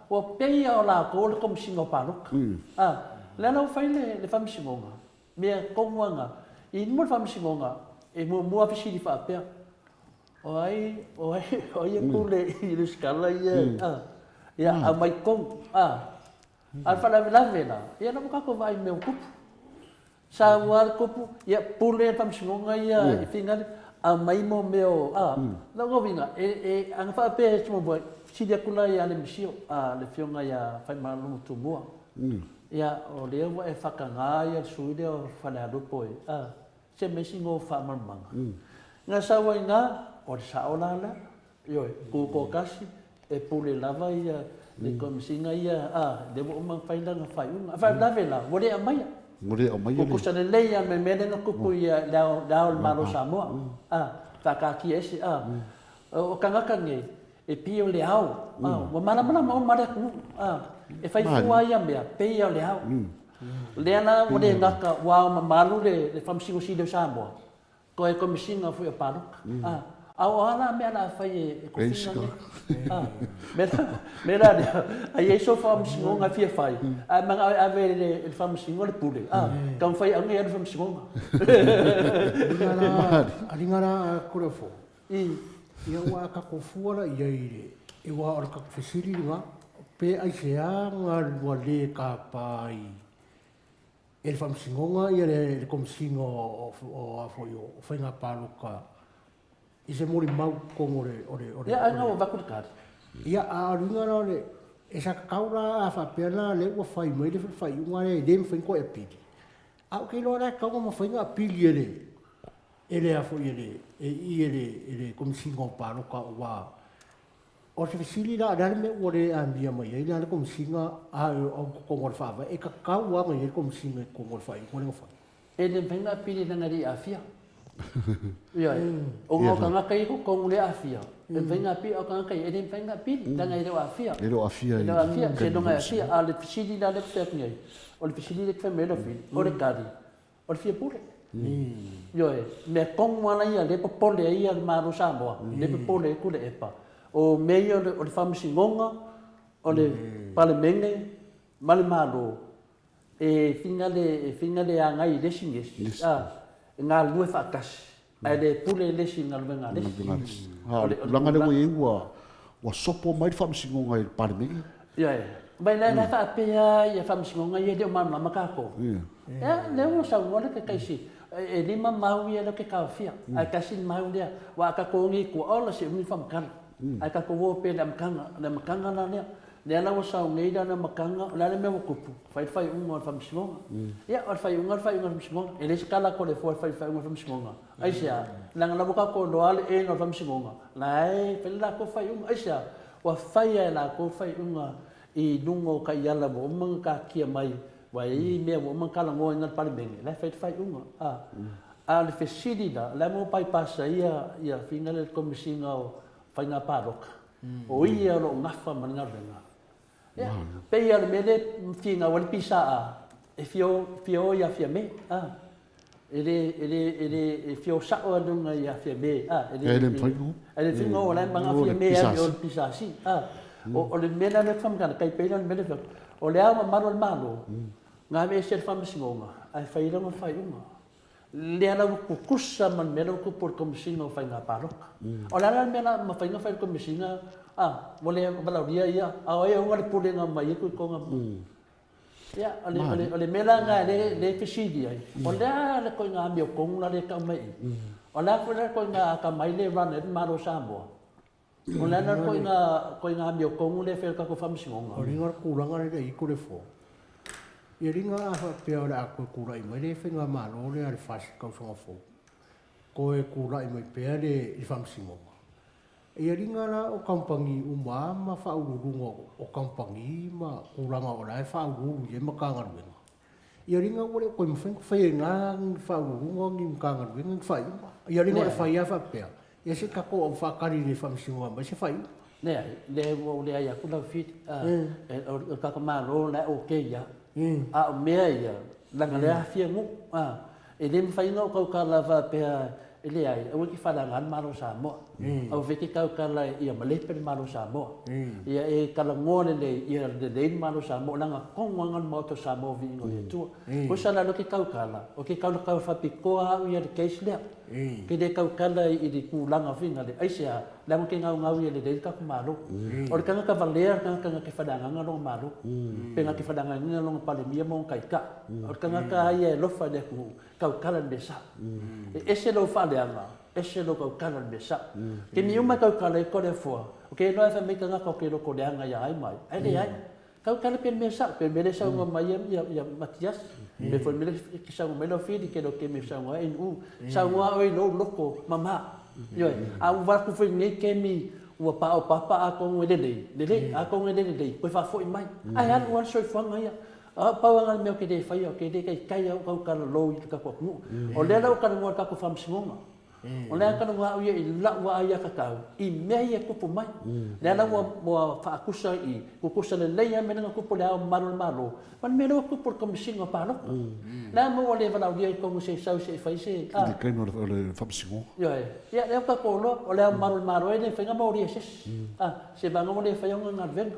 o peia o la ko kom singo padok le no fai le fam singo nga me ko nga I mo fam singo nga e mo afisi di fa pe Oi ku le I skala ya a mai kong al fa la vela ya no ka ko vai meu kupu sa war kupu ya pule pam singonga ya fingal a mai mo meu no go vinga ang fa pe mo boy si dia kula ya le misio le fionga ya fa malu tu mo ya o le wa e fa kanga ya su de o fa la do poi se me singo fa mamanga nga sa wa nga o sa ola la yo ku ko kasi e pule lava ia le kom singa ia de mo mang fai la fai un fa la vela wo le mai Ngore o mai Ko le. kusa le leia me mele na kupu ia lao malo Samoa. Whakaki ese. O kangaka nge, e pio le au. Wa mana mo mare ku. E fai fua ia mea, pia le au. Le ana o le ngaka wa malu le famsingo si de Samoa. Ko e komisinga fu e paruka. Au ala me ana fai e kofinga. Mera ai so famsingo nga fia fai. Manga ave le famsingo le pule. Kam fai angi e famsingo. Aringara kore fo. Ia wa ka ko fuara ia ire. E wa or ka fesiri nga pe ai se anga wa le ka pai. E famsingo ia le komsingo o afo yo. Fai nga paluka. I se mori mau kongore ore. Ia ana o vakurikari. Ia a ringara le e sa kaura a fa pena le wa fai mai le fai unga le dem fai ko e pili. Au ke lo ra ka ma fai nga pili ele. Ele a foi ele ele como singo paro ka wa. O se fisili la dal me ore a mia mai ele ala como singa a o ko fa va e ka ka wa mai como singa ko fa ko le fa. Ele venga pili na ngari afia. Ia, o ngā kanga kai ko kong le afia. E venga pi o kanga kai, e venga pili na ngari afia. E lo afia. E lo afia, se no ngai afia, a le fisili la le pek ngai. O le fisili le kwe melo fili, o le kari. O le fia pule. Yo me kong wana ia le popole ia le maru Samoa. Le popole ku le epa. O meio o le famsingonga, o le palemenge, male maru. E finga le a ngai le singesi. Ngā lue whakasi. Ai le pule lesi ngā lue ngā lesi. Langa le wai wa sopo mai whamsingo ngai paremengi. Ia e. Mai lai nai whaapea ia whamsingo ngai e leo mana makako. Ia, leo sa ngore ke kaisi. E lima mau ia lo ke kawhia. Ai kasi mau lea. Wa aka kongi kua ola se uni whamkana. Ai ka kowo pe le makanga na lea. Lea lawa sa ngai na makanga. Lea le mea wakupu. Whai unga o whamsingonga. Ia, o whai unga whamsingonga. E le skala ko le fua whai unga whamsingonga. Ai sea, langa lawa ka ko loale e no whamsingonga. Lai, whai la ko whai unga. Ai sea, wa whai e la ko whai unga i nungo ka iala mo umanga ka kia mai. Wa i mea mo umanga kala ngoa ingat pari bengi. Lai whai unga. A le fesiri la, lai mo pai pasa ia whina le komisinga o whai ngā pāroka. O ia ro ngafa mana renga. Pei ale mele whina wale pisa a. E fio ia fia me. Ele fio sao adunga ia fia me. Ele whaiu. Ele whina o lai manga fia me a o pisa si. O le mena le whamkana, kai peina le mele whina. O le awa maro le malo. Ngā me se le whamisingonga. Ai whairanga whaiunga. Le ala kukusa man mena kupur komisinga o whainga pāroka. O le ala mena ma whainga whainga komisinga. Wale walauria ia. Ao e unga le pule ngā mai iku i konga. Ia, ole mela ngā le fisidi ai. O le ala koi ngā mio konga le ka mai. O le ala koi ngā ka mai le rana e maro Samoa. O le ala koi ngā mio konga le whainga ko whamisingonga. O ringa kuranga le iku le fo. Ia ringa a pia ora a koe kurai mai le whenga malo le a le whasi kausanga fo. Koe kurai mai pia le i whamsingonga. Ia ringa la o kampangi uma ma whaururunga o kampangi ma kuranga o lai whaururu i e makangaruenga. Ia ringa ore koe mwhenga whae ngā whaururunga ngi makangaruenga ngi whai. Ia ringa le whai a whapea. Ia se kako o whakari le whamsingonga mai se whai. Nea, le wo le ai aku lau fit. O kakamaro le o ke ia. A o mea ia, langa le hawhia ngu. E le mwhainga o kaukala whapea ele ai, au ki whalangan maro Samoa. Au wheki kaukala ia malepe le maro Samoa. Ia e kalangoa le ia le lein maro Samoa, langa kongangan mauto Samoa vi ingo ia tua. O sana lo ki kaukala, o ki kaukala kau whapikoa au ia le keis lea. Ke le kaukala i le kulanga vinga le aisea, lama ke ngau ia le lein kaku maro. O le kanga ka valea, kanga ke whalanganga longa maro. Penga ke whalanganga longa palemia mo kaika. O le kanga ka ia e lofa le ku kaukala le sa. Ese lo whaleanga, ese lo kaukala le sa. Ke mi uma kaukala i kore fua. O ke loa e whamika ngaka o ke loko leanga ia ai mai. Ai le ai. Kaukala pen me sa, pen mele sa unga mai ia Matias. Me foi mele ki sa unga mele fidi ke lo ke me sa unga en u. Sa unga oi lo loko mama. Yoi, a u waku foi ngai ke mi ua pa o papa a kongo ele lei. Lele, a kongo ele lei. Koe wha foi mai. Ai anu an soi whanga ia. Pauanga meo ke te whai o ke te kai au kau kara lou i te kako ngu. O lea lau kara ngua kako whamsingonga. O lea kara ngua au ia i laua ai a kakau. I mea ia kupu mai. Lea lau mua whaakusa i kukusa le leia menanga kupu lea au maru malo. Man mea lau kupu komisinga pāloka. Lea mua le walau lia i kongu se sau se whai se. Ki kai no le whamsingo. Ia lea kako lo o lea maru malo e le whainga mauri e ses. Se banga mo le whaionga ngā venga.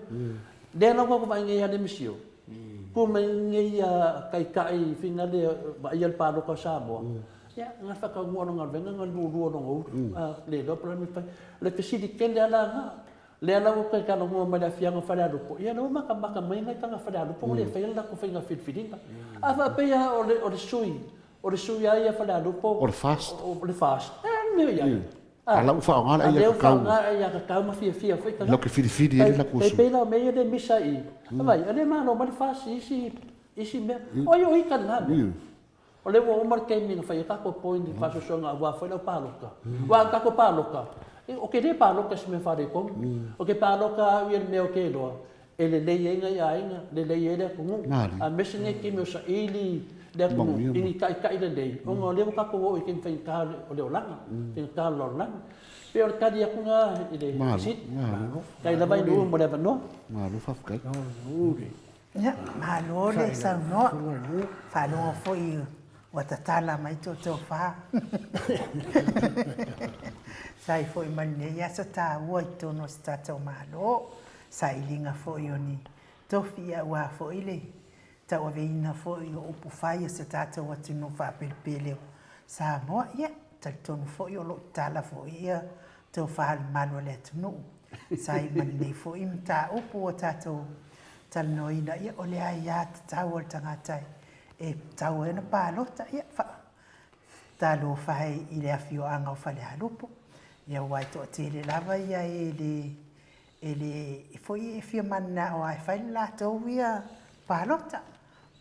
Lea lau kako vai ngai ane misio. Ko mai ngai kai kai finga le ba ia pa lo ka Samoa. Ya nga fa ka ngona nga venga nga lu no ngou. Le do pra mi fa le pesidi kende ala nga. Le ala ko kai ka ngo ma la fianga fa la po. Ya no maka mai ngai tanga fa la po le fa la ko finga fit fitinga. Afa pe ya o le sui. O le sui ya fa la po. O le fast. O le fast. Me ya. Ala ufa ngala ia ka kau. Ia ka kau ma fia foi ka. Lo ke fidi ele la kusu. Pe la me de misa i. Vai, ale ma no ma fast isi me. O yo i kan na. O le wo mar ke mi no fai ka ko point di paso so nga wa foi la paloka. Wa ka ko paloka. O ke de paloka se me fare kom. O ke paloka wi me o ke do. Ele le yenga ya inga, le ele ko. A mesine ke me sa ili dia ko ini kai le dei o ngole ka ko i ken fai ka o le langa ken ka lo langa pe o ka dia ko nga ide sit kai la bai du mo le no ma lu fa ka ya ma lo le sa no fa no fo i wa tala mai to fa sai fo i man ne ya sa ta wo to no sta to ma lo sai linga fo i oni to fia wa fo i le tau aveina foi o upu whai se tātou atu no whapelpele sa moa ia tal tonu foi o lo tala foi ia tau whahal manu le atu no sa i mani nei foi mta upu o tātou tal noina ia o lea ia tau o tangatai e tau e na pālota ia talo whai i le awhio anga o whale halupo ia wai to tele lava ia e le foi e whio mana o ai whai la tau ia pālota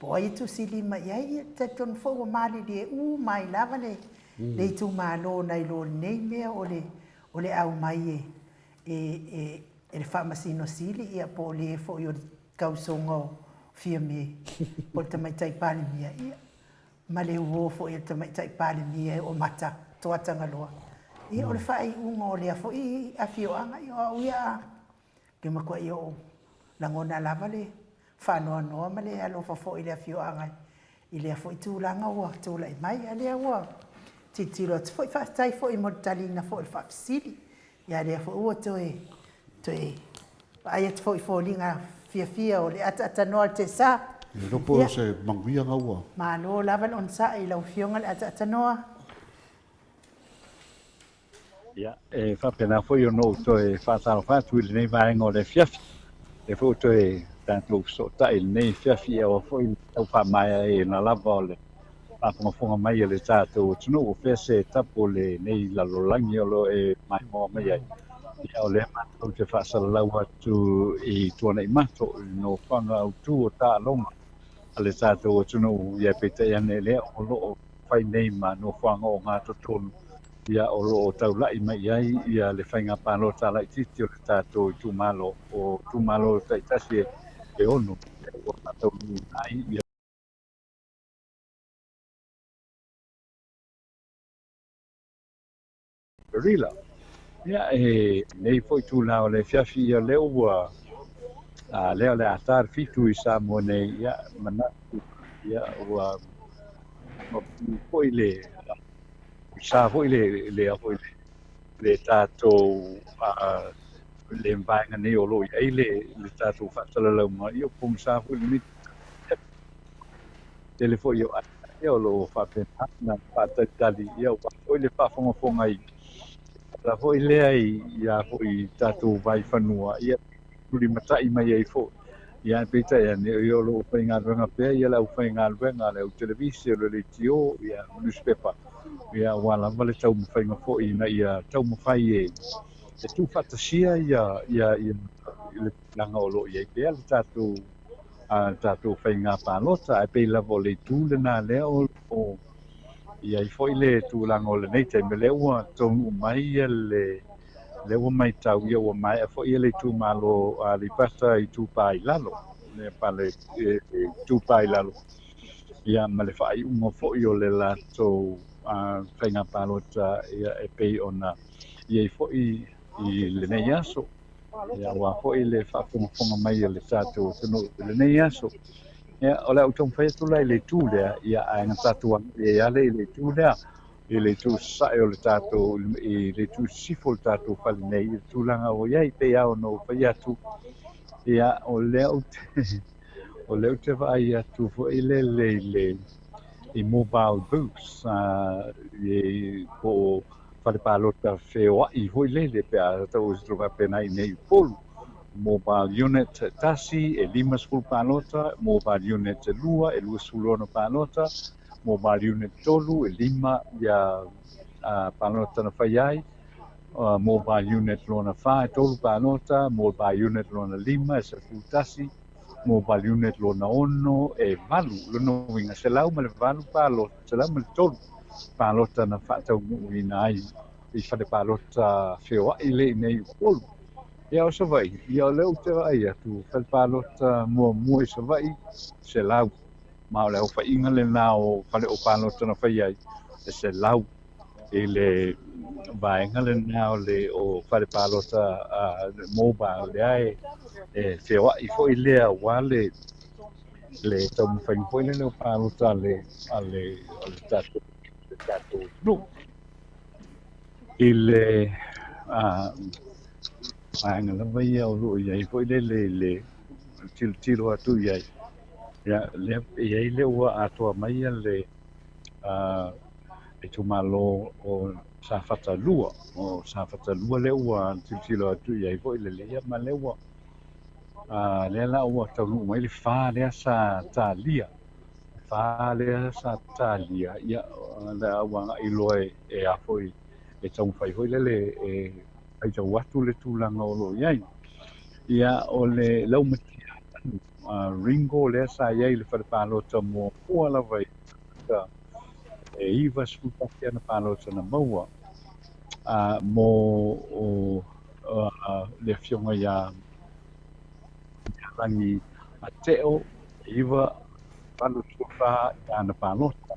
po ai tu sili mai ai te ton fo mali de mai lava le tu malo nai lo nei me ole au mai e le farmasi no sili ia po le fo yo kausongo firme po te mai tai pali mia ia ma le wo fo ia te mai tai pali mia o mata to atanga loa ia ole fai ungo le fo i afio anga ia ke ma ko io langona lava le whanoa noa ma le alofa fo i le awhio angai. I le fo i tūlanga ua, tūlai mai a lea ua. Titiro atu fo i whaatai fo i motalina fo i whaafisili. Ia lea fo ua toe. Ai atu fo i fōlinga fia o le ata noa te sa. Ropo se manguia nga ua. Ma lo lavan on sa i lau fionga le ata noa. Ia, e whapena fo i ono toe whaataro whātu i le nei vāenga o le fiafi. E fo toe tātou so tai nei fiafi e o foi tau whamaya e na lava o le whaponga mai le tātou tunu o whese tapo le nei lalolangi o lo e mai moa mai ai. Ia o le mātou te whaasara lau atu i tuana i mato no whanga au tū o tā longa a le tātou tunu ia peta i ane lea o lo o whai nei ma no whanga o ngā totonu. Ia o lo o tau lai mai ai ia le whainga pālo tā lai titi o le tātou i tūmalo o tūmalo tai tasi e ono o tātou ai ia Rila. Ia e nei foi tūla o le fiafi ia leo ua leo le atar fitu i Samoa nei ia manatu ia ua foi le sa foi le tātou le mvaenga nei o loi ai le tātou whaatalalau mai o pung sa foi le mit telefo yo o lo whapena na whatatali ia foi le whafongafonga i la foi le ai ia foi tātou vai whanua ia turi matai mai ai fo ia pita ia ne o lo whainga runga pea ia lau whainga runga le televisio le tio ia newspaper ia wala vale tau mwhainga fo i na ia tau mwhai e tu fatasia ia le langa o lo ia pea le tātou whainga pālota e pei lavo le tūle nā leo o ia i foi le tūlanga o le nei te me leua tonu mai ia le ua mai tau ia ua mai a foi ia le tū malo a li pata i tū pā i lalo le pale tupai lalo ia ma le fai unga fo'i o le latou whainga palota ia e pei ona ia i fo'i i le nei aso ia wa fo'i le whaafonga mai le tātou tunu le nei aso ia o le autonga whai atu lai le tū lea ia a ngā tātou ia ale i le tū lea i le tū sae o le tātou i le tū sifo le tātou whali nei i le tūlanga o iai pei au no whai atu ia o leo te vai atu fo'i le i mobile booths i po fale palota feo i foi le pe a tau stroka pena i nei polu mobile unit tasi e limas full palota mobile unit lua e lua sulona palota mobile unit tolu e lima ya palota na fai ai mobile unit lona fa tolu palota mobile unit lona lima e se full tasi mobile unit lona ono e valu lona winga se lau ma le valu palota se lau ma le tolu palota na whaatau muina ai i whare palota whewai le nei polu ia o sa vai ia o leo te vai atu whare palota mua i sa vai se lau ma o leo whainga le nao whare o palota na whai ai e se lau i le vaenga le nao le o whare palota mobile le ai e whewai fo i lea wale le tau mwhainga fo i le leo palota le tato no i le vaenga la vai au lo iai fo i le tilo atu iai ia iai le ua atoa mai le e tu malo o sa fatalua le ua tilo atu iai fo i le ia ma le ua le la ua tau mai le fa le sa talia ia la ua i loe e a foi e tau fai foi le e ai tau atu le tūlanga o lo iai ia o le lau matia ringo le sa iai le wharepalota mo ua la vai e iwa sputaki ana palota na maua mo o le fionga ia rangi a teo iwa palota ana palota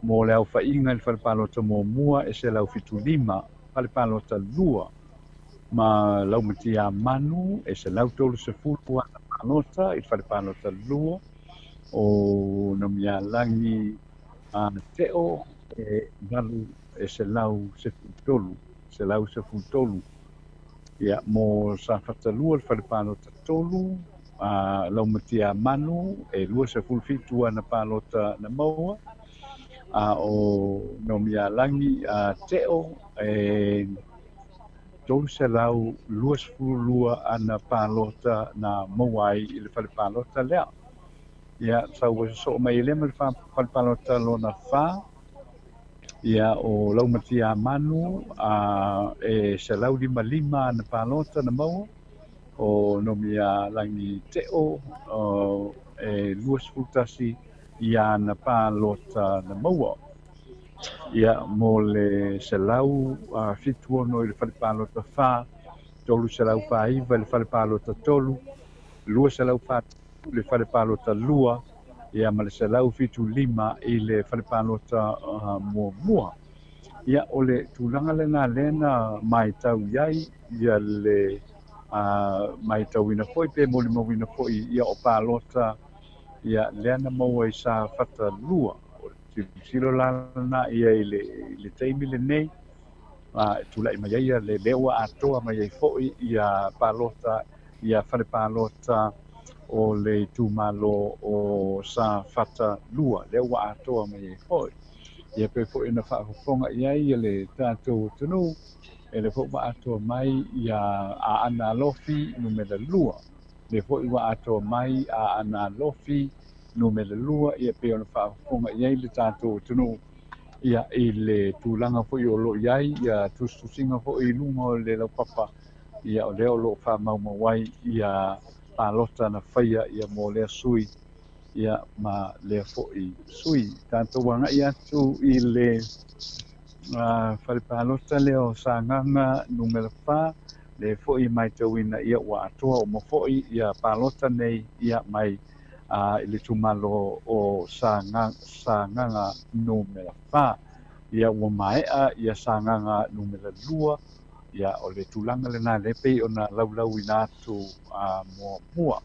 mo le au whainga le wharepalota mo mua e se lau fitu lima wharepalota lua ma lau matia manu e se lau tolu se fulu ana palota i wharepalota lua o na mia langi teo e valu e se lau se futolu ia mo sa fatalua le wharepalota tolu lau matia manu e lua se fulfitu ana palota na maua o no mia langi teo e tolu se lau lua se fulua ana palota na mauai i le wharepalota lea ia sau so mai le mal fa palota lona fa ia o lau matia manu e se lau lima na palota na mau o no mia langi teo e luas futasi ia na palota na mau ia mo le se lau fitu no le palota fa tolu se lau fa iva le palota tolu lua se lau fa le wharepalota lua ia ma le se lau fitu lima i le wharepalota mua ia o le tūlanga le ngā lena mai tau iai ia le mai tau ina foi pe mo le mau ina foi ia o palota ia leana mau ai sa whata lua o le silo lana ia i le teimi le nei tūlai mai ia le lewa atoa mai ai foi ia palota ia wharepalota o le tūmalo o sa whata lua, le ua atoa mai e hoi. Ia pe fo ina whaafonga iai le tātou tunu, e le fo wa atoa mai ia a ana lofi numera lua. Le fo iwa atoa mai a ana lofi numera lua, ia pe ona whaafonga iai le tātou tunu, ia i le tūlanga fo i o lo iai, ia tustusinga fo i lunga o le lau papa, ia o leo lo whaamaumawai, ia palota na whaia ia mo lea sui ia ma lea fo'i sui. Tātou wanga i atu i le whare palota leo sānganga numera wha le fo'i mai tauina ia ua atoa o fo'i ia palota nei ia mai i le tumalo o sagaga numela 4 ia ua mae'a ia sagaga numela 2 ia o le tulaga lenā le pei ona laulau ina atu muamua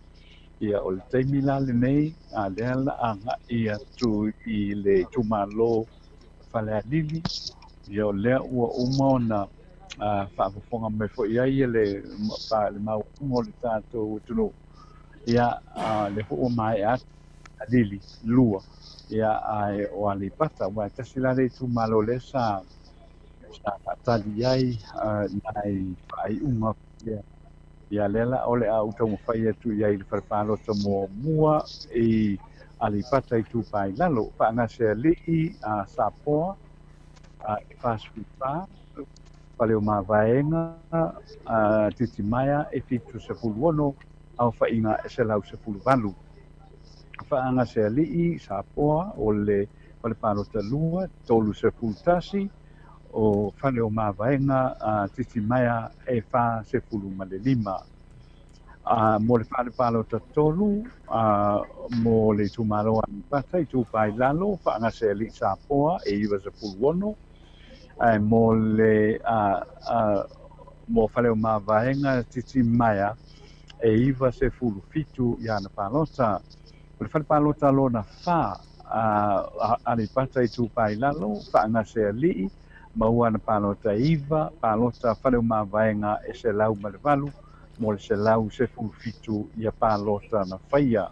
ia o le taimi la lenei lea la'aga'i atu i le tumālō falealili ia o lea ua uma ona fa'afofoga mai fo'i ai ia le maualuga o le tatou atunuu ia le ho'o mae'a atu alili lua ia o alipata ua tasi la le tumālō lea sa fa'atali ai nai fa'ai'uga ia lea la o le a utau mafai atu iai le falepalota muamua i alipata i tupailalo fa'agase ali'i sapoa e fasuipa fale o mavaenga titimaia e fitu sepuluono au fa'inga e selau sepuluvalu fa'agase ali'i sapoa o le falepalota lua tolu sepulutasi o fale o mavaenga titimaia e fa sepulu ma le lima mo le falepalota tolu mo le tumālō alipata i tupailalo fa'agase ali'i sapoa e iwa sepuluono mo le mo fale o mavaenga titimaia e iwa sepulufitu ia na palota o le falepalota lona fa alipata i tupailalo fa'agase ali'i maua na palota iwa palota fale o mavaenga e selau ma le valu mo le selau sepulufitu ia palota na faia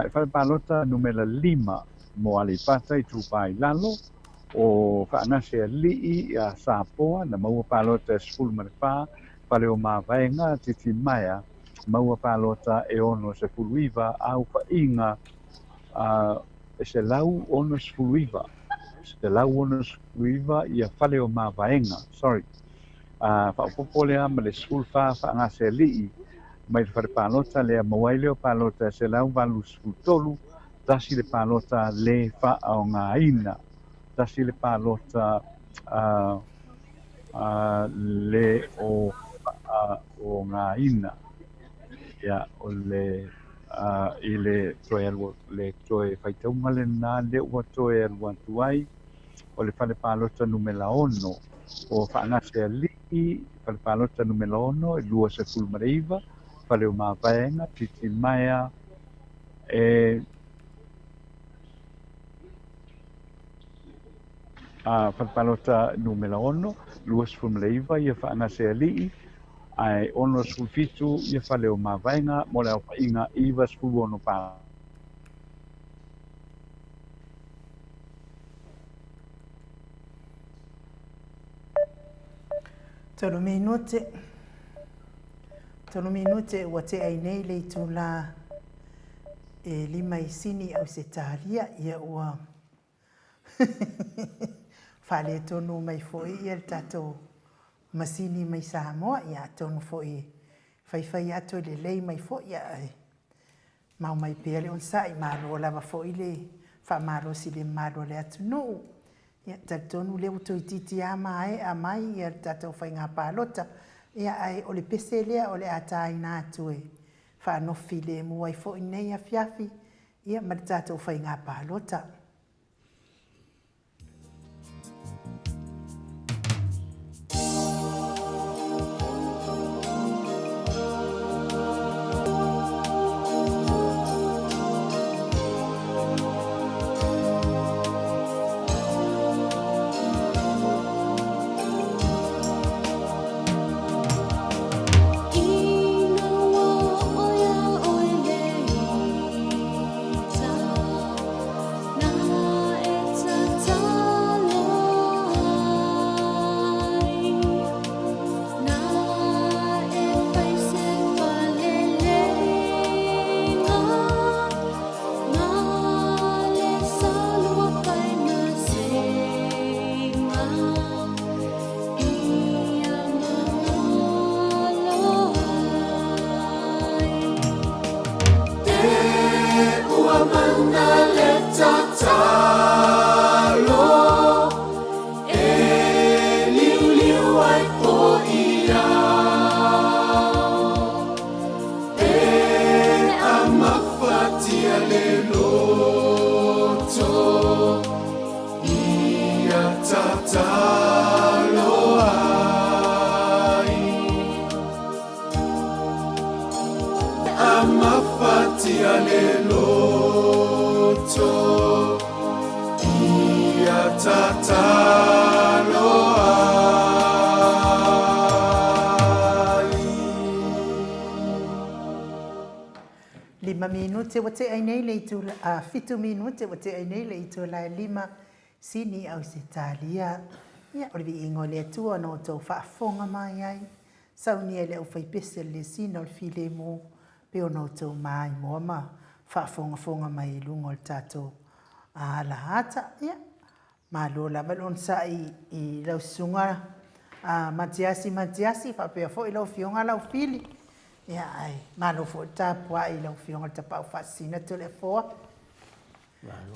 e falepalota numela 5 mo alipata i tupailalo o fa'agase ali'i sapoa na maua palota e 14 fale o mavaenga titimaia maua palota e 16 au fa'inga e selau 16 selau 16 ia fale o mavaenga fa'apopo lea ma le sefulufa fa'agase ali'i mai le falepalota lea mauai lea o palota e selau 83 tasi le palota le fa'aogāina tasi le palota le o fa'aogāina ia o le i le toe faitauga lenā le ua toe alu atu ai o le falepalota numela 6 o fa'agase ali'i falepalota numela 6 e 2.12 fale o mavaenga titimaia e falepalota numela 6 2.12 ia fa'agase ali'i ai 16 ia fale o mavaenga mo le aufaiga iwa 10 pa Tolu minute ua te ai nei le tula e lima i sini au se talia ia ua fale tonu mai foi ia le tatou masini mai Samoa ia tonu foi fai atu le lei mai foi ia mau mai pea le onsa i malo lava foi le fa malo si le malo le atunu ia tatonu le uto ititi ama a mai ia tatou fai ngā palota ia ai o le pese lea o le ataina atu e whaanofi le mua i fo nei a fiafi ia ma le tatou fai ngā palota. Na 5 minute wa te ai nei le tu 5 minute wa te ai nei le tu la lima sini au se talia ia o vi ingo le tu no to fa fonga mai ai sau ni le o fai pese le sino le file mo pe o no to mai mo ma fa fonga mai lungo le tato ala hata ia ma lo la balon sa i lau sunga matiasi fa pe fo i lau fionga lau fili ia ai ma lo fo ta pua i lau fionga ta pa fasina to le fo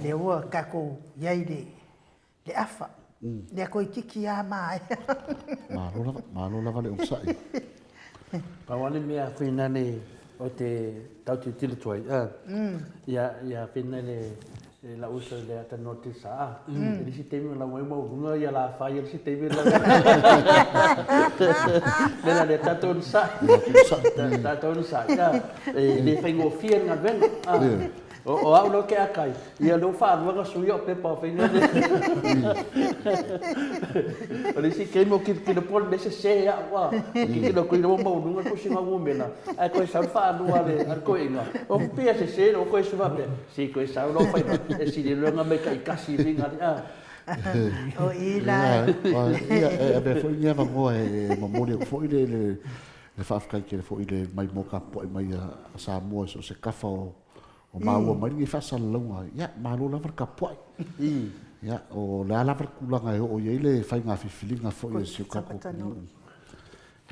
le ua kako iai le afa le ko kiki a mai ma lo lava le umsai pa wale mea fina ne o te tau te tili tuai ia fina le la usa le ata notisa le si temi la mo mo ia la fa ia si temi la le taton sa ya le fengo fien na ben o au lo ke akai ia lo fa no ga suyo pe pa fina le si ke mo ki le pol de se ya wa ki lo ko mo mo ko si ma mo mena ai ko sa fa no ale ar ko inga o pe se o ko su va pe si ko sa lo fa e si le nga me kai kasi ringa o ila ia be foi ia va mo e mo le foi le fa afkai ke foi le mai mo ka po mai sa mo so se kafa o maua mai ngi fa salonga ia malo la ver ka po ia o la la ver kulanga o ye le fa nga filinga foi se ka ko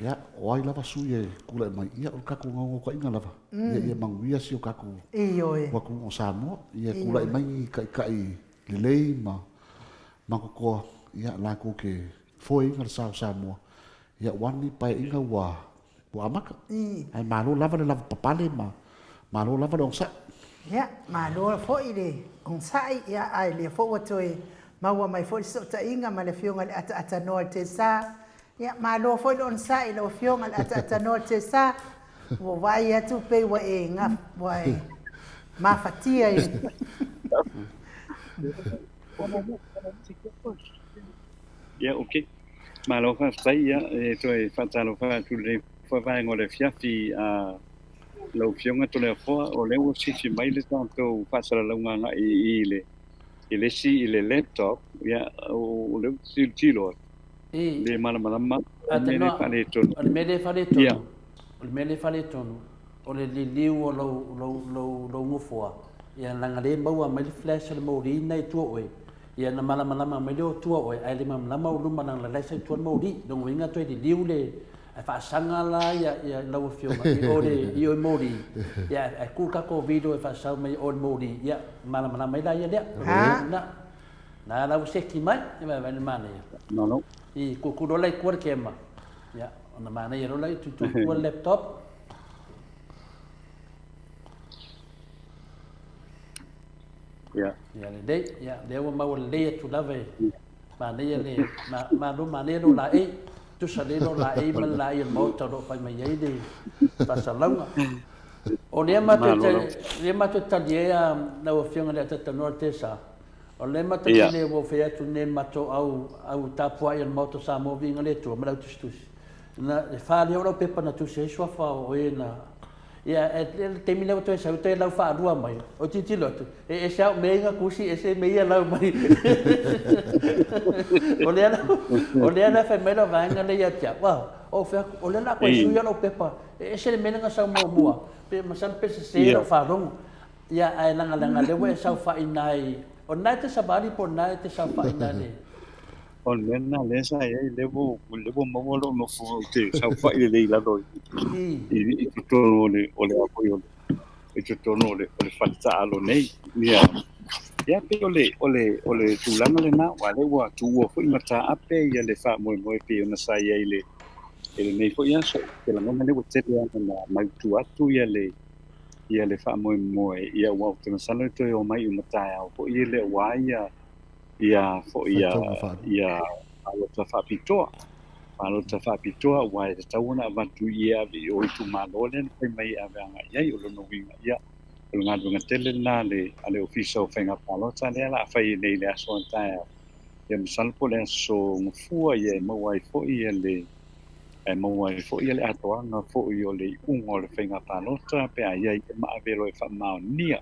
ia o ai lava suie kula mai ia o ka ko ngo ko inga lava ia manguia si o ka ko io e wa ko o sa mo ia kula mai kai le ma ko ia la ko ke foi nga sa mo ia wani pai inga wa amaka ai malo lava le lava papale malo lava dong sa ia malo fo ile on sai ia ai le fo watoi maua mai fo so ta inga ma le fionga le ata no te sa ia malo fo on sai le fionga le ata no te sa wo vai atu pe wa e nga wai ma fatia e ia okay malo fa sai ia toi fa talo fa tu le fa vai ngole fiafi lo fionga to le fo o le o si mai le tanto fa sala longa ile si ile laptop ya o le tilo le mala me fa le to me le fa le tonu o le liu o lo ngofo ia langa le mau mai flash le mo ri nei tu oi ia na mala mai le tu oi ai le mala mau lu mana la sai tu mo ri dong winga to di liu le fa sanga la ia lau fioma o le io mori ia ku ka ko video fa sa mai o mori ia mala mai la ia na lau se ki mai ia va le mana no i ku do lai kuar kema ia ona mana ia lai tu laptop ia le dei ia le o mau le tu lave mana ia le ma do mana do la tu salino la email la il moto do fai mai de pasalanga o le mate talia na o fianga le tata norte sa o le mate le o fe tu ne mato au tapua il moto sa mo vinga le tu ma tu na fa le o pe pa na tu se so fa o ena ia te mine o te sa te lau fa rua mai o titi lotu e sa meinga kusi e se meia lau mai o le ana fa melo vanga le ia tia wa o fa o le la ko su ia no pepa e se le menga sa mo mua pe masan pe se o fa rong ia ai langa le we sa fa inai o nai te sabari por nai te sa fa inai on mena lesa e levo mo no fu te sa fa ile la do i tutto le apoio e tutto le fatta lo nei ia pe ole tu langa le na wa le wa tu wo fu mata ape ia le fa mo pe na sa ia ile nei fo ia so ke la mona le wo te ia na mai tu atu ia le fa mo ia wa te na sa le to o mai mata ia fo ile wa ia fo ia alo ta fa pitoa wa te tauna va tu ia vi o tu malolen pe mai ava ia o no winga ia o nga dunga tele na le ale official fenga palo ta le la fa nei le aso ta ia msal po le so ngfua ia mo wai fo ia le e mo ai fo ia le atoanga fo i o le unga o le whainga palota pe a iai e maa velo e whamao nia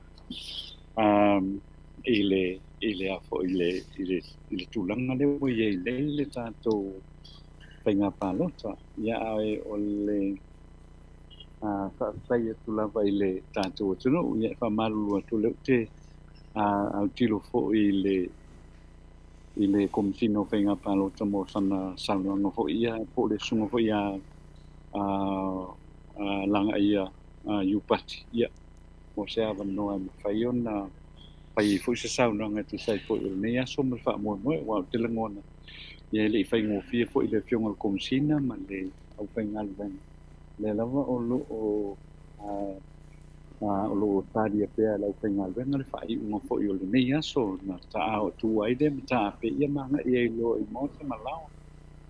i le a fo i le tūlanga le o iei le tātou whainga palota ia ai o le whaatai atu lava i le tātou atunu ia e whamalulu atu leo te au tilo fo i le komisino whainga palota mo sana salanga fo ia po le sunga fo ia langa ia Upati ia mo se ava noa me whai ona pai fo se saunanga tu sai fo i nei aso me wha mo wa te langona ia le whai ngofia fo i le fionga komisina ma le au whainga alveng le lava o lo o lo tadia pea lau whainga alveng le whai unga fo i o le nei aso na ta ao tu ai de ta pe ia manga ia i lo i mo se malao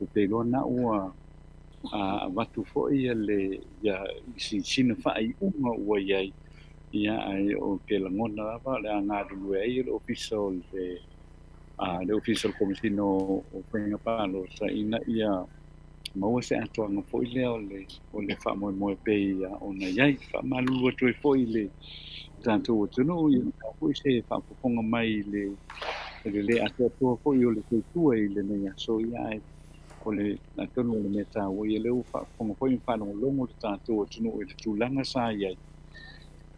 o te lo na ua watu fo ia le ia sina whai unga ua iai ia ai o ke langona lava le anga dulu ai le official le official komisino o whainga palo sa ina ia maua se atoanga fo i lea o le wha moe pe ia o na iai wha malulu atu e fo i le tātou o tunu i na fo i se wha poponga mai le atua fo i o le teitua i le nei aso ia ai o le atonu o le meta o i leu wha poponga fo i whanongo le tātou o tunu i le tūlanga sa iai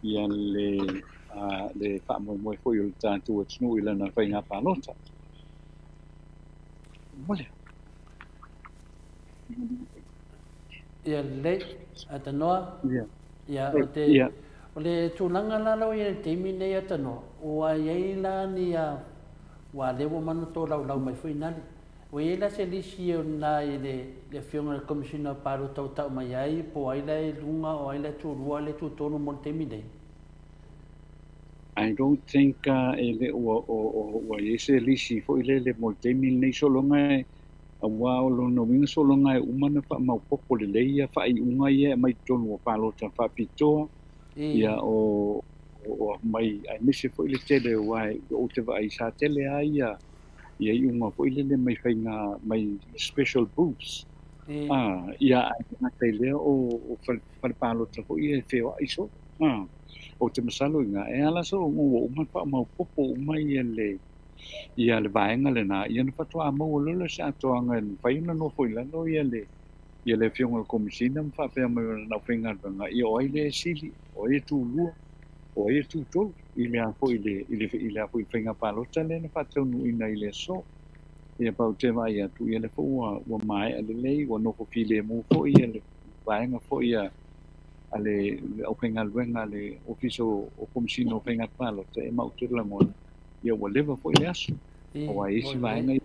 ia le wha moe fo i o le tātou o tunu i lana whainga palota mole ia le atanoa ia o le tūlanga lalo ia le teimi nei atanoa ua iai la ni a wa lewo manu tō lau mai fui nani o iai la se lisi o na i le fionga le komisina paro tau tau mai ai po ai la e lunga o ai la tūrua le tūtono mo le teimi nei I don't think ele o iai se lisi fo i le mo le teimi nei solonga wa o lo no winga so longa e umana fa mau popo le leia fa i unga ia mai tonu o palota fa pito ia o mai ai misi fo ile tele wai o te vai sa tele ai ia i unga fo ile mai fainga mai special booths ia ai na tele o fa palota fo ia feo iso o te masalo nga e ala so o umana fa mau popo mai ele ia le vaenga le na ia na fatua mo lo sa toanga fai na no foi la no ia le fionga komisina fa fa mo na finga nga ia o ile sili o e tu lu o e tu to ile a foi ile a foi finga pa lo tele na fatua no ina ile so ia pa te vai ia tu ia le fo o mai ale le o no ko file mo fo ia le vaenga fo ia ale o finga luenga le ofiso o komisina finga pa lo te ma utir la mo ia ua lewa fo i aso o a isi vaenga i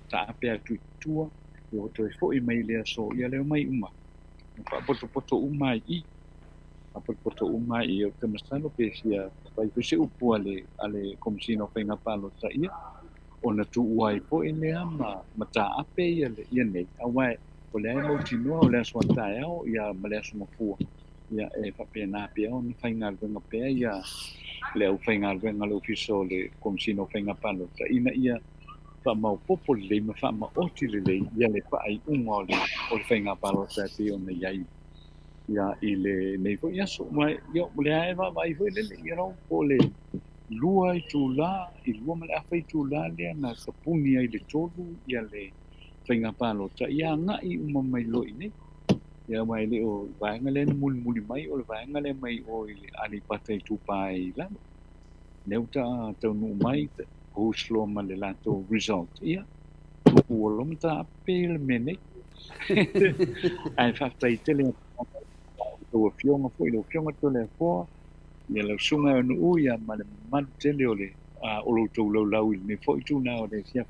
ta apea tuitua i o toi fo i mai lea so ia leo mai uma pa poto uma i a poto uma i o te masano pe sia pai fo se upu ale komisino whainga palo ta ia o na tu uai fo i lea ma ta ape ia nei a wai o lea mo tinoa o lea swanta eo ia ma lea sumafua ia e whapena apea o ni whainga alwenga pea ia le au whainga alwenga le ofiso le komisino whainga palo ta ina ia wha mau popo le ma wha ma oti le ia le whaai unga o le whainga palo ta te o na iai ia i le nei fo ia so mai ia le ae vai fo le ia rau po le lua i tūla i lua ma le awha i tūla lea na sapuni ai le tolu ia le whainga palo ta ia ngai uma mai loi nei ia mai le o vaenga le muli mai o le vaenga le mai o i ali pata i tupai la neuta tau nu mai o slo ma le lato result ia o lo mta pel mene ai fa tai tele o fionga foi lo fionga tole fo ia lo sunga no ia ma le man tele ole o lo to lo lau ni foi tu na o le sia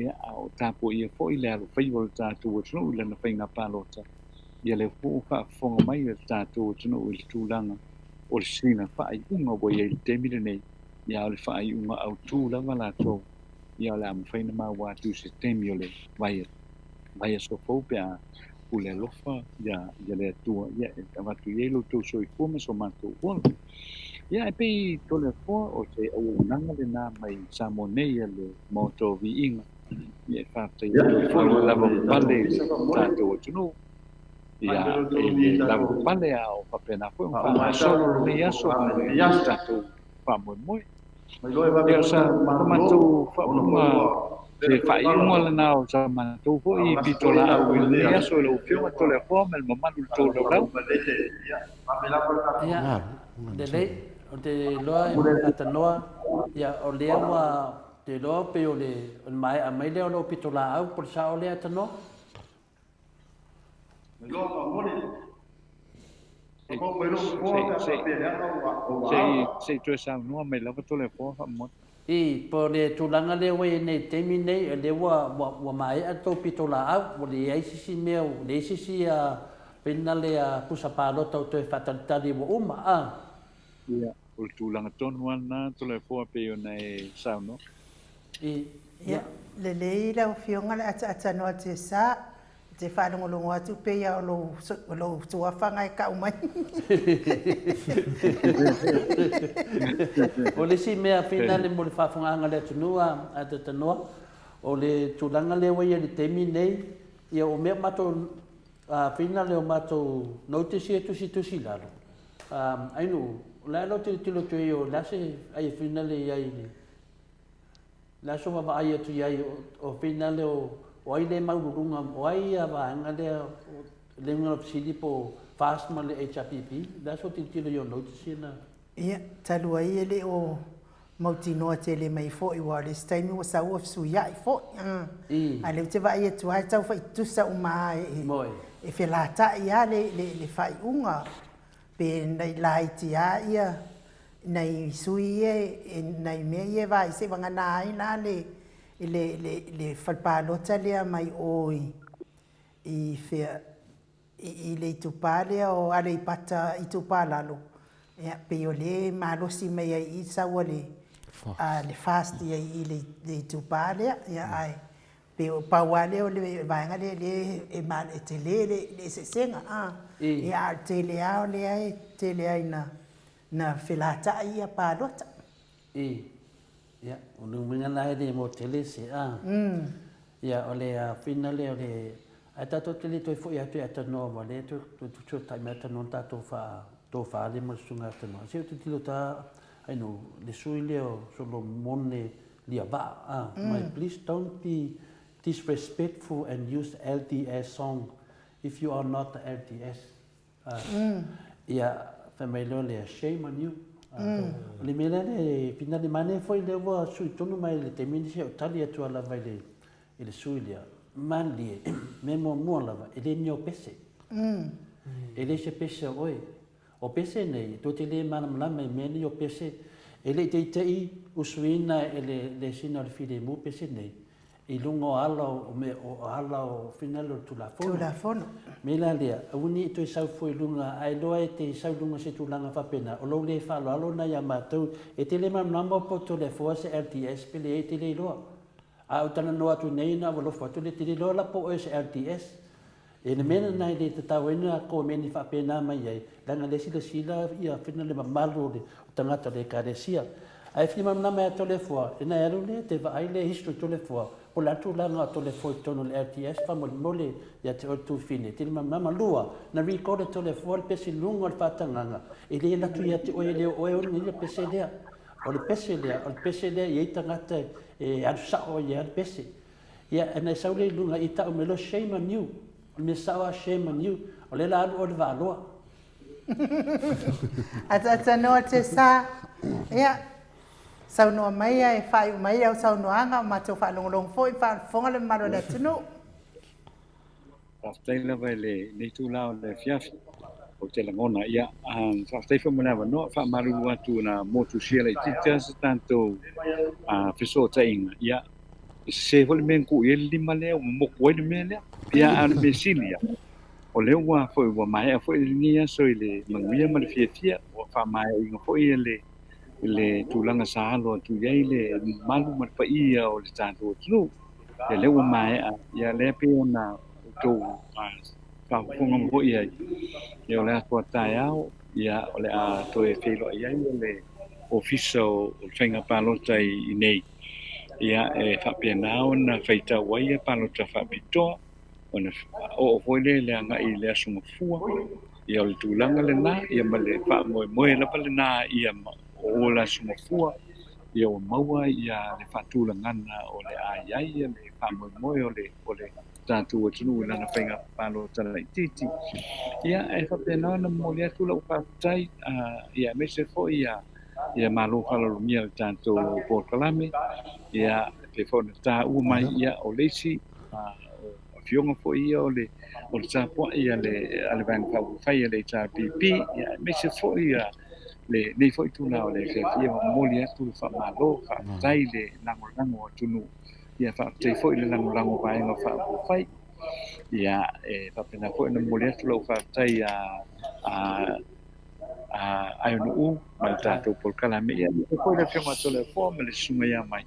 ia o tapo ia foi le lo fai vol tato o no le na fai na palota ia le fu fa fonga mai le tato tunu i tūlanga o le sina whaai unga wa ia i te mire nei ia o le whaai unga au tūlanga la tō ia o le amu whaina maa wātu se temi o le vai so fau pia u le lofa ia le atua ia e tawatu ia lo tō so i kuma so mātou wala ia e pei tole fua o te au unanga le nā mai samo nei le moto vi inga ia whātai whai lava pale tātou tunu. Ia e lava pale a o papena koe whaasolo nei aso tātou whamoemoe. Ia sa mātou whaunga te whaiunga lana o sa mātou ko I pitola au I nei aso lau whiunga tole hoa me mamanu tō lau lau. Ia, lelei, o te loa I tanoa, ia o lea mua te loa pe o le mai a mai leo lo pitola au por sa o lea tanoa. Sei tue sa noa mai lava tole hoa whamot. I, po le tūlanga le wei nei temi nei, le wa mai a tō pitola au, o le eisisi meo, le eisisi a pena le a pusapalota o tō e whataritari wa uma, a. Ia, o le tūlanga tonu ana, tole hoa pe o nei sauno. Ia, le lei lau whionga le ata noa te sa, te whanongolongo atu pe ia o lo tuawhanga e ka umai. O le si mea whina le mo le whawhanganga le atunua a te tanoa, o le tūlanga le wei le temi nei, ia o mea mato whina le o mato notice e tusi lalo. Ainu, la lo te tilo tue o lase ai whina le iai ni. La so wa ai atu iai o whina le o ai le maururunga o ai a waanga le ngā psili po FASTMA le HRPP, la so te tilo yo notice na. Ia, talu ai ele o mauti noa te le mai fo I wa le staimi wa sa ua fisu ia I fo. A le te vai atu hai tau fai tusa uma e whelata ia le fai unga. Pe nei lai ti a ia, nei sui e, nei mea ia vai se wanga nā ai nā le whalpālota lea mai oi I whea I le tupā lea o ale I pata I tupā lalo. Pe o le malosi mai ai I saua le fast I le tupā lea ai. Pe o paua lea o le vaenga le e te le se senga. E a te lea o lea e te lea I na whelata I a pālota. Ia, o nunga nai le mo tele se a. Ia, o le whina le o le... Ai tato tele toi fo I atu ata noa wa le tu taime ata non tato tō wha le mo sunga ata noa. Se o te tilo ta, ai no, le sui leo solo mone lia ba. Please don't be disrespectful and use LDS song if you are not the LDS. Ia, whamelo le shame on you. Le mele le pina le mane foi le wa sui tonu mai le te minise o tali atu ala vai le sui lea. Man lie, me mo mua lava, ele ni o pese. Ele se pese oi. O pese nei, to te le manamla me meni o pese. Ele te tei usuina le sina le fide mu pese nei. I lungo ala o finalo tulafono. Tulafono. Mela lea, uni to sau foi lunga, ai loa e te sau lunga se tulanga whapena. O lo le whalo alo na ia mātou, e te le mamnamba po to le fua se LTS pele e te le loa. A o tana noa tu nei na walo fatu le te le loa la po e se LTS. E na mena nai le te tau ena ko meni whapena mai ai. Langa le sila ia whina le mamalu le o tangata le karesia. Ai whina mamnama e to le fua, e na eru le te wa ai le history to le fua. O la tu langa to le foi tono le RTS fa mole ya te o tu fine te mama lua na record to le foi pesi lungo al patanga e le la tu ya te o ni le pesi le o le pesi le ye tangata e al sa o ye al pesi ya na sa le lunga ita o melo shame on you me sa shame on you o le la o le valoa ata no te sa ya sau noa mai e whai mai au sau noanga ma tō whanongolong fo I whanonga le maro le tunu. Whaftai lawa le tū lao le fiafi o te langona ia. Whaftai whamanawa noa whamaru atu na motu siela I tita sa tanto whiso tainga ia. Se hole men ku ia lima lea o moku ele mea lea. Ia ana me silia. O leo wa foi wa mai a foi nia so le manguia ma le fiafia o whamai inga foi le tulanga sa alo tu yai le malu ma pa ia o le tanto tu le le mai ia le pe ona to ka fonga mo ia ia le ko taia ia o le a to e filo ia le official finga palo tai nei ia e whapena o na whaita wai e palo ta whapitoa o na o hoi le anga i le asunga fua ia o le tūlanga le nā ia ma le wha moe la pale nā ia ma o la asunga fua ia o maua ia le whatūlangana o le ai ia le wha moe o le tātou o tunu i lana whainga palo tala i titi ia e whapena na mo le atu lau whaptai ia me se fo ia malo whalalo mia le tātou Port Kalame ia te whona tā ua mai ia o leisi o fionga fo ia o le tāpua ia le vang pau whai le tā pipi ia me se fo ia le nei fo i tūna o le whiawhia o moli atu whamalo whaptai le lango o tunu ia whaptai fo i le lango vaenga whai ia e whapena fo i na moli atu lau whaptai ai no u ma tātou Port Kalame ia ko le fionga tole fo ma le sunga ia mai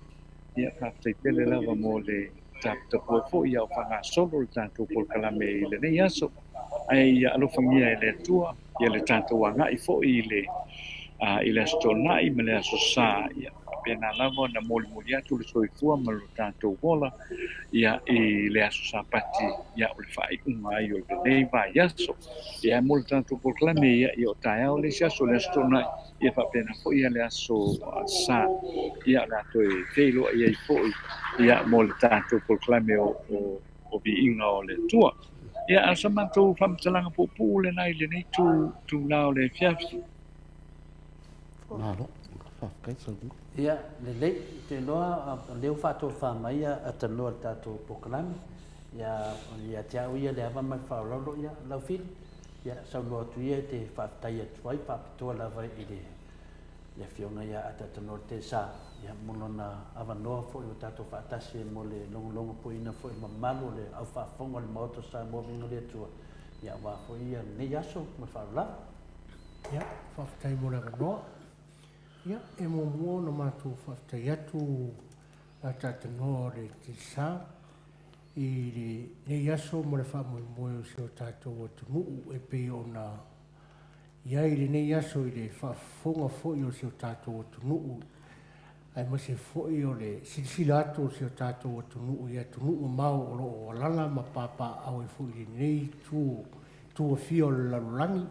ia whaptai tele lava mo le tātou fo ia o whanga solo le tātou Port Kalame i le nei aso ai ia alofangia e le atua ia le tātou anga i fo i le astona i me le aso sā ia pena lava na moli atu le soifua ma lo tātou wola ia i le aso sā pati ia o le whai unga i o le nei vai aso ia mo le tātou Port Kalame ia i o tae au le aso le astona ia whapena fo ia le aso sā ia la toi teilo ia i fo ia mo le tātou Port Kalame o vi inga o le tua ia asa mātou whamtalanga pupu le nai le nei tu lao le fiafi Malo, whaakai sau. Ia, le lei, te loa, leo whātua whāmaia a tanoa tātou Port Kalame. Ia te au ia le awa mai whaololo ia, lau whiri. Ia, sau loa tu ia te whaatai atuai, whaapitoa lava i le. Ia whionga ia a tanoa te sā. Ia mono na awa noa fo i o tātou whaatasi mo le longo po ina fo i mamalo le au whaafonga le maoto sā mo vingo le atua. Ia wā fo ia nei aso, mai whaola. Ia, whaatai mo raga noa. Ia, e mo mua na mātou whaftai atu a tātanoa re te sā i le nei aso mo le whaamoi moe o seo tātou atu nuu e pei o na ia i le nei aso i le whaafonga fōi o seo tātou atu nuu ai mase fōi o le silisila atu o seo tātou atu nuu i atu nuu mau o loo o lala ma pāpā au e fōi le nei tū o fio le lalulangi.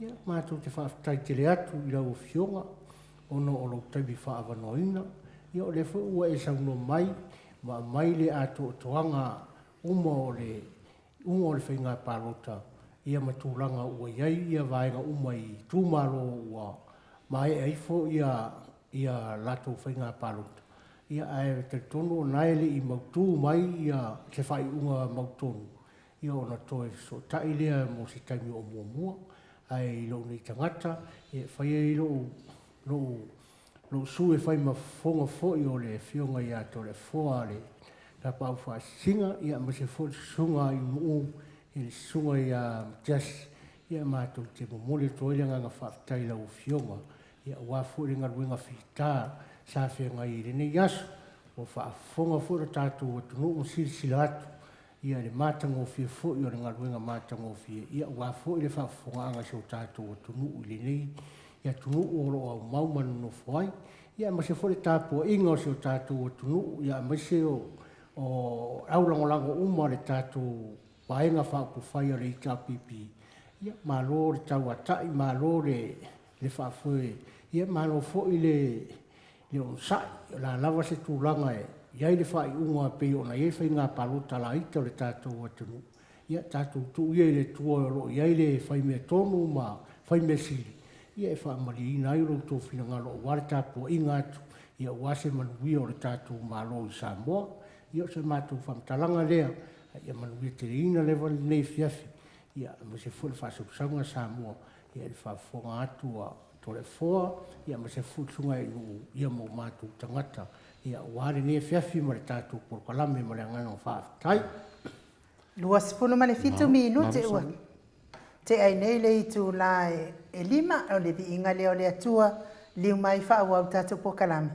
Ia, mātou te whaftai te le atu i lau o fionga ono o lo tabi whaavanoina. Ia o le fo ua e sauno mai, ma mai le ato o toanga uma o le whainga pārota. Ia matūranga ua iai, ia vaenga uma i tūmaro ua mai e aifo ia lato whainga pārota. Ia ae te tono o naele i mautū mai ia te whai unga mautonu. Ia ona toe so tai lea mo se taimi o mua. Ai lo nei tangata, e whai e lo su e fai ma fonga foi o le fionga ia to le foa le la pau fa singa ia ma se fo sunga i mu i sunga ia jas ia ma to te mo le to ia nga fa tai la fionga ia wa fo le nga winga fita sa fionga i le yas o fa fonga fo le tatu to no silsilat ia le matango fi fo i le nga winga matango fi ia wa fo le fa fonga nga so tatu to no le nei ia tunu o lo mau manu no foi ia ma se fole tapo ingo se tatu o tunu ia ma se o au lango uma le tatu paenga fa ku fai le pipi ia ma lo le tau atai ma lo le fa foi ia ma lo foi le o sai la lava se tu langa e ia le fai unga pe ona ia fai nga paluta la ito le tatu o tunu ia tatu tu ia le tu o ia le fai me tonu ma fai me sili ia e whaamari ina i roto whina ngalo o ware tāpua inga atu ia wase manuia o le tātou mālo i Samoa ia o se mātou whamtalanga lea ia manuia te ina lewa nei fiafi ia ma se fule whasausaunga Samoa ia le whafonga atu a tole foa ia ma se futunga i ia mo mātou tangata ia ware nei fiafi ma le tātou Port Kalame ma le anganga whaafitai. Lua sipono ma le fitu minute ua. Te ai nei le itu la e lima o le vi inga leo le atua liu mai wha au tātou Port Kalame.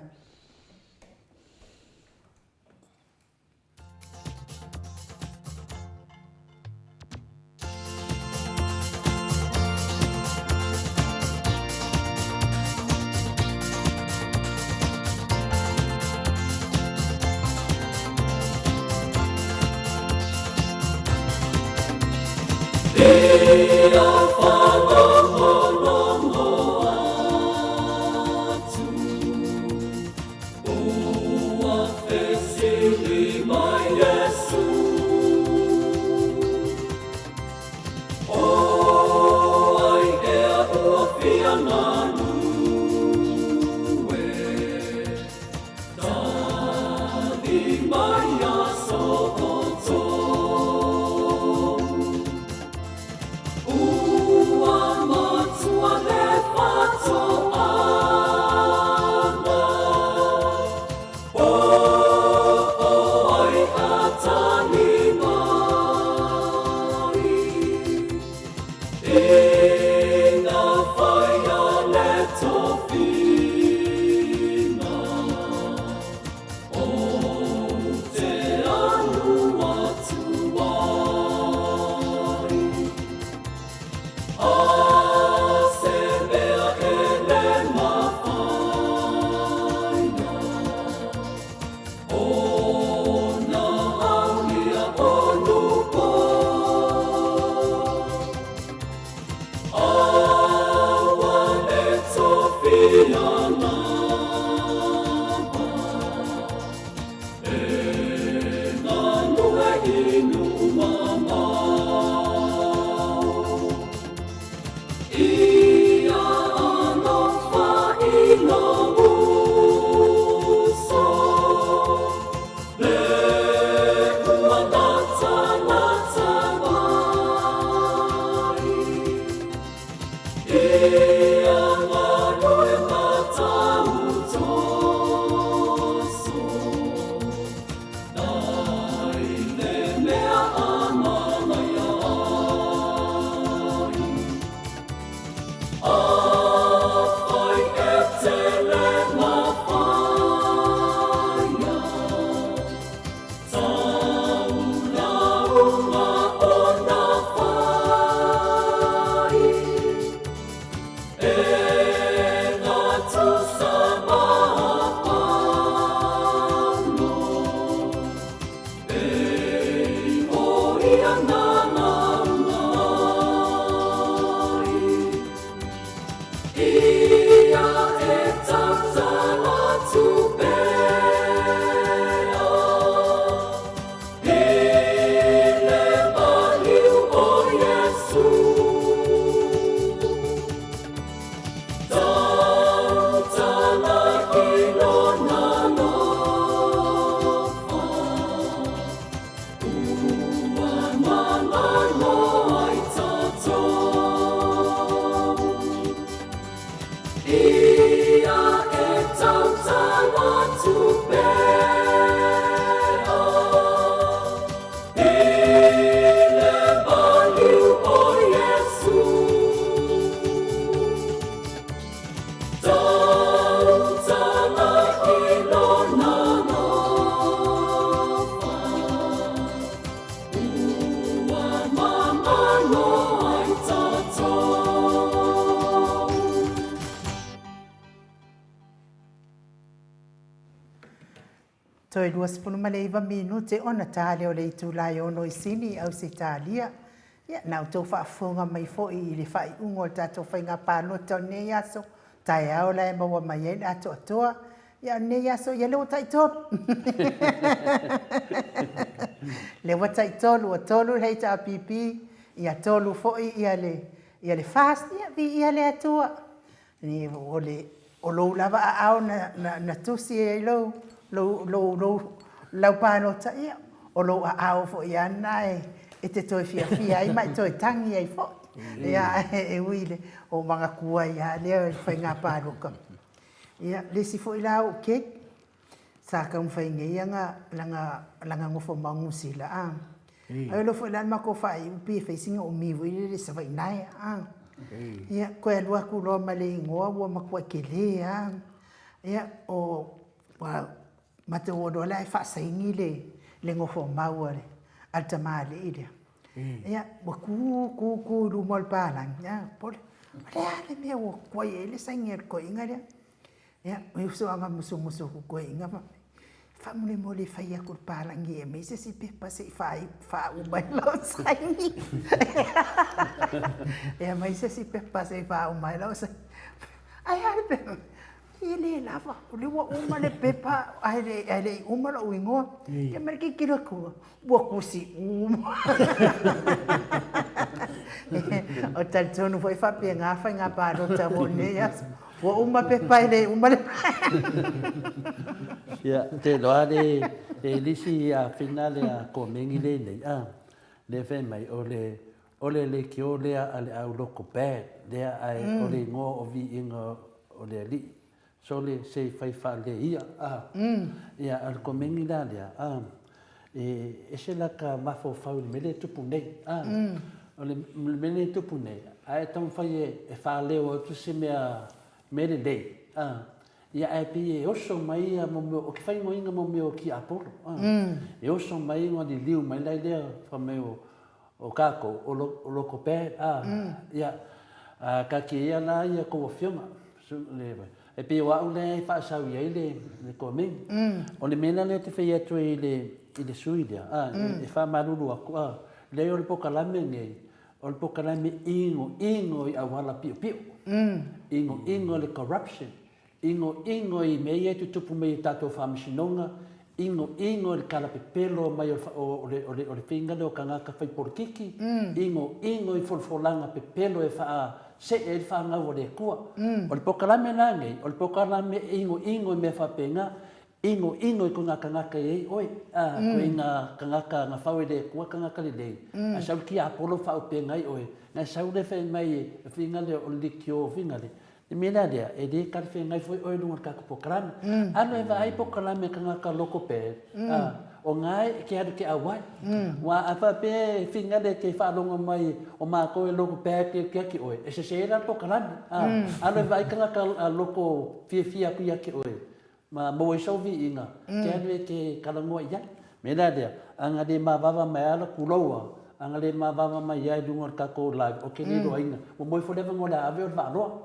Toi lua sepulu ma le iwa minute ona tāle o le itulai ono i sini au se tālia. Ia, nau tau whaafonga mai fo i le whai ungo o tātou whainga pānota o ne yaso. Tai au lai maua mai e ato atoa. Ia, ne yaso, ia leo tai tolu. Leo tai tolu, o tolu hei ta pipi. Ia tolu fo i ia le fast, ia le atua. Ni o lo lava a au na tusi e lo. Lau pāno ta ia, o lo a au fo i ana e te toi fia ai mai toi tangi ai fo. Ia e uile o mga kua ia leo e whai ngā pāroka. Ia lesi fo i lau ke, sa ka mwhai ngai anga langa ngofo maungusi la a. Ai lo fo i lan mako whai upi e whai singa o miwo i le sa wai nai a. Ia koe alua kuloa ma le ingoa ua makua ke le a. Ia o mate o do lai fa saingi le ngofo maua le alta male ile ia wa ku lu mol palang ya pol ale me o ko ele saingi ko inga le ia o so anga musu ku ko inga pa Famule mole fai aku palangi e me se si pepa se fa u mai lo sai. E mai se si pepa se fa u mai lo sai. Ai ai pe. Ele lava, le wa uma le pepa, ai le uma lo ingo. E mer ki kira ku. Wa ku si uma. O tal tonu foi fa pe nga pa do ta mone ya. Wa uma pepa ele uma le. Ya, te loa e lisi a finale a ko mengi le nei le fe mai o le ki o le au loko pē le ai o le ngo o vi ingo o le li so le se fai fa le ia ia al ko mengi la le e se la ka mafo fa me le tupu nei o le me le tupu nei ai tau fai e fa le o tu se me le dei ia e pi e oso mai mo o ki fai ngoinga mo me o ki apolo e oso mai ngo di liu mai lai lea fa me o kako o loko pē ia ka ki ia la ia ko fioma e pi wa u le fa sa ia le ko me o le mena le te fai atu i le sui dia e fa malulu aku le o le pokalame nei o le pokalame ingo i awala pio ingo le corruption ingo i mei tu tupu mei tato whamisinonga, ingo le kala pepelo mai o le whinga leo kangaka whai porkiki, ingo i folfolanga pepelo e wha se e wha ngau o le kua. O le pokalame nangei, o le pokalame ingo i me whapenga, ingo i ko ngā kangaka e oi, ko i ngā kangaka ngā whau e le kua kangaka le lei. A sau ki apolo whau pengai oi, ngā sau le whai mai e whinga leo o le ki o whinga le. E mena dia, e de karfe ngai foi oi lunga kako pokalame. Ano e vai pokalame kangaka loko pē. O ngai ke adu ke awai. Wa apa pe finga de ke whalonga mai o mako e loko pē ke ki oi. E se era pokalame. Ano e vai kangaka loko fia ku ke oi. Ma mo e sau vi inga. Ke adu e ke kalangoa ia. Mena dia, anga de ma vava mai ala kuloa. Anga le ma vava mai ia dunga kako live o ke ni ro inga mo moi fo leva ngola ave o valo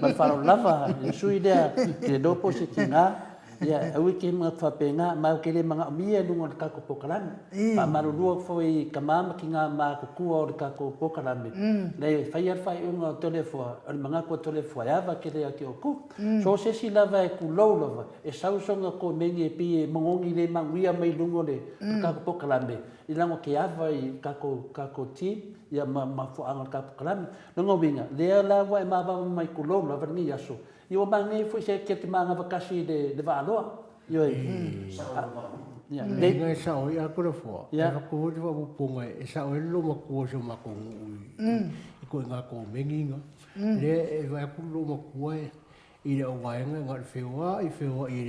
ma falo lava sui dia ke dopo se kinga ia au ke ma fa penga ma ke le manga mi e dunga kako pokalame pa maru ru fo i kamama kinga ma ko ku o kako pokalame le fai ar fai un telefo al manga ko telefo ya va ke le ke o ku so se si lava e ku lo lava e sau songa ko mengi e pi mongongi le manguia mai lungo le kako pokalame i lango ke ava i kako ti ia ma fo anga kako kalame no winga le la wa ma va mai kulo la verni yaso i o mangi fo se ke te manga vakasi de valoa yo ia le ngai sa o ia ko fo ia ko ho va ponga e sa o lo ma ko so ma ko i ko nga ko menginga le e va ku lo ma ko e i le waenga ngal fewa i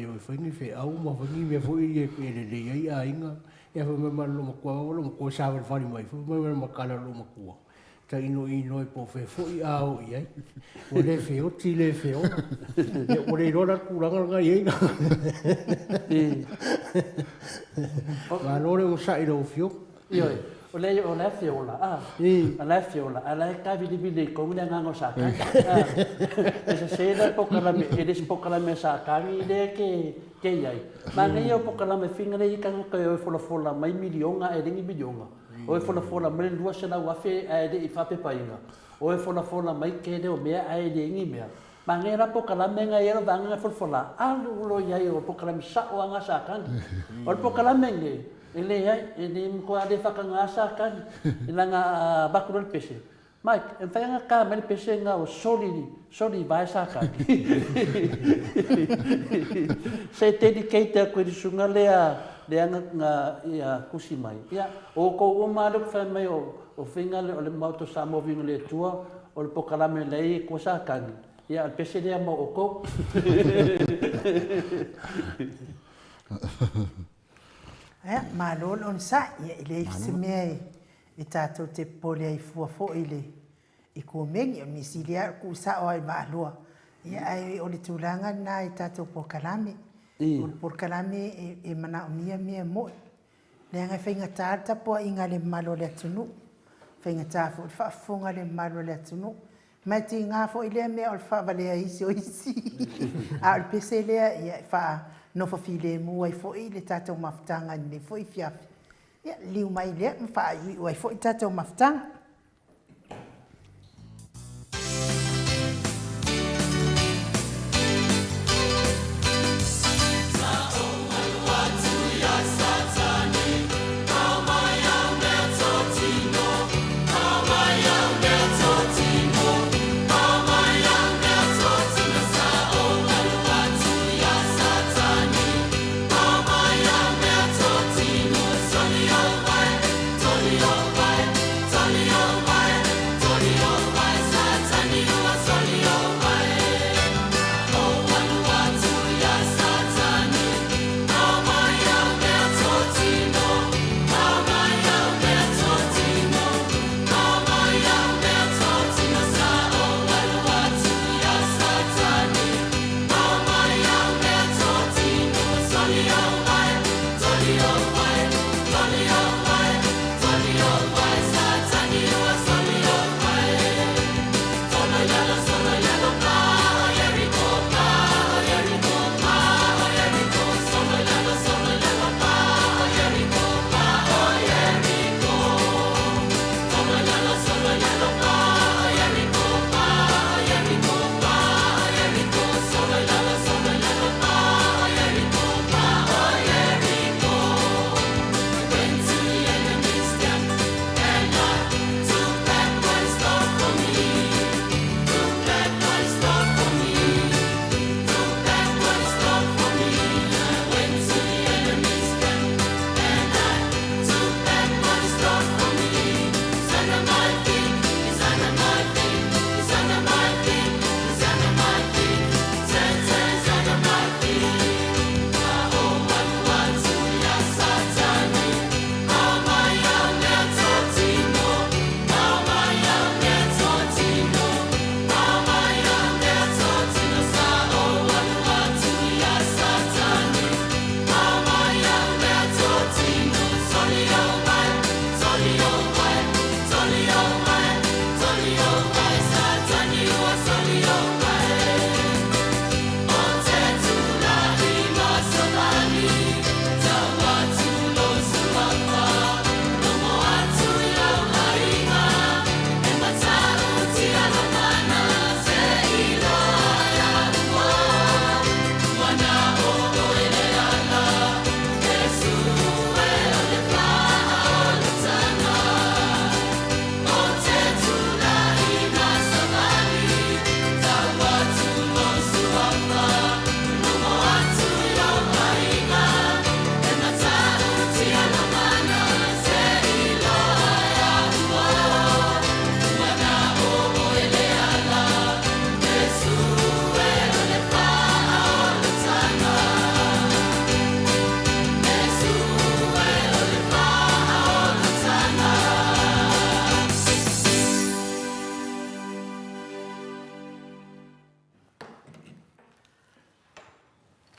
le whaingi fe au ma whaingi me fo i le ai a inga e fa me malo ma ko sa va fali mai fo me ma kala lo ma ko ta ino i po fe fo i au i ai o le fe o ti le fe o o le rola ku ranga nga i ma lo le sa i lo fio io o le fiola ala ka vili ko ngai nga sa ka e se da pokalame e des pokalame sa ka ni de ke ai ma nei o pokalame finga nei ka o fola mai milionga e ringi milionga o fola mai lua se na wa fe e de fa pe painga o fola mai ke de o mea ai de ngi mea ma nei ra pokalame nga e ra nga fola alu lo ia o pokalame sa o nga sa ka o pokalame ngi ele ai ele ko ade whakangasa kan ilanga bakurol pese Mike en whainga ka mele pese nga o soli vai sa kan se dedicate a koe sunga lea nga ia kusi mai ia o ko o maluk whai mai o whinga le o le mauto sa mo vinga le tua o le pokalame lei ko sa kan ia pese lea mo o ko Malol on sa ia ile se me e tato te pole ai fua fo ile i ko mengi o misilia ku sa o ai malua ia ai o le tulanga na i tato pokalame o pokalame e mana mia mo le nga fenga tata po inga le malo le tunu fenga ta fo fa fonga le malo le tunu Mai ti ngā fo i lea mea o le whaavalea isi o isi. A o le pese lea ia wha no fa file mua i fo i le tātou mafutanga ni fo i fiafi. Ia liu mai lea mwha i ui fo i tātou mafutanga.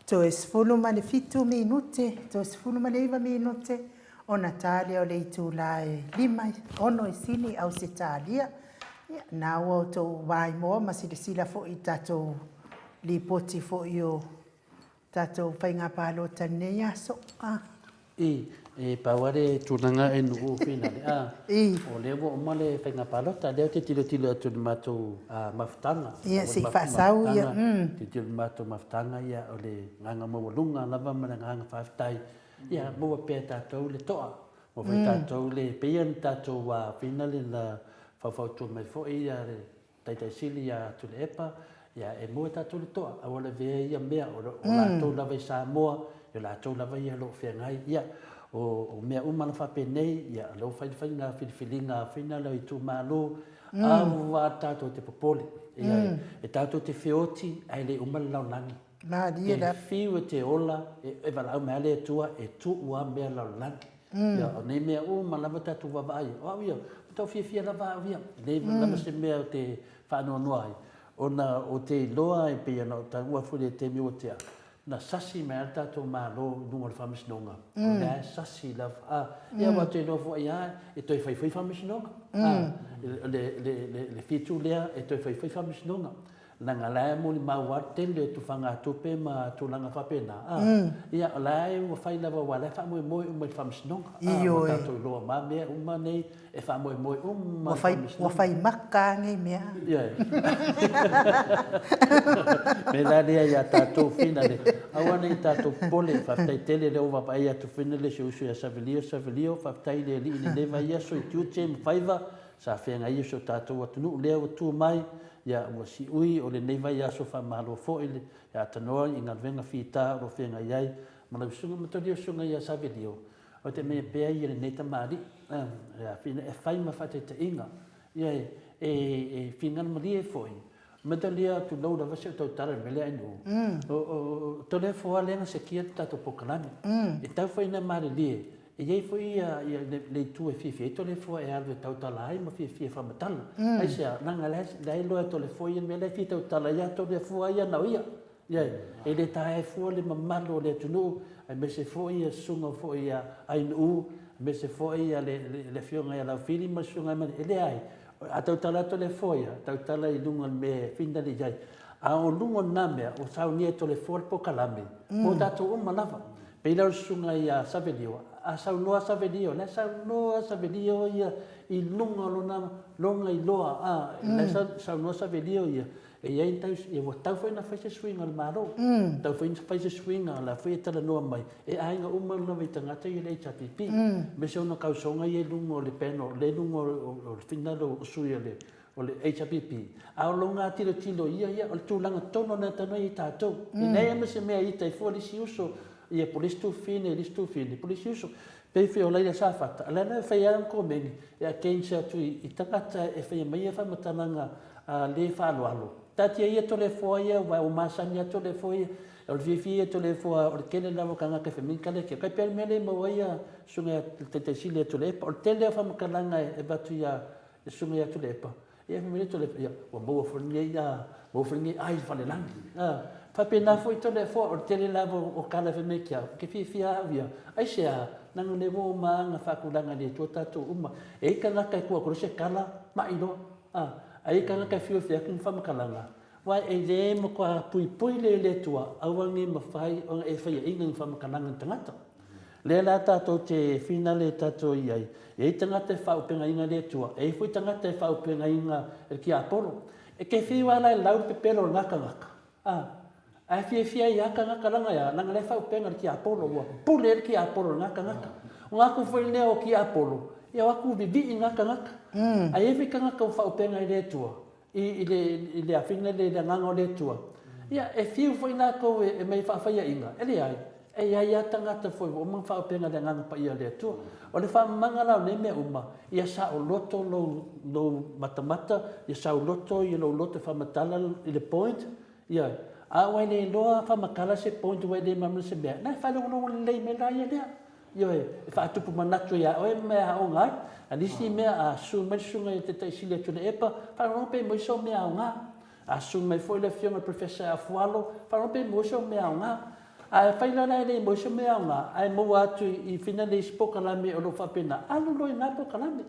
To e sfulu ma le fitu minute, to e sfulu ma le iwa minute, o Natalia o le itu la e lima, ono e sili au se talia. Na ua o tau vai moa, ma si le sila fo i tatou li poti fo i o tatou whainga palo tanei aso. E paware tunanga e nuku fina le a. O lewo o male whainga palota, leo te tilo atu ni matou mafutanga. Ia, si whaasau ia. Te tilo matou mafutanga ia o le nganga mawalunga, lava mana nganga whaftai. Ia, mua pēr tātou le toa. Mo whai tātou le peian tātou fina le na whawhautua mai fo ia le taitai sili ia tu le epa. Ia, e mua tātou le toa. Awala vea ia mea o lātou lava i Samoa, o lātou lava ia lo whiangai. Ia, o mea umana whapenei, ia, lo whai ngā whiriwhiringa whina lau i tū mālo, awa tātou te popoli. Ia, e tātou te whioti, ai le umana lau langi. Te whiu e te ola, e walau mea le tua, e tu ua mea lau langi. Ia, o nei mea umana lava tātou wawai. O ia, tau whiawhia lava au ia. Nei lava se mea o te whanua noai. O te loa e pia na o ta ua furi te mi o te a. na sasi me al tatou malo lunga le whamisinonga. Na sasi lava. Ia watu e no fo ia e toi whai whamisinonga. Le fitu lea e toi whai whamisinonga. Nanga lae mo ni maua tele tu whanga tupe ma tu langa whapena. Ia lae ua whai lava wale wha moe moe umai whamisinonga. Iyo e. Ma tatou loa ma mea uma nei e wha moe moe umai whamisinonga. Wa whai maka ngai mea. Ia e. Me la lea ia tātou whina le. Awana i tātou pole, whaftai tele leo wapa ia tu whina le se usu ia savelio, whaftai le li ni lewa ia so i tiute mwhaiva, sa whenga ia so tātou atunu leo tu mai, ia ua si ui o le neiva ia so whamalo fo i le, ia tanoa i ngā venga whita o whenga iai, mana usunga matoli o sunga ia savelio. O te mea pēa i le neita maari, ia whina e whaima whate te inga, ia e whingana mali e fo i. Madalia tu lau la vase tau tara mele anu. O tole foa lenga se kia tato pokalani. E tau fai na mare lie. E iei foi le tu e fifi. E tole foa e alwe tau tala ai ma fifi e whamatala. Ai sea, nanga lai loa tole foa i mele fi tau tala ia tole foa ia nau ia. Iei, e le tae foa le mamalo le tunu. Ai me se foa ia sunga foa ia ainu. Me se foa ia le fionga ia lau fili ma sunga ia e le ai. A tau tala tole foia, tau tala i lunga me finda li jai. A o lunga na mea, o sau nia tole foa po kalame. O tato o malawa. Peila o sunga i a savelio. A sau noa savelio. Le sau noa savelio ia i lunga longa i loa. Le sau noa savelio ia. E iai tau, e wa tau whaina whaise swinga le maro. Tau whaina whaise swinga la whaia tala noa mai. E ainga umana wai tangata i le HRPP. Me se ona kausonga i e lunga o le peno, le lunga o le finalo o sui o le HRPP. A o longa tilo ia, o le tūlanga tono na tano i tātou. E nei ama se mea i tai fua lisi uso, i e polisi tu fine, polisi uso. Pei whi o leila sāwhata. Ala na whai aram ko mengi, e a keinsa atu i tangata e whai mai e whamatananga le whaaloalo. Tati ia tole foa ia, wa o masani ia tole foa ia, o le fifi ia tole foa, o le kele lawa kanga ke whaminkale ke. Kai pēr mele maua ia, sunga te sili ia tole epa, o le tele a whamakalanga e batu ia, sunga ia tole epa. Ia whamile tole epa, ia, wa maua wharingi ai whalelangi. Whapena fo i tole foa, o le tele lawa o kala whamekia, ke fifi a avia. Ai sea, nanga le mo maanga whakulanga le tua tātou uma. E ika ngaka e kua kore se kala, maino. Ai kanga ka fio fia kin whamakalanga. Wai e le mo kua pui le tua, awangi mawhai o e whaia inga whamakalanga tangata. Le la tātou te finale tātou iai. E tangata e whaupenga inga le tua. E fui tangata e whaupenga inga e ki aporo. E ke whiwala e lau pepelo ngaka. Ai fia i aka ngaka langa ia, nanga le whaupenga ki aporo ua. Pule e ki aporo ngaka. O ngaku whai leo ki aporo. Ia waku bibi i ngaka. Ai ewi ka ngaka whaupenga i le tua. I le awhina le nganga o le tua. Ia e whiu whai nā kou e mei whawhaia inga. Ele ai. E ia tangata whai o mang whaupenga le nganga pa ia le tua. O le whamanga lau ne mea uma. Ia sa o loto lo matamata. Ia sa o loto i lo loto whamatala i le point. Ia. A wai le loa whamakala se point wai le mamla se mea. Nai whalongo le me la ia lea. Yo e whaatupu manatu ia oe mea o ngai. A nisi mea a sunga i te taisile tune epa. Whanonpe moiso mea o ngā. A sunga i fwoi le fionga professor a fualo. Whanonpe moiso mea o ngā. A whailana e le moiso mea o ngā. A mua atu i whina le spokalame o lo whapena. Alu loi ngā pokalame.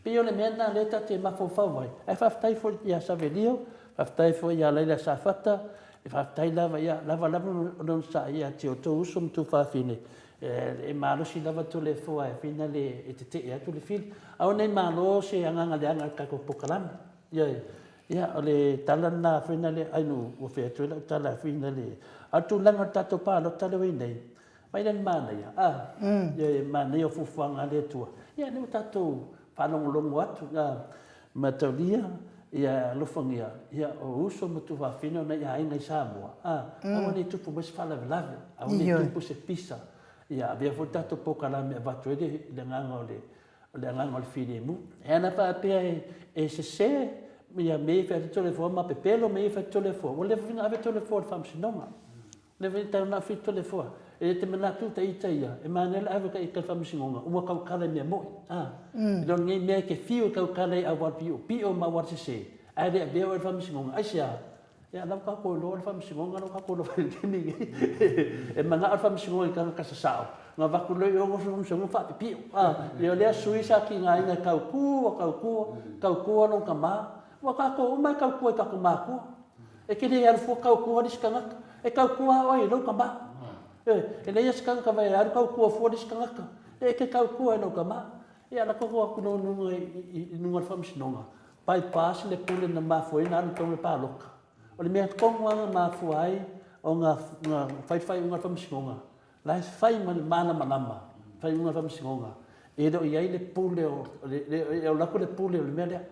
Pio le mea nā leta te mafo whawai. A whaftai fwoi ia savelio. Whaftai fwoi ia leila sa whata. E whaftai lava ia. Lava non sa ia te o tō usum tu whawhine. E malo si lava tole foa e fina le e te atu le fil. Au nei malo se anganga le anga kako pokalame. Ia, o le tala na fina le ainu o fea tue lau tala fina le. Atu langa tato pā lo tala wei nei. Mai len mana ia. Ia, mana ia fufuanga le tua. Ia, neu tato whanongolongo atu. Mataulia, ia lofangia. Ia, o uso matu whawhina na ia ainga i Samoa. Awa nei tupu mas whalawelawe. Awa nei tupu se pisa. Ia, avea fo tato pokalame avatu ele le nganga o le fine mu. E ana pa apea e se ia mei whai tole foa ma pepelo mei whai tole foa. O le vina ave tole foa le whamsinonga. Le vina tau na whi tole foa. E te manatu ta ita ia. E manela ave ka ika whamsinonga. Uma kau kale mea moi. I lon ngei mea ke whiu kau kale a warpio. Pio ma war se. Aere avea o le whamsinonga. Aisia. ia lau ka ko lo fa msingonga lo ka ko lo ni e manga fa msingonga ka sa sao nga va ku lo yo ngo msingonga fa pi yo le suisa ki nga nga ka ku no ka ma wa ka ko mai ka ku ka ma ku e ke le al fo ka ku dis ka e ka ku oi lo ka ma e le yes ka vai ar ka ku fo dis ka e ke ka ku no ka ma ia la ko ku no no fa msingonga pai pas le pule na ma foi na to le pa loka o le mea konga ma fuai o nga fai unga whamsingonga. Lai fai mana manama, fai unga whamsingonga. E do iai le pule o lako le pule o le mea lea.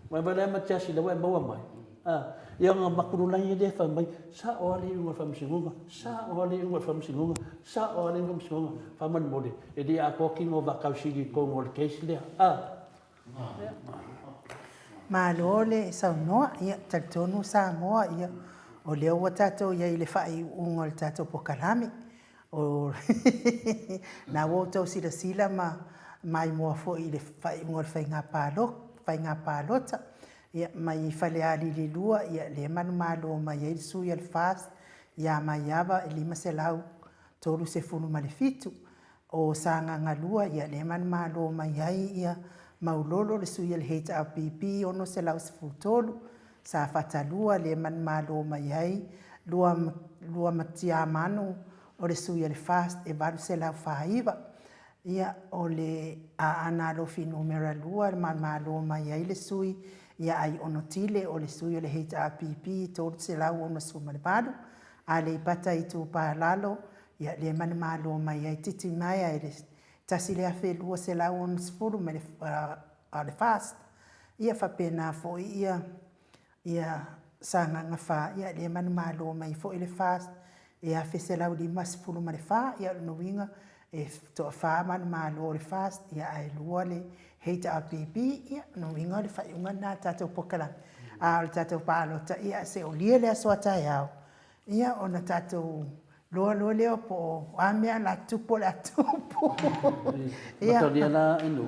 Mai vai lea matiasi le wai maua mai. Ia nga makurulai e lefa mai, sa o ale unga whamsingonga, sa o ale unga whamsingonga, sa o ale unga whamsingonga. Whaman mole, e di a kokingo wakau siri kongo le keisi lea. Malole sa noa ia tatonu sa moa ia o leo wa tatou ia i le fai unga le tatou pokalami o na wo tau sila mai moa fo i le fai unga le fai ngā pālota ia mai fale ali le lua ia le manu malo mai ia su ia le fast ia mai ava e 5 selau tolu se funu ma le fitu o sa ngā lua ia le manu malo mai ia maulolo le suia le HRPP ono se lau sefutolu sa fatalua le malo mai ai lua matia manu o le suia le fast e valu se lau faiva ia o le ana lo finumera lua le malo mai ai le sui ia ai ono tile o le suia le HRPP tolu se lau ono suma le valu a le ipata i tu palalo ia le malo mai ai titi mai ai le tasi le afe lua se lau on sfuru me le fast. Ia whapena fo ia sanga ngā wha, ia le manu malo mai fo i le fast. E afe se lau 5 sfuru me le wha, ia no winga e toa wha manu malo le fast. Ia ai lua le HRPP, ia no winga le whaiunga nā tātou pokala. A le tātou pālota, ia se o lia le asoa tai au. Ia o na tātou Loa leo po amea la tupo. Matoria la enu.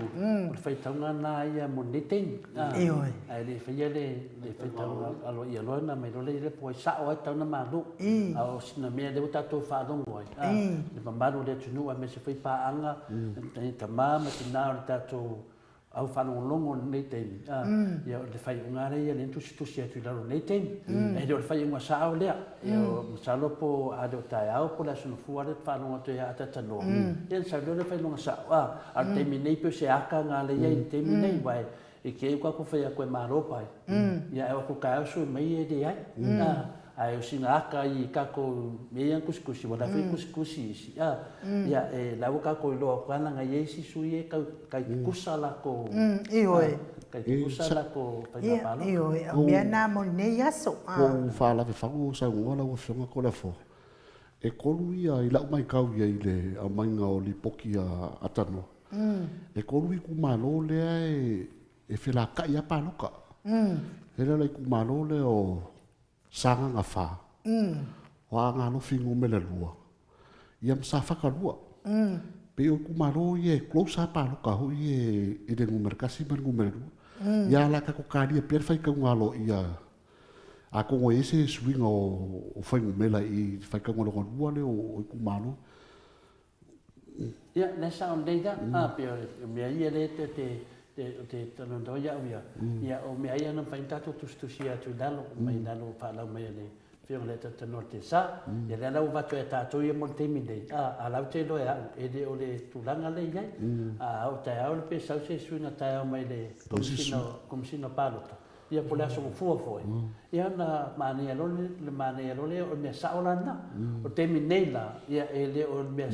Le faitaunga na ia mo neteng. Eoi. Ai le faia le faitaunga alo ia loa na mai lole le po sa o tauna malu. Au sina mea le tatou whaadongo ai. Le mamalu le tunu a me se fai paanga. Ta mama tina o tatou au whanongongo nei teimi. Ia le whai unga rei le tusi atu laro nei teimi. E le whai unga sao lea. Ia o masalo po ado tai au po la sunu fuare whanongo te a tatanoa. Ia sa le whai unga sao. A teimi nei pe se aka ngā le ia i teimi nei wai. E ke ua ko whai a koe maropai. Ia e wako kai au sui mai e de ai. Ai o singa aka i kako mea kusikusi, wala whi kusikusi isi. Ia e lau kako i loa kwana ngai eisi sui e kai kusa lako. Ioi. Kai kusa lako painapalo. Ioi, o mea nā mo nei aso. O whaala te whangu o sa unga lau o whionga ko le fo. E kolu ia i lau mai kau ia i le a mainga o li poki a atano. E kolu i kumalo lea e whelaka i a pānoka. Hera lai kumalo le o sanga ngā whā. O a ngā no whingu me le lua. Ia msa whakarua. Pe o kumaro i e close up alo ka hui e de ngumerkasi man ngumeru. Ia la ka ko kāria pia whai ka ngalo ia a kongo ese swinga o whaingu mela i whai ka ngalo lua le o kumaro. Ia, nesa on deida, pia mea ia le te tanondoia uia. Ia o mea ia nam whaintato tustusi atu dalo, mai dalo whalau mea le whionga le tanor te sa. Ia le lau watu e tātou ia mon teimi nei. A lau te loe au, e le o le tūlanga le iai. A au tai au le pe sau se suina tai au mai le komisino pālota. Ia po le aso mo fua foe. Ia na mānea lole o mea saola na. O teimi nei la, ia e le o mea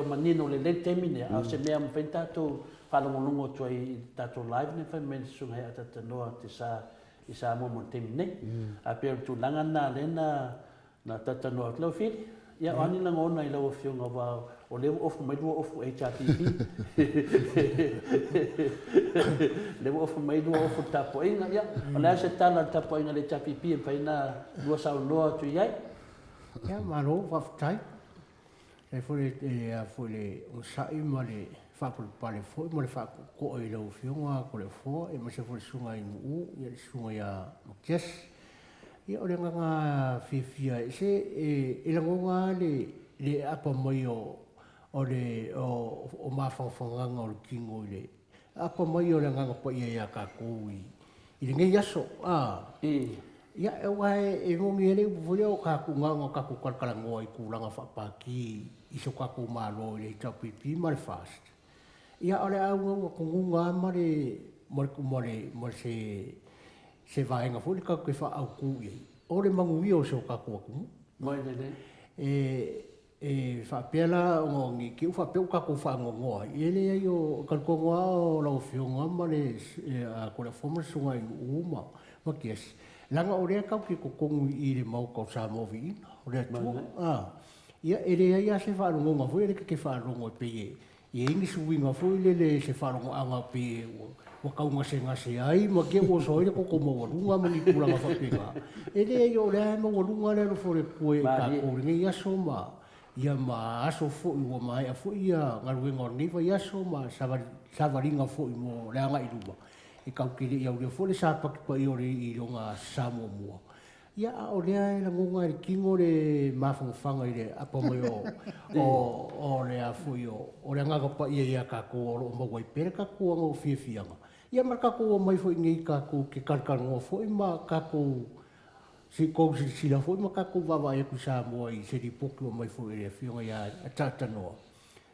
manino le teimi nei. Au se mea mwhain tātou whalongolongo tua i tātou live ne whai meni sunga hea tatanoa te sa i sa mo mo teimi nei. A pia tu langa na le na tatanoa tlau whiri. Ia ani langa ona i lau whionga wau o lewa ofu mai lua ofu HRPP. Lewa ofu mai lua ofu tapoinga. Ia, o lea se tala tapoinga le HRPP e pai na lua sao noa tu iai. Ia maro whaftai. E fwere o sai ma le whapur pale fo, ma le whaku ko i lau whionga ko le fo, e ma se fwere sunga i nuu, i le sunga i a makias. Ia o le nganga fifia se e langonga le apa mai o le o mafangafanganga o le kingo le apa mai o le nganga pa ia ka kui i le ngai aso ia e wai e ngongi ele foi o ka ku nganga ka ku kala ngoi ku langa fa pa ki i so ka ku malo le tapipi mal fast ia ole au ko ngunga mare mo se vai nga foi ka ku fa au ku i ole mangu i o so ka ku Mai le. fa pela ngongi ki fa pe ka ku fa ngongo ele yo ka ko ngo o lo fionga mare ko le fomo sunga i uma ma kies langa ore ka ki ko kongu i le mau ko sa mo vi ore tu ia ele ia se fa ngongo foi ele ke fa ngongo pe e ingi suinga foi le se fa ngongo anga pe o ka unga se ngase ai ma ke o so ile ko ko mo runga mani kula ma fa pe ele yo le mo runga le no fore ko ka ko ngi ia so ma ia ma aso fo i o mai a fo ia ngaru ngor ni fa ia so ma savaringa fo i mo le anga i luma e kau kiri ia ure fo le sa pa pa i ore i longa samo mo ia o le ai la ngonga i kingo le mafanga i le apa mo o le a fo io o le anga pa ia ka ko o mo wai pere ka ko ngo fia ia mar ka ko mai fo i ngi ka ko ke karkar ngo fo i ma ka ko si ko si la foi ma ka ko va e ku sa mo i se di poku mai foi e fionga ia tata no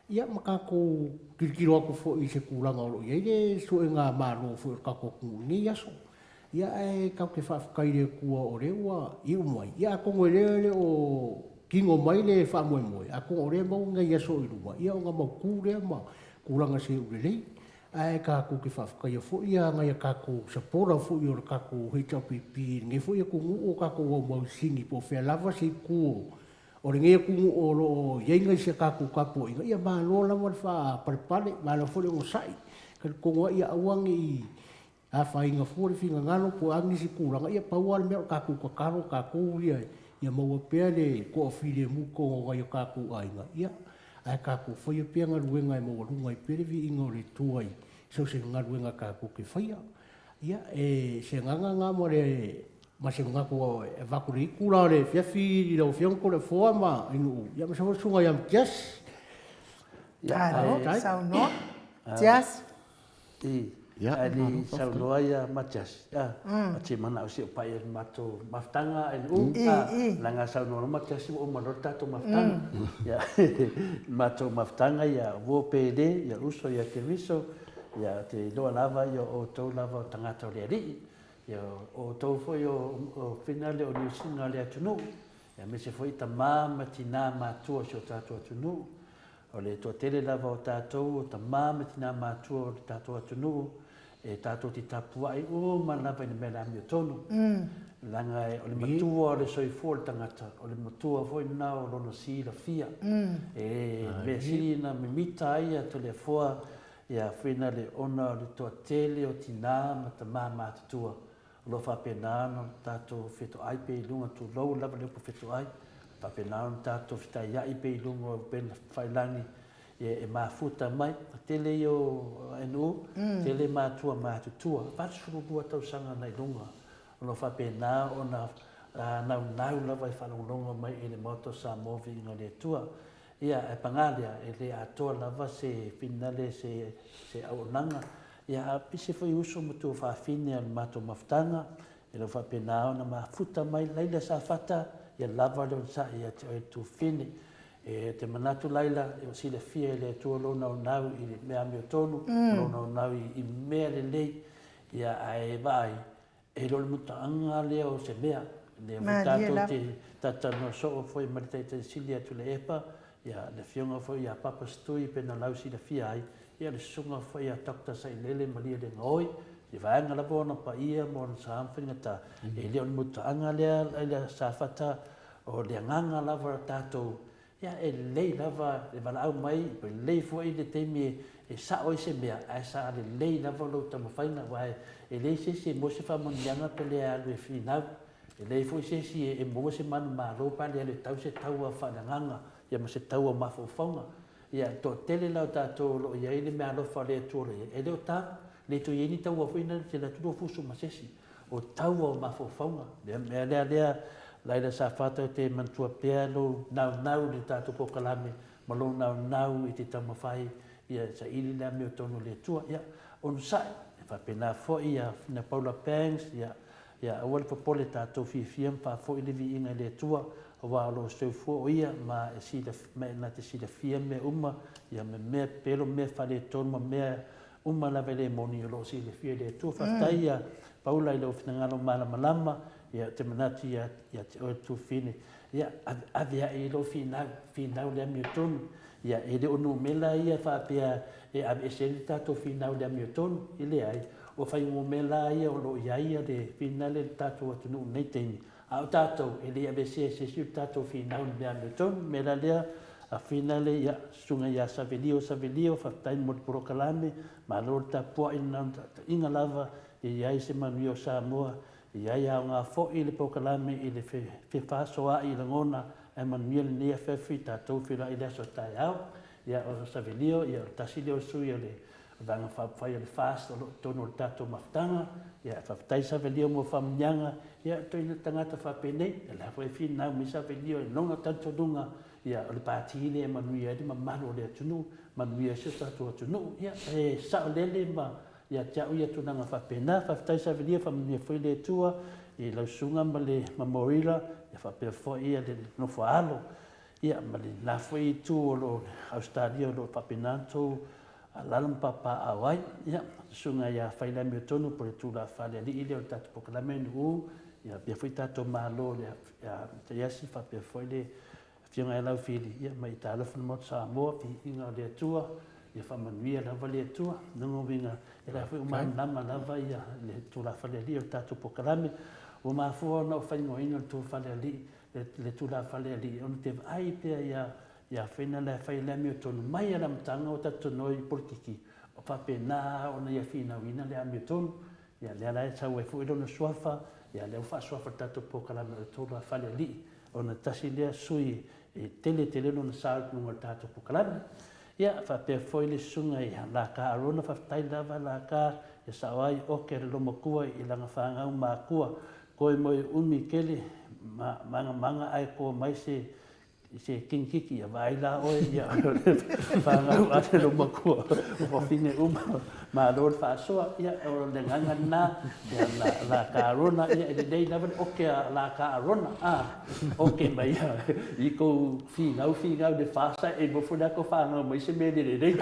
ia ma ka ko kirkiro ko foi se ku langa o ia le so nga ma no foi ka ko ku ni ia so ia e ka ke fa ka ile ku o re wa i mo ia ko mo le o kingo mai le fa mo a ko ore mo nga ia so i ru ia nga mo ku re ma ku langa se u le ai ka ku ki fa ka ia fo ia nga ia ka ku sapora fo ia ka ku hita pipi nge fo ia ku o ka ku o mo singi po fe lava si ku o nge ku o lo ia nga se ka ku ka po ia ma lo la mo fa par pale ma lo fo le o sai ka ku ia awang i a fa inga fo le finga ngalo po angi si ku nga ia pa wa me ka ku ka karo ka ku ia mo pe le ko file mu ko nga ia ka ku ai nga ia ai ka ku foi pe nga ruenga e mo runga i perevi ingore tuai so se nga ruenga ka ku ke faia ia se nga mo le ma se nga ku e va ku ri kula le fia fi lo fion ko le forma inu ia ma so sunga ia just sao no just ia ali sau loa ia matias a te mana o se pai mato maftanga langa sau no matias o manota to maftanga ia mato maftanga ia vo pd ia uso ia te viso ia te loa lava ia o to lava tangata le ri ia o to foi o finale o nisinga le atunu ia me se foi tamama tina matua so tato atunu o le to tele lava o tato tamama tina matua o tato atunu e tato ti tapua ai o manava ni mena mi tonu langa o le matua o le soifo le tangata o le matua foi na o lono si la fia e me sina me mita ia to le foa ia fina le ona le to tele o tina mata mama tua lo fa penano tato fito ai pe lunga tu lo lava le fito ai fa penano tato fita ia i pe lunga ben failani e mafuta mai tele yo enu tele matua matutua pasuru bua tau sanga nei lunga ono fa pena ona na la vai fa longa mai ele moto sa movi no le tua ia e pangalia ele ato la va se finale se aunanga ia pise foi uso mutu fa fine al mato maftanga ele fa pena ona mafuta mai leila sa fata ia lava le sa ia tu fine e te manatu laila e o sile fia le tu lo na nau i me ami tonu lo na nau i me le lei ia ai vai e lo mutanga le o se mea le mutato te tata no so foi marite te silia tu le epa ia le fionga foi ia papa stui pe na lau sile fia ai ia le sunga foi ia takta sai lele malia le ngoi e vai ngala bona pa ia mo sa amfingata e le mutanga le sa fata o le nganga lava tato ia e lei lava le valau mai pe lei foi le temi e sa o se mea ai sa le lei lava lo tama faina vai e lei se mo se fa mondianga pe le a le final e lei foi se e mo se man ma lo pa le tau se tau fa na nganga ia mo se tau ma fo fonga ia to tele la ta to lo ia ile me lo fa le to e le ta le to yeni tau foi na se la tu fu su ma se o tau o mafofonga le lea laila sa fata te mantua pea lo nau le tatou pokalame ma lo nau i te tamawhai ia sa ili lea meo tonu le tua ia onu sai e whapena fo'i ia na Paula Banks ia awale papole tatou fiafia pa fo'i le vi inga le tua wa lo so fo ia ma si de me na te si de fia me uma ia me pelo me fale tonu me uma la vele moni lo si le fia le tua fatai Paula lo finangalo malama ia te manati ia te o tu fine ia avia e lo finau le miotonu ia e le onu mela ia fa pia e ave se tato finau le miotonu ile ai o fai mo mela ia o lo ia de finale tato tu no nei teni a tato e le ave se tato finau le miotonu mela le a finale ia sunga ia savelio fa tai mo prokalame ma lo ta po inga lava ia se manio Samoa ia nga fo ile pokalame ile fe fasoa ile ngona e manuel ne fe fita to fila ile so tai au ia o savelio ia tasilio su ia le vanga fa ile fast to no tato maftanga ia fa tai savelio mo famnyanga ia to ile tangata fa pene la fa fina mi savelio longa tanto dunga ia le patile manuel di mamalo le tunu manuel se tato tunu ia e sa lele ma ia tau ia tunanga whapena, whaftai sa vilia whamania whaile tua, i lau sunga ma le mamorila, ia whapea whoi ia le no whaalo, ia ma le la whai tu o lo Australia o lo whapenanto, a lalam papa awai, ia sunga ia whaile mio tonu po le tūla whale li ile o tatu pokalame nu, ia pia whai tato malo, ia te yasi whapea whaile, whianga e lau whiri, ia mai ta alafuna mo Samoa, pi inga le tua, ia whamanuia lava le tua, nungo winga, e la whi umanama lava ia le tula whale li o tatu pokalame, o maa fua na o whaingo ina o tula whale li, le tula whale li, o te ai pia ia whina le whaile mi o tonu mai ala mtanga o tatu noi politiki, o pape nā o na ia whina wina le ami o tonu, ia le ala e tau e fu ilo na suafa, ia le ufa suafa tatu pokalame o tula whale li, o na tasi lea sui e tele no na sāut nunga tatu pokalame, ia whapea foi le sunga i la ka arona whaftai lava la ka e sawai o ke re loma kua i langa whangau mā kua koe moi umi kele manga ai ko mai se kinkiki ia vai la oe ia whangau ate loma kua o whine ma lor whaasoa ia o le nganga nā ia la ka arona ia e dei lava o ke la ka arona o ke mai i ko whingau de whaasa e mofuna ko whangau mai se mele rei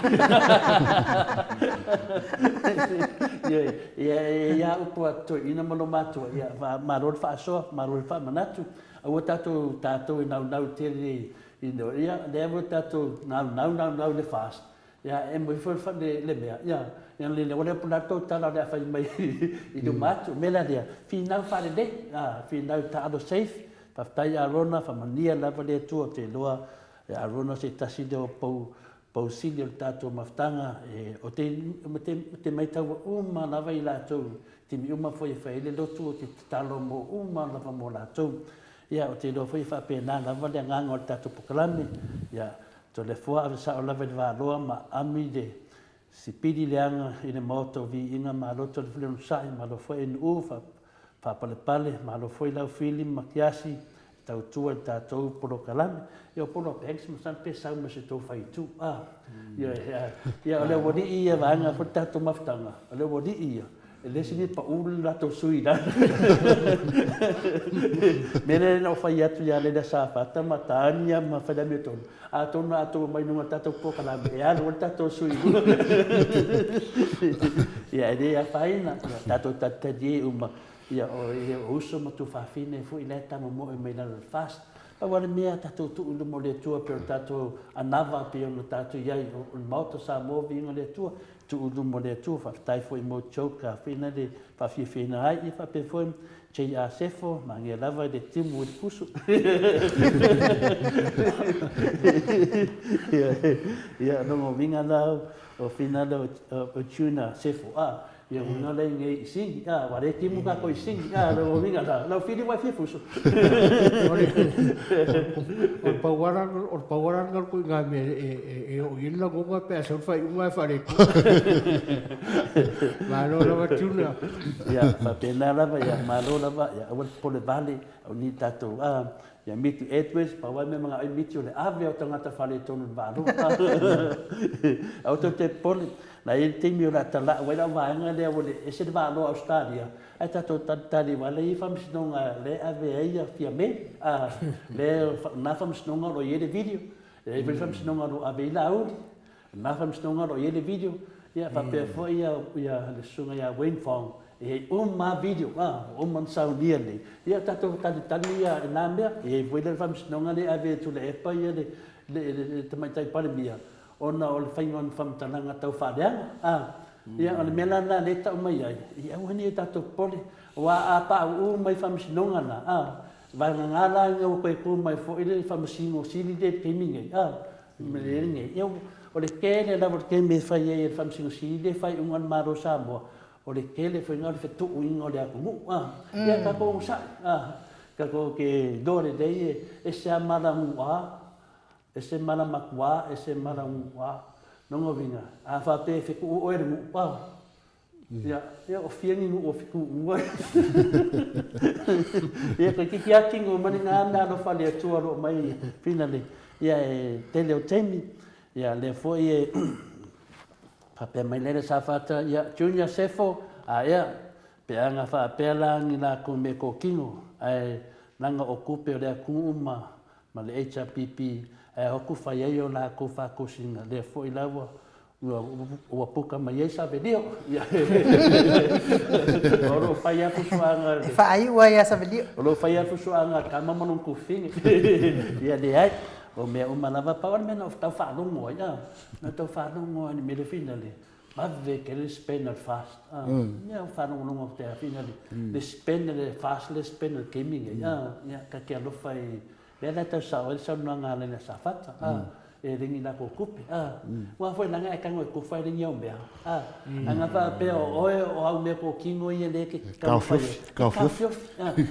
ia upo atu ina malo matua ia ma lor whaasoa ma lor whamanatu a tatou e nau tere ino ia levo tatou nau le fast ia e mo fa le mea ia le wala pulato tala le fai mai i do matu mela dia finau fa le finau ta ado safe pa tai arona fa mania lava le tu te loa arona se tasi de pou silio tatou maftanga o te mai tau uma lava i latou te mi uma foi fai le lotu te talo mo uma lava mo latou ia o te lo foi fa pena lava le nganga o tatou pokalame ia to le fua ave sa o lava le valoa ma ami de si pidi leanga i le moto vi inga ma loto le fulenu sai ma lo foi nu fa pale ma lo foi lau fili ma kiasi tau tua tatou pokalame ia polo pex ma san pe sa ma se to fai tu ia le wodi ia vanga fo tatou maftanga le wodi ia le sini pa ul la to sui da mene no fai atu ya le da safata matania ma fa da meton ato mai no tato poka la ya no tato sui ya de ya faina tato tata di uma ya o uso ma tu fa fine fu ileta mo mai la fast awale mea tato tu ulu mo le tua per tato anava pe no tato ya o moto sa mo vinga le tua tu ulu mo le tua fa tai foi mo choka fina de fa fina ai fa pe foi che a sefo ma nge lava de timu de pusu ya no mo vinga la o fina o tuna sefo ia unga le ngai singi wa re timu ka ko singi lo vinga la fili wa fi fuso o pawara ngal ko nga me o illa go nga pe so fai uma fare ko ma lo la tuna ya pa pena la ya ma lo la ya o pole vale o ni tato ya mitu etwes pa wa me mga mitu le ave o tangata fale tonu valo auto te pole na il timi o la tala wa la va nga le o le ese valo Australia ai tato tali wala I fam snonga le ave ia fia me le na fam snonga lo yele video e fam snonga lo ave la u na fam snonga lo yele video ya pa pe fo ia le sunga ya Wingfong e ma video man saudia le ia tato tali ia na me e foi le fam snonga le ave tu le pa ia le tamai tai pa le mia ona o le faingon fam tananga tau fadea ia o le mela na le tau mai ai ia wani tato pole wa apa mai fam snonga na va ngala ngo ko ku mai fo ile fam singo sili de teminge me le nge ia o le kele la porque me fai e fam singo sili fai un maro samo o le kele foi ngol fe tu ingo le aku ia ka ko sa ka ko ke dore de e se amara mua e se mala makwa e se mala mua no vinga a fa pe fe ku o er mu pa ia o fiengi o fiku mua ia ko ki aki ngo mani na no fa le tu ro mai finally ia tele o temi ia le foi pa pe mai le sa fata ia junior sefo ia pe anga fa pe la ni la ko me ko kingo ai nanga okupe le ku ma le HPP hoku fai ai o la ko fa ko singa le foi lawa o puka mai sa video ia oro fai a pusuanga fai wa ya sa video oro fai a pusuanga kama manung ku fingi ia de ai o me o malava pa o me no sta fa no mo ia no to fa no mo ni me le finale ma ve che le spend fast ia fa no mo te finale le spend le fast le spend le gaming ia ka ke lo fai le la ta sa o sa no nga le sa fata e ringi na ko kupe wa foi na nga ka ngo ku fai ringi o me anga pa pe o au me ko kingo ia le ke ka fai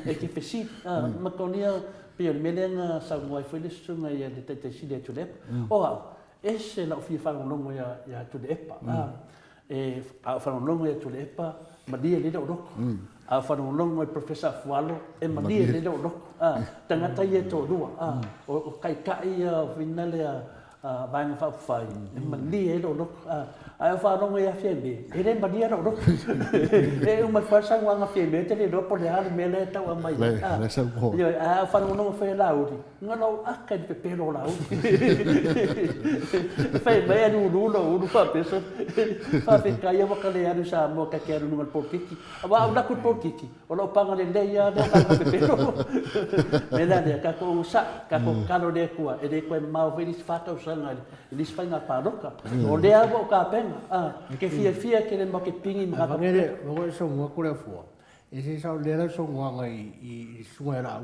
e ke fesi ma konia pe me le sa mo foi le sunga ia de te si de tulep ese la fi fa longo ya tulep e a fa longo ya tulep ma dia le do a fa longo e professor Fualo e ma dia le do tangata ia to dua o kai kai finale bang fa fai man li do a fa no ya febe e le badia do e uma fa sang wanga febe te do por le al mele ta wa mai yo a fa no fa la uri ngalo a ka de pelo la uri fa me no fa peso fa pe ka ya ka le anu sa mo ka ke no por kiki aba na ku por kiki o lo panga le ya de ka pelo me la de ka ko sa ka ko kalo de ku e de ko mau velis fata sanga eles fai na paroca o le avo ka pena ke fia ke le mo ke pingi ma ka ngere mo so mo ko le fo e se sa le so mo ngai I sunga la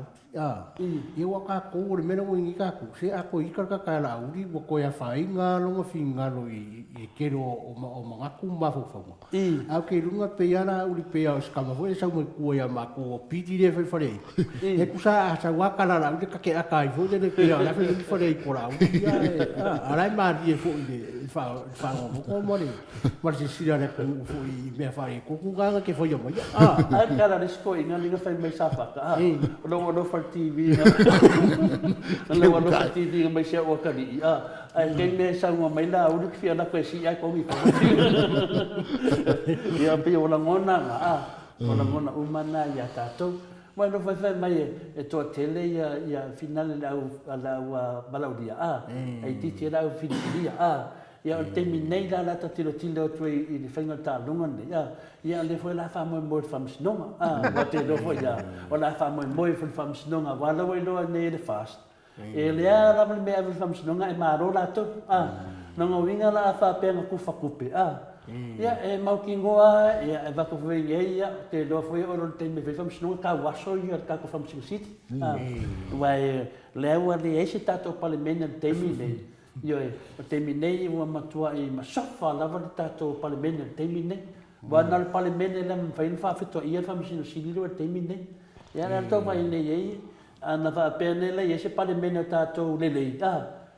I wa ka ko le mena wingi ka ku se a ko I ka la uri mo ko ya fai nga lo mo finga lo I ke ro o ma ku ma fo fo a ke lunga pe yana uri pe a ska ma fo e sa mo ku ya ma ko piti le fe fore e ku sa wa ka la uri ka ke a kai fo de pe ya la fe fore ko la uri ara ma di fo de fa mo ko mo ni ma si si le ko fo I me fa ko ku ga ke fo yo mo ai cara risco inga linga fai mai safa ka no for TV no no for TV mai se o ka di ai ke me sa mo mai la u ki ana ko si ai ko mi ia pe o la ngona o la ngona umana ya tato mai no fai mai e to tele ya finale la balaudia ai ti ti la filia ia te minei la ta tilo tu I le fainga ta longa ne ia le foi la fa mo fam snonga wa te do foi ia o la fa mo fam snonga wala we lo ne le fast e le ala me ave fam snonga e maro la to no winga la fa pe ku fa kupe ia e mau ki ngoa ia e va ko foi ia te do foi o te me fam snonga ka waso ia ka ko fam city vai le wa le ese tato palemena te mi Yo, o te minei ua matua I masofa lava le tatou palemene te minei. Wa na le pale mene le fain fa fito ia fa misino sililo te mine. Ya na to mai le ye ana va pene le ye se pale mene tato le le.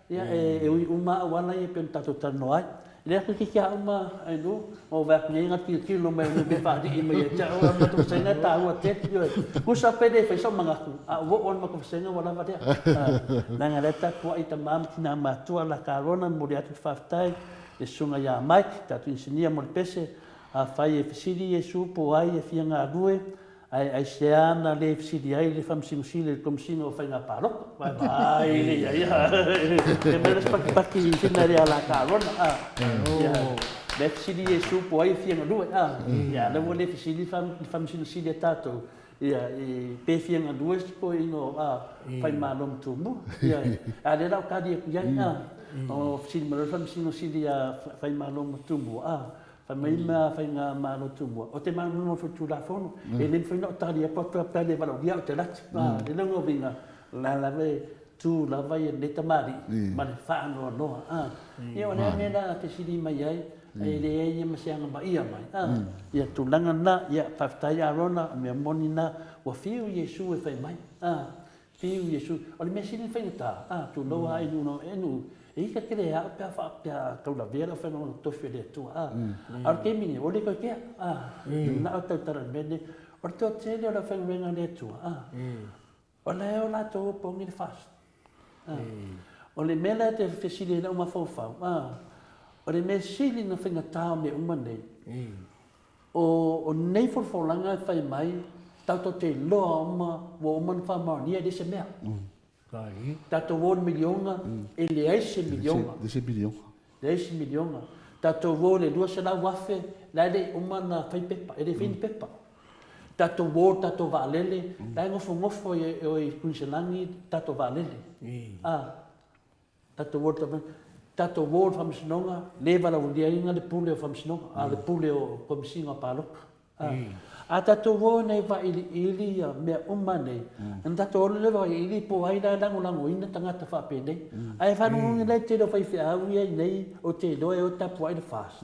Ya e uma wala ye pen tato tano ai. Le ko ki ka uma ai no o va ni ngati ki lo me fa di me ye ta o ma to senga ta o te yo. Ku sa pede fa so manga ku. A wo on ma ko senga wala va dia. Na nga leta ko ai tamam tina ma tu ala karona mo dia tu faftai. Le sunga ya Mike tatu insinia mo pese a fai e fisiri e supo ai e fianga due ai se ana le fisiri ai le fam singusile kom singo fai na parok vai le ya e me paki fina le ala karona ya le fisiri e supo ai fianga due ya le mo le fisiri fam singusile tato ya e pe fianga due po ino fai malom tumu ya ale la kadi ya o fisiri mo fam singusile ya fai malom tumu fa mai ma fa nga ma no tumu o te ma no fo tu la fono e le fa no tali e porta per le valo dia te lat le no vinga la ve tu la vai le tamari ma le fa no no io ne la te si di mai ai e le e ma se nga ba ia mai ia tu langa na ia fa ta ia rona me monina wa fiu yesu e fa mai fiu yesu o le me si ni fa ta tu no ai no enu e ka kere a pa ka la vera fa no to fede tu ar ke mini o le ko ke na ta tara bene or to te le la fa venga le tu o le o la to po mi fast o le mela te fesile na uma fofa o le me sili na finga ta me uma nei o nei for langa fa mai ta to te lo ma wo man fa ma ni de se me Tato 1 miliona e le 10 miliona. 10 miliona. 10 miliona. Tato vole dua sala wafe la de umana fai pepa, e de fin pepa. Tato wo tato valele, la ngofo e o kunselangi tato valele. Tato wo fam sinonga, leva la dia inga le pule fam sinonga, le pule o komisinga palok. A tato wo nei va ili me umane and tato le va ili po ai da lango ina tangata fa pende ai fa no le te do fai fa nei o te do e o tapo ai fast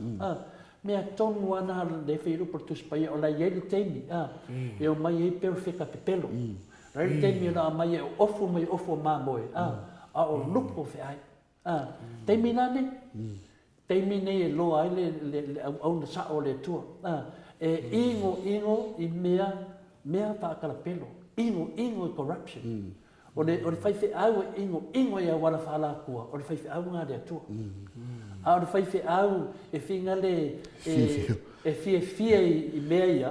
me ton wana de feiro por tu spai o la ye te mi e o mai perfecta pepelo re te mi na mai ofo ma moi o lupo fe ai te mi nane te mi nei lo ai le au sa o le tu ingo I mea pa kala pelo ingo corruption o le fai fe au ingo ia wala fala kua o le fai fe au nga de tu o le fai fe au e finga le fie I mea ia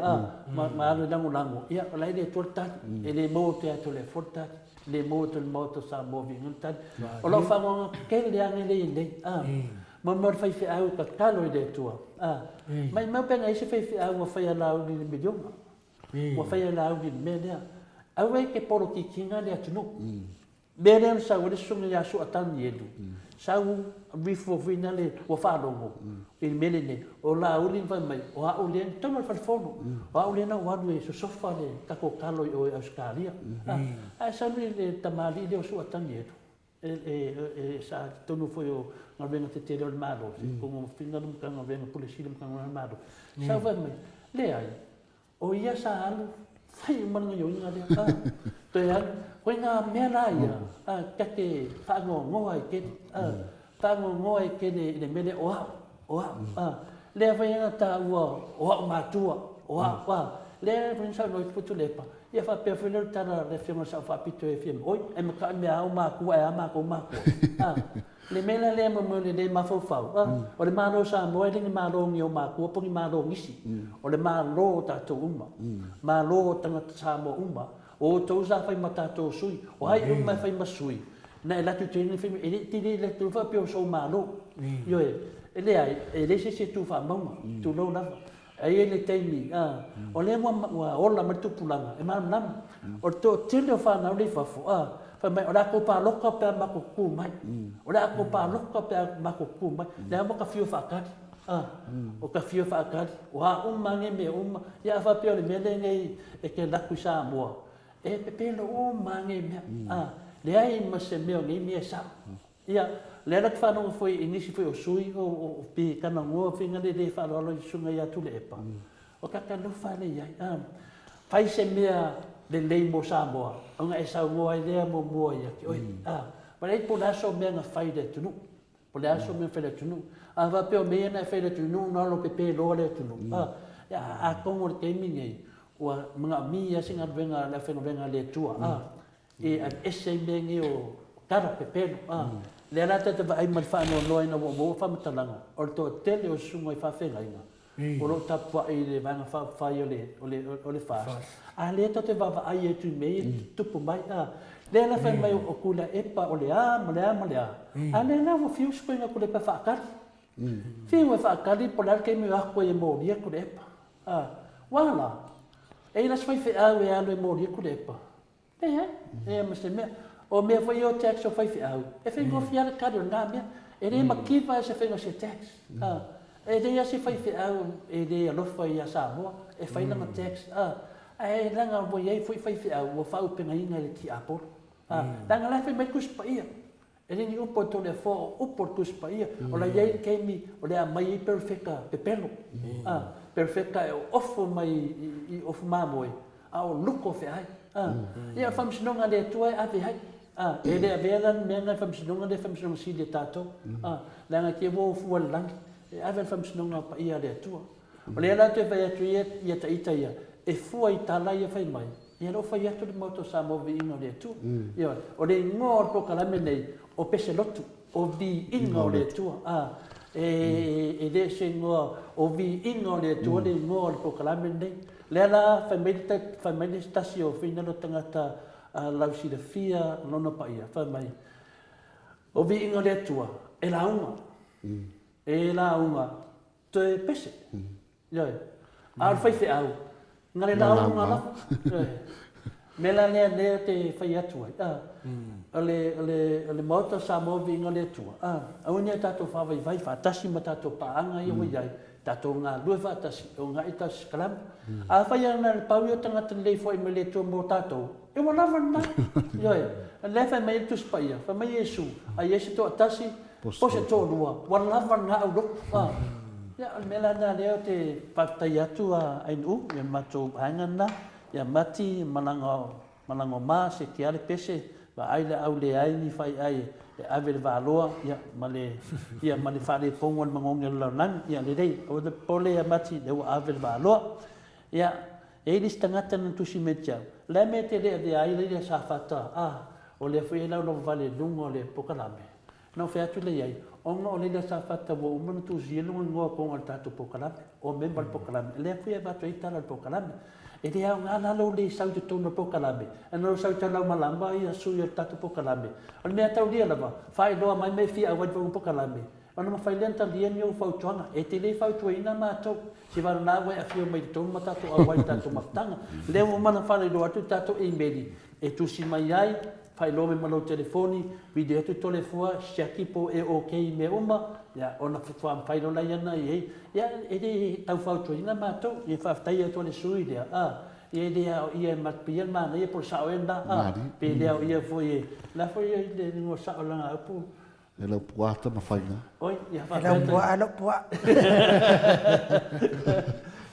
ma le lango ia o lai le torta e le mo te ato le forta le mo to sa mo vingunta o lo fa ngo ke le ang le ma fai fe au ka kalo de tua mai ma pena ese fai fe au fai ala ni miliona wa fai ala ni media au e ke poro ki kinga le atuno beren sa wele sunga ya su atan yedu sa u before finale wa fa longo il melene o la ulin fa mai o a ulin tomo fa fono o a ulin wa du so sofa le ka ko kalo o australia sa le tamali de su atan yedu sa tonu foi o nga venga te te le malo como finga dum ka nga venga polisi dum ka nga malo sa va me le ai o ia sa alu fai man nga yo nga le to ya ko nga me la ia ka ke fa ngo ai ke fa ngo ai ke de mele o le va nga ta o ma tua o le prinsa no putu le pa ia fa pe fele tara le firma sa fa pito e firma oi e ma ka me au ma ku e ma ko le mela le mo le ma fo fa o le ma ro sa mo le ma ro ngi o ma ku po ngi ma ro ngisi o le ma ro ta to ma ro tanga sa mo o to sa fa ma ta to sui o ai ma fa ma sui na la tu tene firma e ti le tu fa pe o so ma ro yo e le ai e le se tu fa ma tu lo na ai le taimi o le wa ola ma tupulanga e mam o to tino fa na le fa fa mai ora ko pa loka pe ma ko ku mai ora ko pa loka pe ma ko ku mai le mo ka fio fa ka o ka fio fa ka wa mangi me ya fa pe le mele nei e ke la ku sa mo e pe lo mangi me le ai ma se me ngi me sa ia le ala whanonga foi inisi foi o sui o pi kana ngoa whinga le whanolo i sunga ia tule epa. O kaka lufa le iai. Whai se mea le lei mo Samoa. O nga e sau ngoa i lea mo mua ia ki oi. Ma rei po laso mea nga whai le tunu. Po laso mea whai le tunu. Wa peo mea na whai le tunu nalo pepe loa le tunu. A kongo le teimi ngai. Ua mga mi a singa venga la venga le tua. E a ese mea ngai o kara pepe no. Le ala te vai mai fa no loa ina wo fa matalanga. O to tele o sunga i fa fenga inga. O lo tapua i le vanga fa o le fa. A le te va ai e tu me tupu mai le ala fa mai o kula epa o le ma le a. A le na wo fiu springa ko le pa fa ka. Fiu fa ka li po la ke me a ko e mo dia ko le epa. Wala. E la sfai fe a we a le mo dia ko le epa. E ma se me o me foi o tax o fai au e fai go fiar ka do na me e re ma kiva se fai no se tax e de ya se fai au e de lo fai ya sa mo e fai na tax e langa mo ye foi fai au o fa o penga inga le ti apo langa la fai me kus pa ia e ni un po to le fo o por kus pa ia o la ye ke mi o le mai perfecta pe pelo perfecta e ofo mai i of mamoi o luko fe ai ia fam sinonga le tua a ve hai e le avela menga fam sinonga si le tato langa ke wo fu lang e ave fam sinonga pa ia le tua o le ala te vai atu ia ta ita ia e fu ai tala ia fai mai ia lo fai atu le moto sa mo vi ino le tua ia o le ngor po kala menei o pese lotu o vi ino le tua e de se ngor o vi ino le tua le ngor po kala menei le ala family stasio fina no tangata lausi de fia nono pa ia fa mai o vi inga le tua e la unga te pese ia al fai fe au ngale la unga la mela le te fai atua ale moto sa mo vi inga le tua a unia tato fa vai fa tasi mata to pa anga ia mo ia tato nga lua fa tasi o nga itas kalam a fa ia na pau yo tanga tele foi me le tua mo tato e mo lava na ia le fa me tu spaia fa me yesu a yesu to tasi po se to lua wa lava na au do ia mela na le te pataya tu ai nu ia mato hangana ia mati malango ma se tiare pese ba ai le au le ai ni fai ai e ave va loa ia male fale pongo mangonga la nan ia le dei o de pole ia mati de ave va loa ia e dis tangata na tu simetia le mete de ai le sa fata o le foi la no vale lungo le pokalame no fe atu le ai o le sa fata wo mo tu zielo ngo ko al tatu pokalame o membal pokalame le foi va to itala pokalame e te au ngana lo le sau te tonu pokalame e no sau te lau malamba i a sui al tatu pokalame o le mea tau lia lava fai loa mai me fi a wadwa pokalame o na mawhai lenta lia ni o fau tuanga e te le fau tua ina mātou si wara nā wai a fio mai tonu matatu a wai tatu maftanga leo o mana whare lo atu tatu e meri e tu si mai ai fai lo me malo telefoni video tu telefua siaki po e okay me uma ya ona fuam fai lo la yana ye ya e de tau fau tua ina mātou e whaftai e tole sui lea ia dia ia mat pian mana ia por sao enda pe dia ia foi la foi de no sao langa apu e lau puata ma whainga oi ia fa alo pua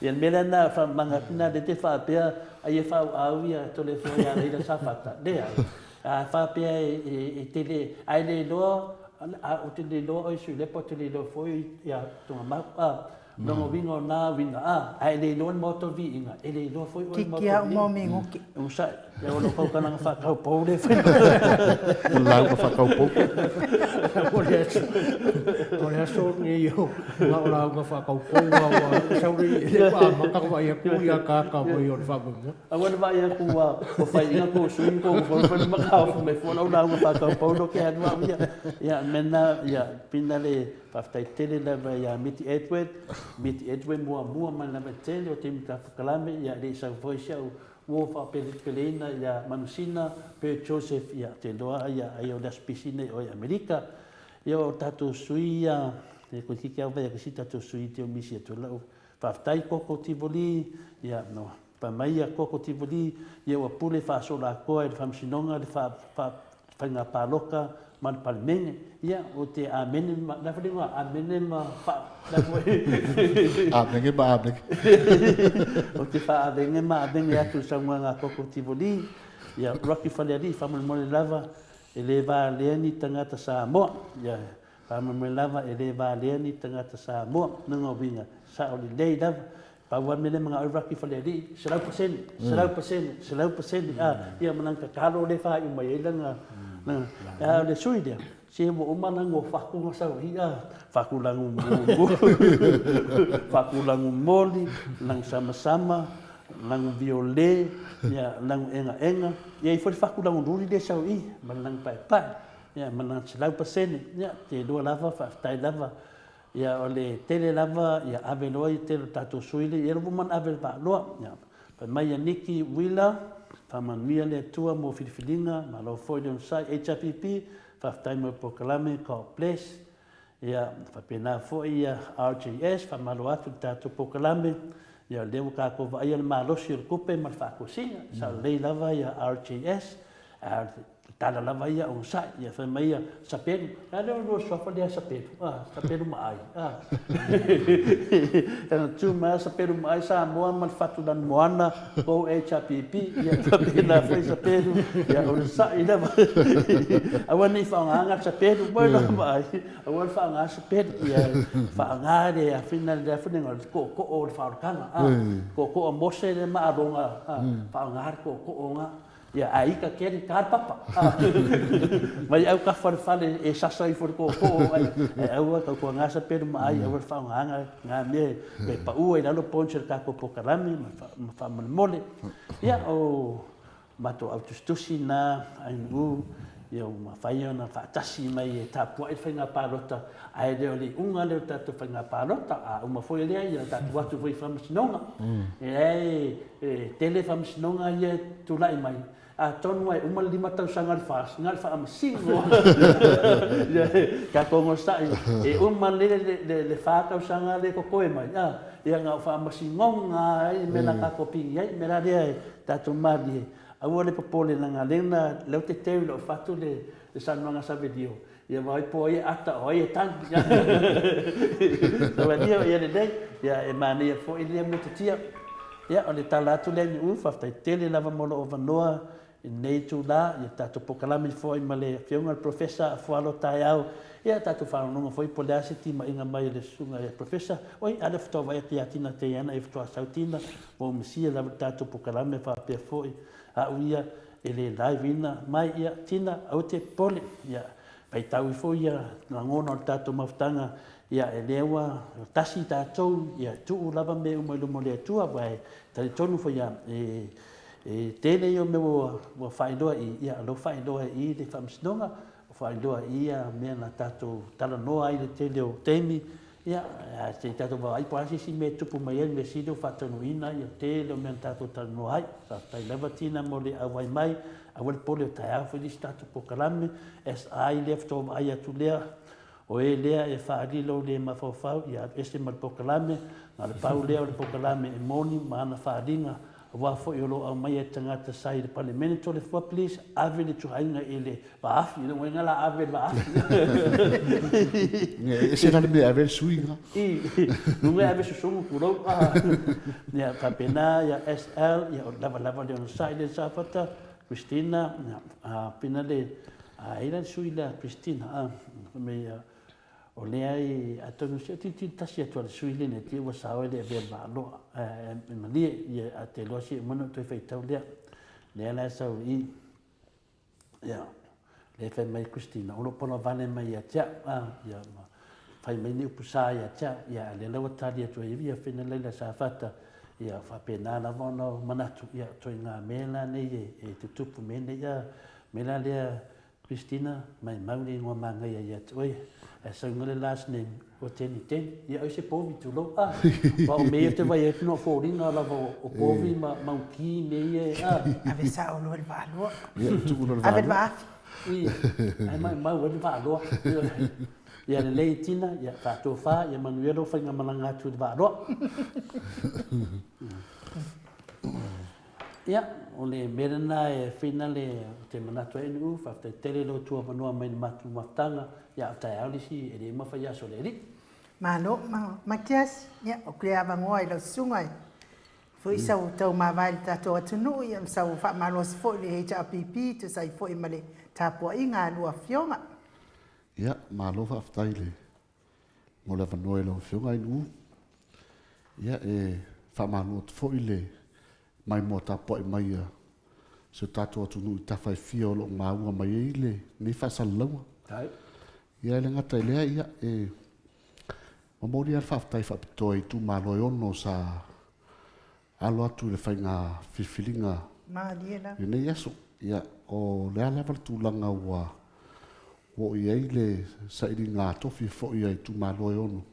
ia mera na fa manga na de te fa pe ai fa au ia telefone ia ida sa fata de fa pe e tele ai le lo o tele lo o su le po tele lo foi ia to ma no vingo na vinga ai le lo moto vi inga e le lo foi o moto ki kia mo me ngoki o sa ya o lo ko kana fa ka po le fa lau ka whakau pouko o le aso ni yo la la ga fa ka ko wa sa ri le pa ma ka wa ia ku ia ka mo yo fa mo a wa va ia ku wa o fa inga ko su ko ko fa ma ka me fo la ga fa ka po do ke anu ya mena ya pinale paftai tele la ya miti Edward mua ma na tele o te mita kalame ya le sa voice wo fa pelina ya manusina pe Joseph ya te loa ya ai o das piscine o Amerika yo tatu suia e ko ki ka va ya ki tatu sui te o misi to la paftai koko tivoli ya no pa mai ya koko tivoli ya o pule fa so la ko e fam sinonga le fa nga paloka ma palemenge ia o te amene ma na fale ma amene ma fa na foi Amenge ba amenge. o te fa avenge ma avenge atu sa nga koko tivoli ia rocky fale ali fa mo lava ele va leani tangata sa mo ia fa mo lava ele va leani tangata sa mo nga winga sa o le lava pa wa mele mga rocky fale ali 100% ia manang ka kalo le fa i mai langa na le suide se mo umana ngo faku ngo sa ia faku langu moli lang sama-sama lang viole ya lang enga ia foi faku langu ruri de sa i manang pai ya manang 100% ya te do lava fa tai lava ya ole tele lava ya aveloi tele tato suile ia ro man avel ba lo ya pa mai niki wila Paman mia le tua mo filifilinga, ma lo foi de sai HPP, faftai mo proclame ko place. Ia fapena foi ia RJS, fa malo atu tatu proclame. Ia le ka ko va ia malo sir kupe ma fa ko singa, sa le lava ia RJS. Tala lava ia on sai, ia fa mai sapelu. Ale o so fa dia sapelu. Sapelu mai. Tu ma sapelu mai sa mo mal fatu dan moana ko HPP, ia fapena foi sapelu. Ia o sai lava. Awan ni fa nga sapelu, mo la mai. Awan fa nga sapelu, ia fa nga de a final de final ko o fa kanga. Ko o mose de ma ronga. Fa nga ko nga. Ya ai ka kere kar papa mai au ka fale e sasa i for ko ai au ka ko ngasa per mai au fa nga me pa u e lo poncher ka ko pokarami ma fa mole ya o mato autostusi na ai u ia ma faia na fa tasi mai e ta po e fa palota ai de oli unga le ta to fa palota a uma foi le ia ta watu foi fa msinonga e tele fa msinonga ia tu lai mai a tonu ai uma 5 tau sangal fas ngal fa am singo ka kongo sai e uma le fa tau sangal le ko koe mai ia nga fa am singonga ai me na ka kopi ai me la dia ta tu madi a le popole na ngalena le te te lo fatu le sananga sa video ia vai po ia ata o ia tan so dia ia le dei ia e mani fo ile mo te tia ia o le tala tu le u fa tele lava molo o vanoa nei tu la ia tatu pokalami foi male fionga professor fualo tai au ia tatu fa no foi polasi ti ma inga mai le sunga ia professor oi ala fto vai ti atina te ana e fto sautina mo misia la tatu pokalami fa pe foi a uia ele live ina mai ia tina au te pole ia pai tau foi ia ngona tatu maftanga ia elewa tasi tatu ia tu lava me mo le tua vai tali tonu foi ia tele yo me wo failoa ia lo failoa I le famsnonga failoa ia me na tatu tala no ai le tele o temi ia se tatu va ai pasi si me tupu mai me sido fatano ina ia tele me tatu tala no ai sa tai levatina mo le awai mai awal pole ta foi tatu pokalame es ai left of ai tu lea o e lea e faali lo le mafofau ia ese mal pokalame na le pau lea le pokalame e moni mana faalinga wa fo yolo au mai tangata sai de parlamento le fo please ave le tuhainga ele baaf you know ngala ave baaf se na me ave suinga no me ave susungu kulo ya kapena ya SL ya lava le sai de sapata Christina pina le ila suila Christina me o le ai atonu se ti tasi atu le suile ne ti wa sawe le be ba lo mali ye ate lo si mono to fe tau le la sa I ya le fe mai Christina o lo pono vale mai ya ya ma fai mai ni pusa ya ya le lo tali atu I via fe le sa fata ya fa pena la vono manatu ya to nga mela ne e tupu me ne ya mela le Christina mai mauli ngo manga ya toi e sa ngole last name o teni ia se povi tu lo va o me te vai no forina la o povi ma ki me ave sa o lo va lo ia tu lo va ave va ai mai o va lo ia le leitina ia fa to fa ia manuelo fa nga malanga tu va lo Ia, o le merena e whina le te manatu e nu, whaftai tele lo tua manua mai matu maftanga, ia tai aulisi e le mawhai aso le ri. Malo, Matias, ia, o krea avangoa i lau sungai. Fo isa o tau mawai le tatou atunu, ia msa o wha malo si fo le heita apipi, tu sai fo i male tapua i ngā lua fionga. Ia, malo whaftai le. Mo le whanua e lau whiunga inu. Ia, e whamano te fo i le. Mai mo tapua i mai a. Se tatou atunu i tawhai fia o lo maua mai e le. Ni whasalaua. Tai. Ia, le ngata i lea, ia, e. Mamori al whaftai whapitoa i tu malo e ono sa. Alo atu le whainga whiwhiringa. Maaliela. I nei aso. Ia, o le ala tūlanga ua. O i ei le sairi ngā tofi fo i ei tu malo e ono.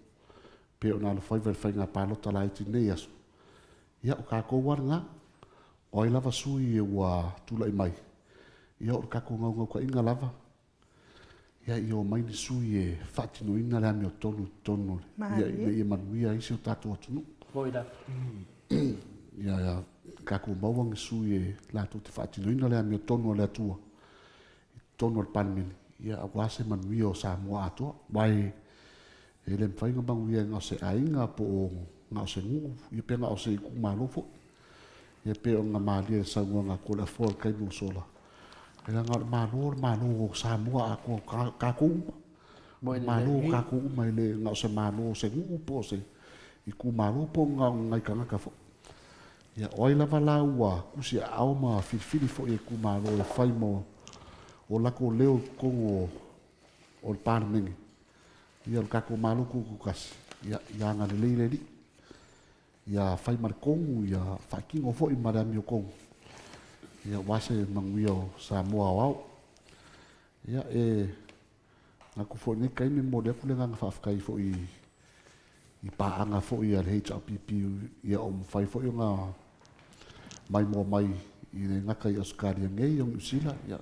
Pe o nālo whaiva le whainga pālota la iti nei aso. Ia, o kako waranga. O i lava sui e ua tula i mai. Ia, o kako ngau ka inga lava. Ia, i o mai ni sui e whatino ina le ami o tonu. Ia, i manuia isi o tātou atunu. Voida. Ia, kako mauang sui e lātou te whatino ina le ami o tonu le atua. Tonu al panmini. Ia, a wase manuia o Samoa atua. Wai, e le mwhainga manguia ngā se ainga po o ngā se ngu. Ia pe ngā se iku malofo. Ia pe o ngā maalia e saungua ngā kola fōr kai no sola. E la ngā malo o Samoa ako kako uma. Malo o kako uma i le ngā se malo se ngu po se iku malo po ngā ngai kangaka fo. Ia, oi lava la ua kusi a aoma whiwhiri fo i iku malo e whai mo o lako leo kongo o le pārmengi. Ia le kako malo kukukasi. Ia ngā le leireri. Ia whai mare kongu, ia whakingo fo i mare ami o kongu. Ia wase manguia o Samoa o au. Ia e ngā kufo ni kaimi mo le kule ngā whafkai fo i paanga fo i al HRPP ia o mwhai fo i ngā mai mo mai i ngaka i Australia ngei o New Zealand. Ia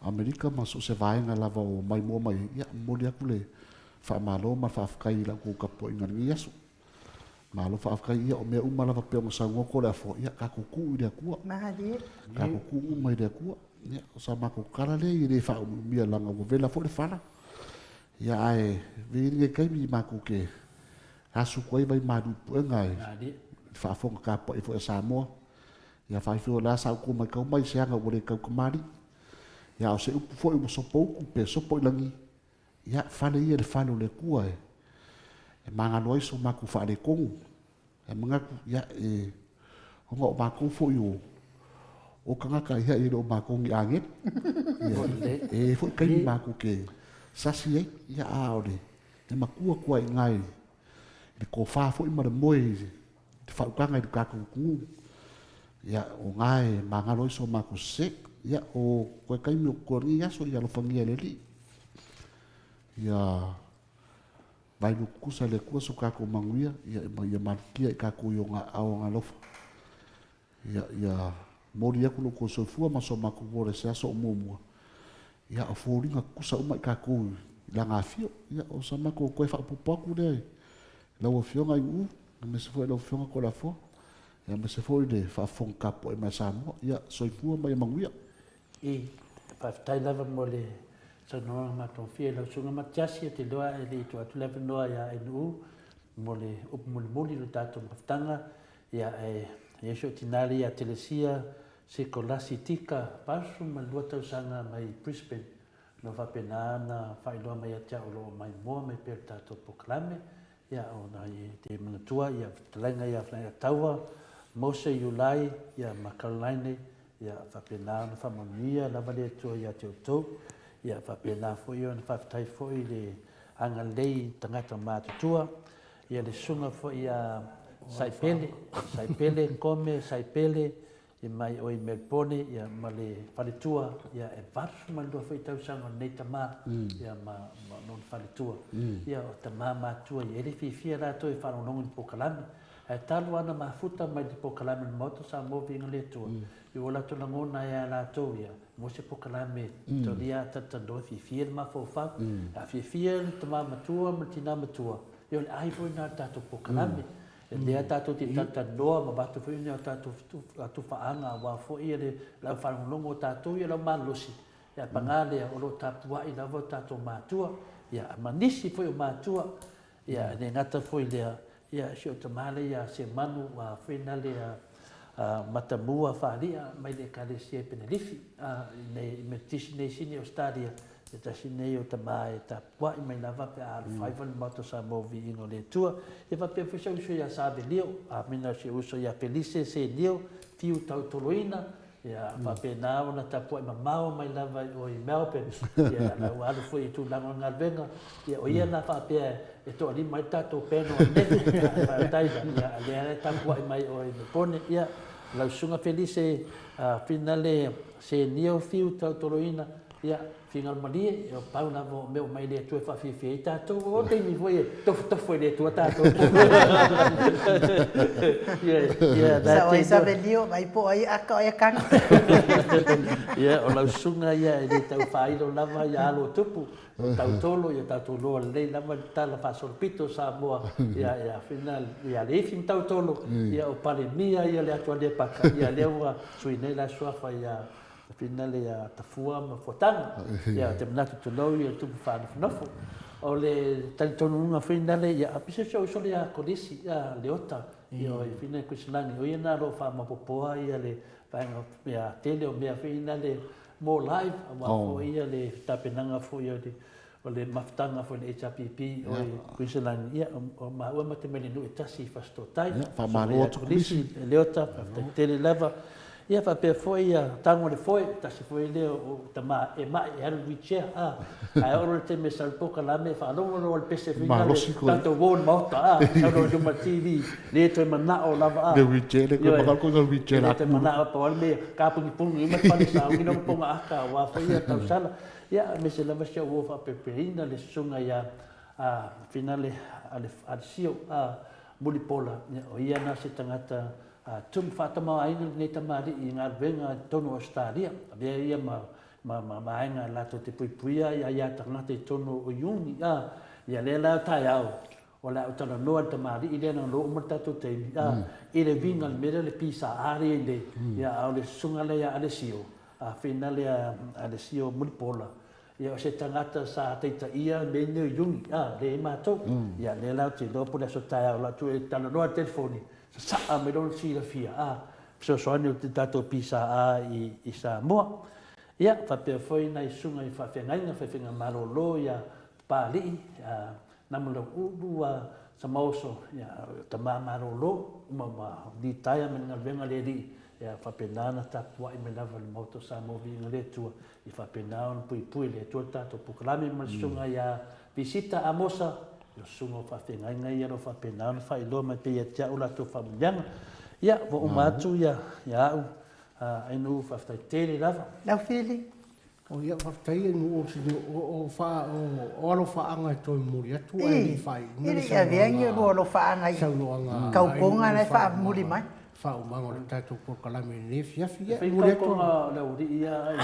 Amerika ma so se vaenga lava o mai mo mai. Ia mo le kule whamalo ma whafkai la ko kapo i ngangi aso. Malo whafkai ia o mea umalava pe o masaunga ko lea fo. Ia kako ku i lea kua. Mahali. Kako ku umai lea kua. Ia o sa mako karale i le wha umia langa o vela fo le whana. Ia ae veinge kaimi i mako ke asu koe vai madu puenga e. Whaafonga ka po i fo e Samoa. Ia whaifio la sa uko mai kau mai seanga o le kau kamari. Ia o se upu fo i mo sopo uku pe sopo i langi. Ia whale ia le whalo le kua e. E manga loa iso maku whale kongu. E mangaku ia e honga o mako fo i o kangaka ia e o mako ngi anget. E fo i kaimi mako ke sasi e ia a o le. E makua kua i ngai. Le ko wha fo i mara moe te whaukanga i kako kungu. Ia o ngai manga loa iso mako se. Ia o koe kaimi o kori aso ia lo whangia le li. Ia vai no kusa le kusa kako manguia ia markia i kako i o ngā ao ngā lofa. Ia mori aku no ko sofua ma so mako vore se aso o mumua. Ia o fōringa kusa uma i kako i la ngā fio. Ia o sa mako koe whapupaku le. Lau o fionga i u, me se fo e lau fionga ko la fo. Ia me se fo i le whaafong kapo e mai Samoa. Ia soifua mai manguia. I whaftai lava mo le sanoa maton fia lau sunga matiasi te loa e le tu atu lewa noa ia e nuu mo le upu muli lo tātou mawhtanga ia e Yesu tinari a telesia se kolasi tika pasu ma lua tausanga mai Brisbane no whapena na whailoa mai atia o lo mai moa mai pēr tātou poklame ia o na i te manatua ia talenga ia whainga taua Mose Yulai ia ma Caroline ia whapena na whamanuia lava le atua ia te utou ia whapena fwoi o na whaftai fwoi le anga lei tangata mātutua ia le sunga fwoi a Saipele kome Saipele i mai o i Melbourne ia ma le whaletua ia e vasu ma lua fwoi tausanga nei tamā ia ma non whaletua ia o tamā mātua i ere whiwhia rātou i whanonongo i Pokalami e talu ana mafuta mai di Pokalami moto sa movi inga le tua i o lato langona ia rātou ia mo se Pokalami to lia tatando whiwhia le mawhawha a whiwhia le tamā matua ma tina matua i o le ai fwoi nā tātou Pokalami Lea tātou te tatanoa ma batu fo ina tātou atu whaanga wa fo ia le lau whanongongo tātou ia lau malosi. Ia pangale o lo tāpua i lava tātou mātua. Ia manisi fo i mātua. Ia ne ngata fo i lea. Ia si o tamale ia se manu wa whina lea matamua whaaria mai le kalesia penelifi. Nei me tisi nei sini o stadia. E tasi nei o tamae tāpua i mai lava pe a whaivan mato sa movi ingo le tua. E whapea fwisa uso ia sabe leo. A mina si uso ia pelise se leo. Fiu tau toloina. Ia whapea nā ona tāpua i mamao mai lava o i Melbourne. Ia lau alu fwoi i tūlango ngā venga. Ia o ia nā whapea e toa li mai tātou pēno o nene. Ia taida. Ia lea tāpua i mai o i Melbourne. Ia lau sunga pelise finale se leo fiu tau toloina. Ia fingal malie o pau na vo meu mai le tu fa fi fi ta to o te mi foi to foi le tu ta to ia Sa o Isabelio mai po ai aka o kan. ia o la sunga ia le tau fai lo lava ia lo tupu tau tolo ia tau tolo le lava tala fa sorpito sa moa ia final ia le fin tau tolo ia o pale mia ia le atua le paka ia le wa suine la sua fa ia finale ya tafua ma fotanga ya te manatu to lo ya tu fa nofo o le tantonunga finale ya apise so so ya kodisi ya leota yo finale kuslani o yana ro fa ma popoa ya le fa ya tele o me finale mo live ma fo ya le tapenanga fo ya de o le maftanga fo le HPP o kuslani ya o ma o ma te meni no tasi fasto tai fa ma ro kodisi leota fa tele lava ia fa pe foi tango le foi ta se foi le o tama e mai e alu viche a ora te me salpo kala me fa longo no al pese fina tanto bon mota no jo ma TV le to mana o lava le viche le ko bakal ko le viche la te mana pa wal me ka pu pu ni me pa ni sa ni no ponga aka wa foi ta sala ia me se lava se o fa pe perina le sunga ia finale al sio mulipola o ia na se tangata tum fatama ainga nei tamari i ngā venga tono Australia. Avea ia ma ainga lato te puipuia ia tangata i tono o Iuni. Ia le la tai au. O la utana noa tamari i lena lo umatato teimi. I le vinga le mera le pisa ari i le. Ia au le sunga le ia alesio. Whina le alesio mulipola. Ia o se tangata sa teita ia me neo Iuni. Le matou. Ia le la te lopo le so tai au la tu e tana noa telefoni. Sa me don si la fia so soani te tato pisa i Samoa ia fa pe foi na sunga i fa fengainga fa fenga marolo ia pali namalo udua samoso ia tama marolo ma di taya men na venga le di ia fa penana ta pua i me lava le moto Samoa vi ngale tu i fa penana pui le tu tato puklami ma sunga ia visita amosa yo sungo fa fengainga ia no fa penana fa ilo ma pe ia tia ula tu fa munyanga ia vo umatu ia au ai no fa tele lava Lau fili. o ia fa tai no o fa o alo fa anga to muri atu ai fai Ili ia vengi ro lo fa anga i. Kau ponga na fa muri mai. fa o mango le tatu por kalame ne fia muri atu la uri ia ai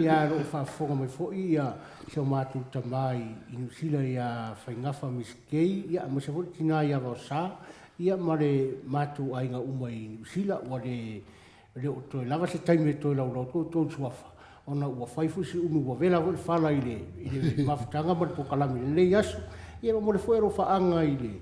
ia ro fa fo me fo ia so matu tamai in sila ia fa ngafa miskei ia mo se fo tina ia rosa ia mare matu ai nga umai sila wa le o to lava se taime to la lo to suafa ona ua fai fusi umu wa vela wa fala ile mafutanga mo po kalame le yasu ia mo le fo ro fa anga ile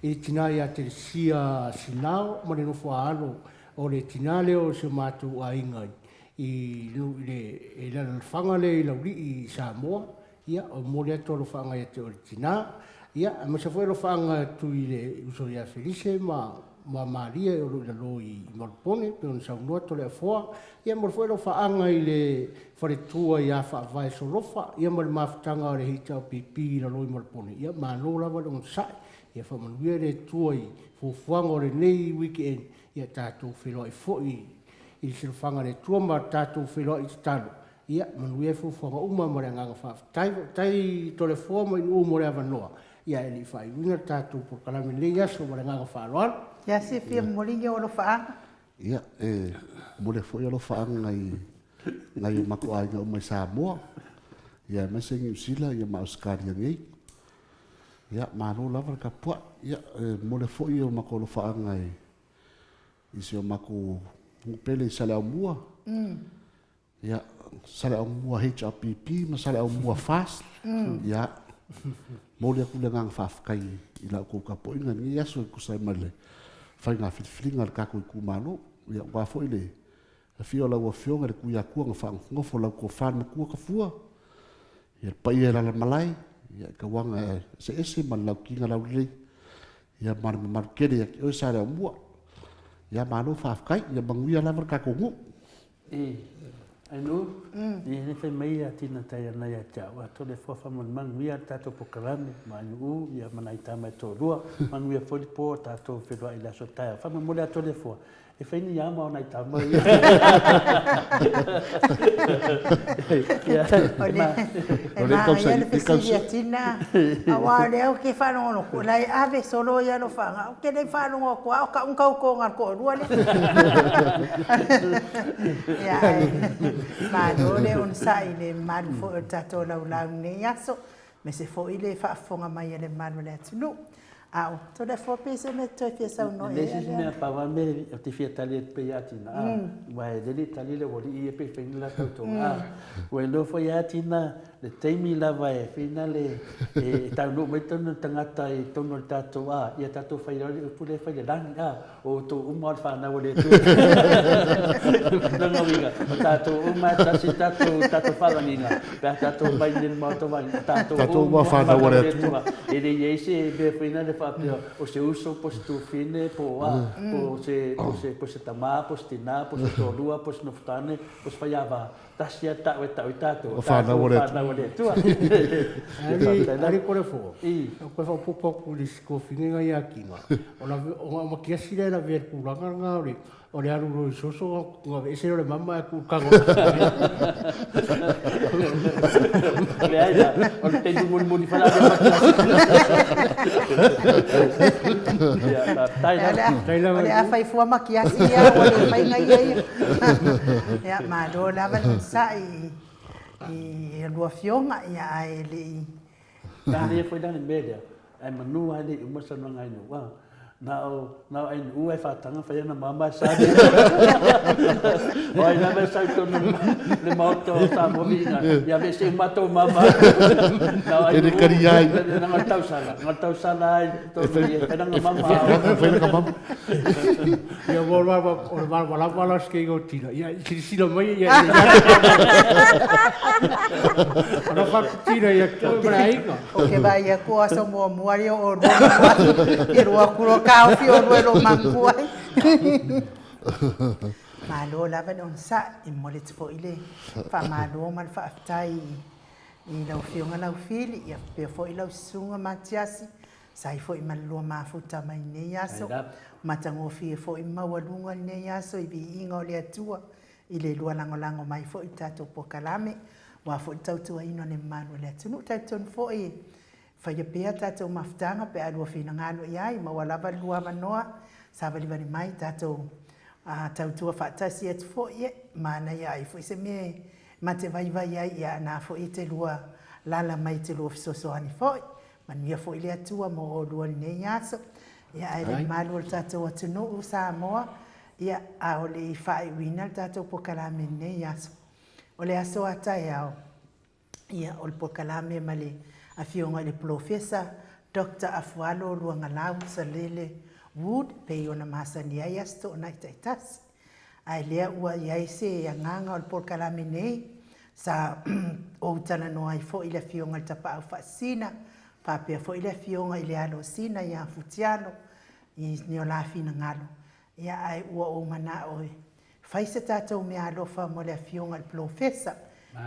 e tina ia te sia silao mo le no fo alo o le tina le o se matu ai ngai i le e la fanga le la ri i Samoa ia o mo le to lo fanga ia te o tina ia mo se fo lo fanga tu ile uso ia felice ma Maria o le loi Morpone pe on sa no to le fo ia mo fo lo fanga ile fore tua ia fa vai so lofa ia mo maftanga le hita pipi la loi Morpone ia ma lo la va on sa ia fa man wiere tuai fo fuango le nei weekend ia tatu filo i foi i se fanga le tua ma tatu filo i talo ia man wiere fo fuango uma mo le nganga fa tai to le fo mo i mo le avanoa ia eli fai winga tatu por kalame le ia so mo le nganga fa loan Ia se fia molinga o lo fa anga. ia mo le foi lo fa ngai mako ai no mai Samoa ia ma se ngi sila ia ma Australia ngai Ia malo lava ka pua ia mo le foi o makolo faanga i se o mako pele sale au mua. Ia sale au mua HRPP ma sale au mua fast. Ia mo le kule ngang faafkai i la ko ka po inga ni aso ku sai male. Fai nga fitflinga ka ko ku malo ia wa foi le. Fio la wo fio ngale ku ya ku nga fa ngofo la ko fa ma ku ka fua. Ia pa ia la malai. Ia ka wanga se ese man lau kinga lau lei. Ia mar kere ia o sa rea mua. Ia malo faafkai, ia manguia lava ka kongu. Anu, ni fai mai a tina tai ana ia tawa. Tole fofa manguia tato pokalame, ma anu ia manai tama to rua. Manguia foli po tato whenua ila so tai. Fama mole a tole foa. E fai ni ama o nai tama. Ole kausa i kausa tina. Awa leo ke whanongo ko lai ave solo ia no whanga. O ke nei whanongo ko au ka unkau ko ngar ko rua le. Ia ma dole on sai le man fo tato lau lau ne yaso. Me se fo ile whaafonga mai le man le atunu. Au, to le fo pese me to fia sa no. Le si me pa va me te fia tali pe yatina. Wa de tali le wori e pe fe la to. Wa lo fo yatina le taimi la va e fina le e ta no me tono tangata e tono tato a ia tato fa ia pule fa le dan o to umar fa na wole tu. No viga. Tato umar tato fa la nina. Tato vai nel moto vai tato umar fa na wole tu. E le yese be fina le o se uso po tu fine po po se tama po stina po se tolua po se noftane po faiava tasia ta tato o fa na wole tu ari kore fo ko fa po ko disko fine ga ya kinga o ma kia sire la ver ku la nga o le aru ro soso ko ese le mama ku ka go le ai o te du mun fa la Ole a fai fua makiasi ia, ole fai ngai ia. Ia, ma do lava sa i lua fionga ia ai li. Tani foi dan media. Ai manu ai le umasa ngai no wa. Now ai u ai fatanga fa na mama sa. Oi na me sa to le moto sa movina. Ya ve se mato mama. Now ai ele kariai na tau sala to na mama. Foi na mama. Ia wala ske go tira. Ia sila mai ia. Ora fa tira ia ko braika. O ke vai ia ko aso mo muari o ro. E ro kuro ka o fio ro manguai. Malo lava on sa i mole fo ile. Fa malo mal fa aftai i lau fionga lau fili ia pe fo ila sunga matiasi. Sai fo i malua mafuta mai nei aso. Matango fie fo i mawalunga nei aso i vi inga o le atua. I le lua lango mai fo i tato po kalame. Wa fo i tautua ino ne manu le atunu tautun fo i. Fai pea tato maftanga pe alua fina ngalo iai. Mawalava lua manoa. Savali vani mai tato tautua fatasi et fo i. Mana iai fo i se me mate vai iai ia na fo i te lua lala mai te lua fisoso ani fo i. Mania fo ile atua mo o lua nei aso. Ia ele malu o tatou atunu o Samoa. Ia a o le whai wina o tatou pokalame nei aso. O le aso atai au. Ia o le pokalame ma le a fionga le profesa Dr. Afualo Luangalau Salele Wood pe ona masani ai asto na itaitas. Ai lea ua iai se nganga o le pokalame nei. Sa o tana no ai fo ile fionga le tapa au fasina. Papea fo ile fionga ile alo sina ia futiano i nio la fina ngalo. Ia ai ua o mana oe. Faise tatou me alofa mo le fionga le profesa.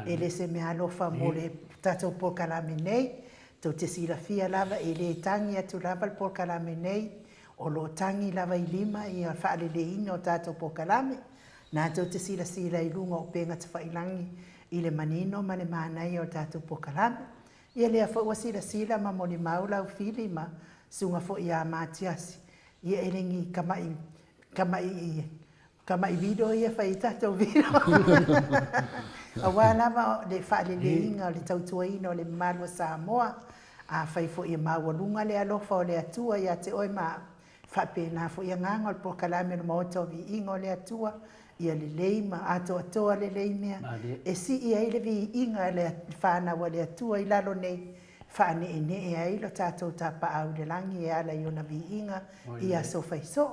Ele se me alofa mo le tatou pokalame nei. Tau te sila fia lava ele tangi atu lava le pokalame nei. O lo tangi lava i lima i a whaale le ina o tatou pokalame. Nā tau te sila i lunga o penga te whailangi i le manino ma le mānai o tatou pokalame. Ia lea fo ua sila ma moni maula u fili ma sunga fo ia matiasi. Ia elengi kamai video ia fai tatou video. Awa lava le whaale le inga o le tautuaina o le malua Samoa. a fai fo ia maualunga le alofa o le atua ia te oe ma whapena fo ia nganga o le pokalame no maota vi inga o le atua ia le leima ato atoa le leimea e si ia ile vi inga le whana wa le atua i lalo nei whane e ne e ai lo tātou tapa au le langi e ala i ona vi inga ia so faiso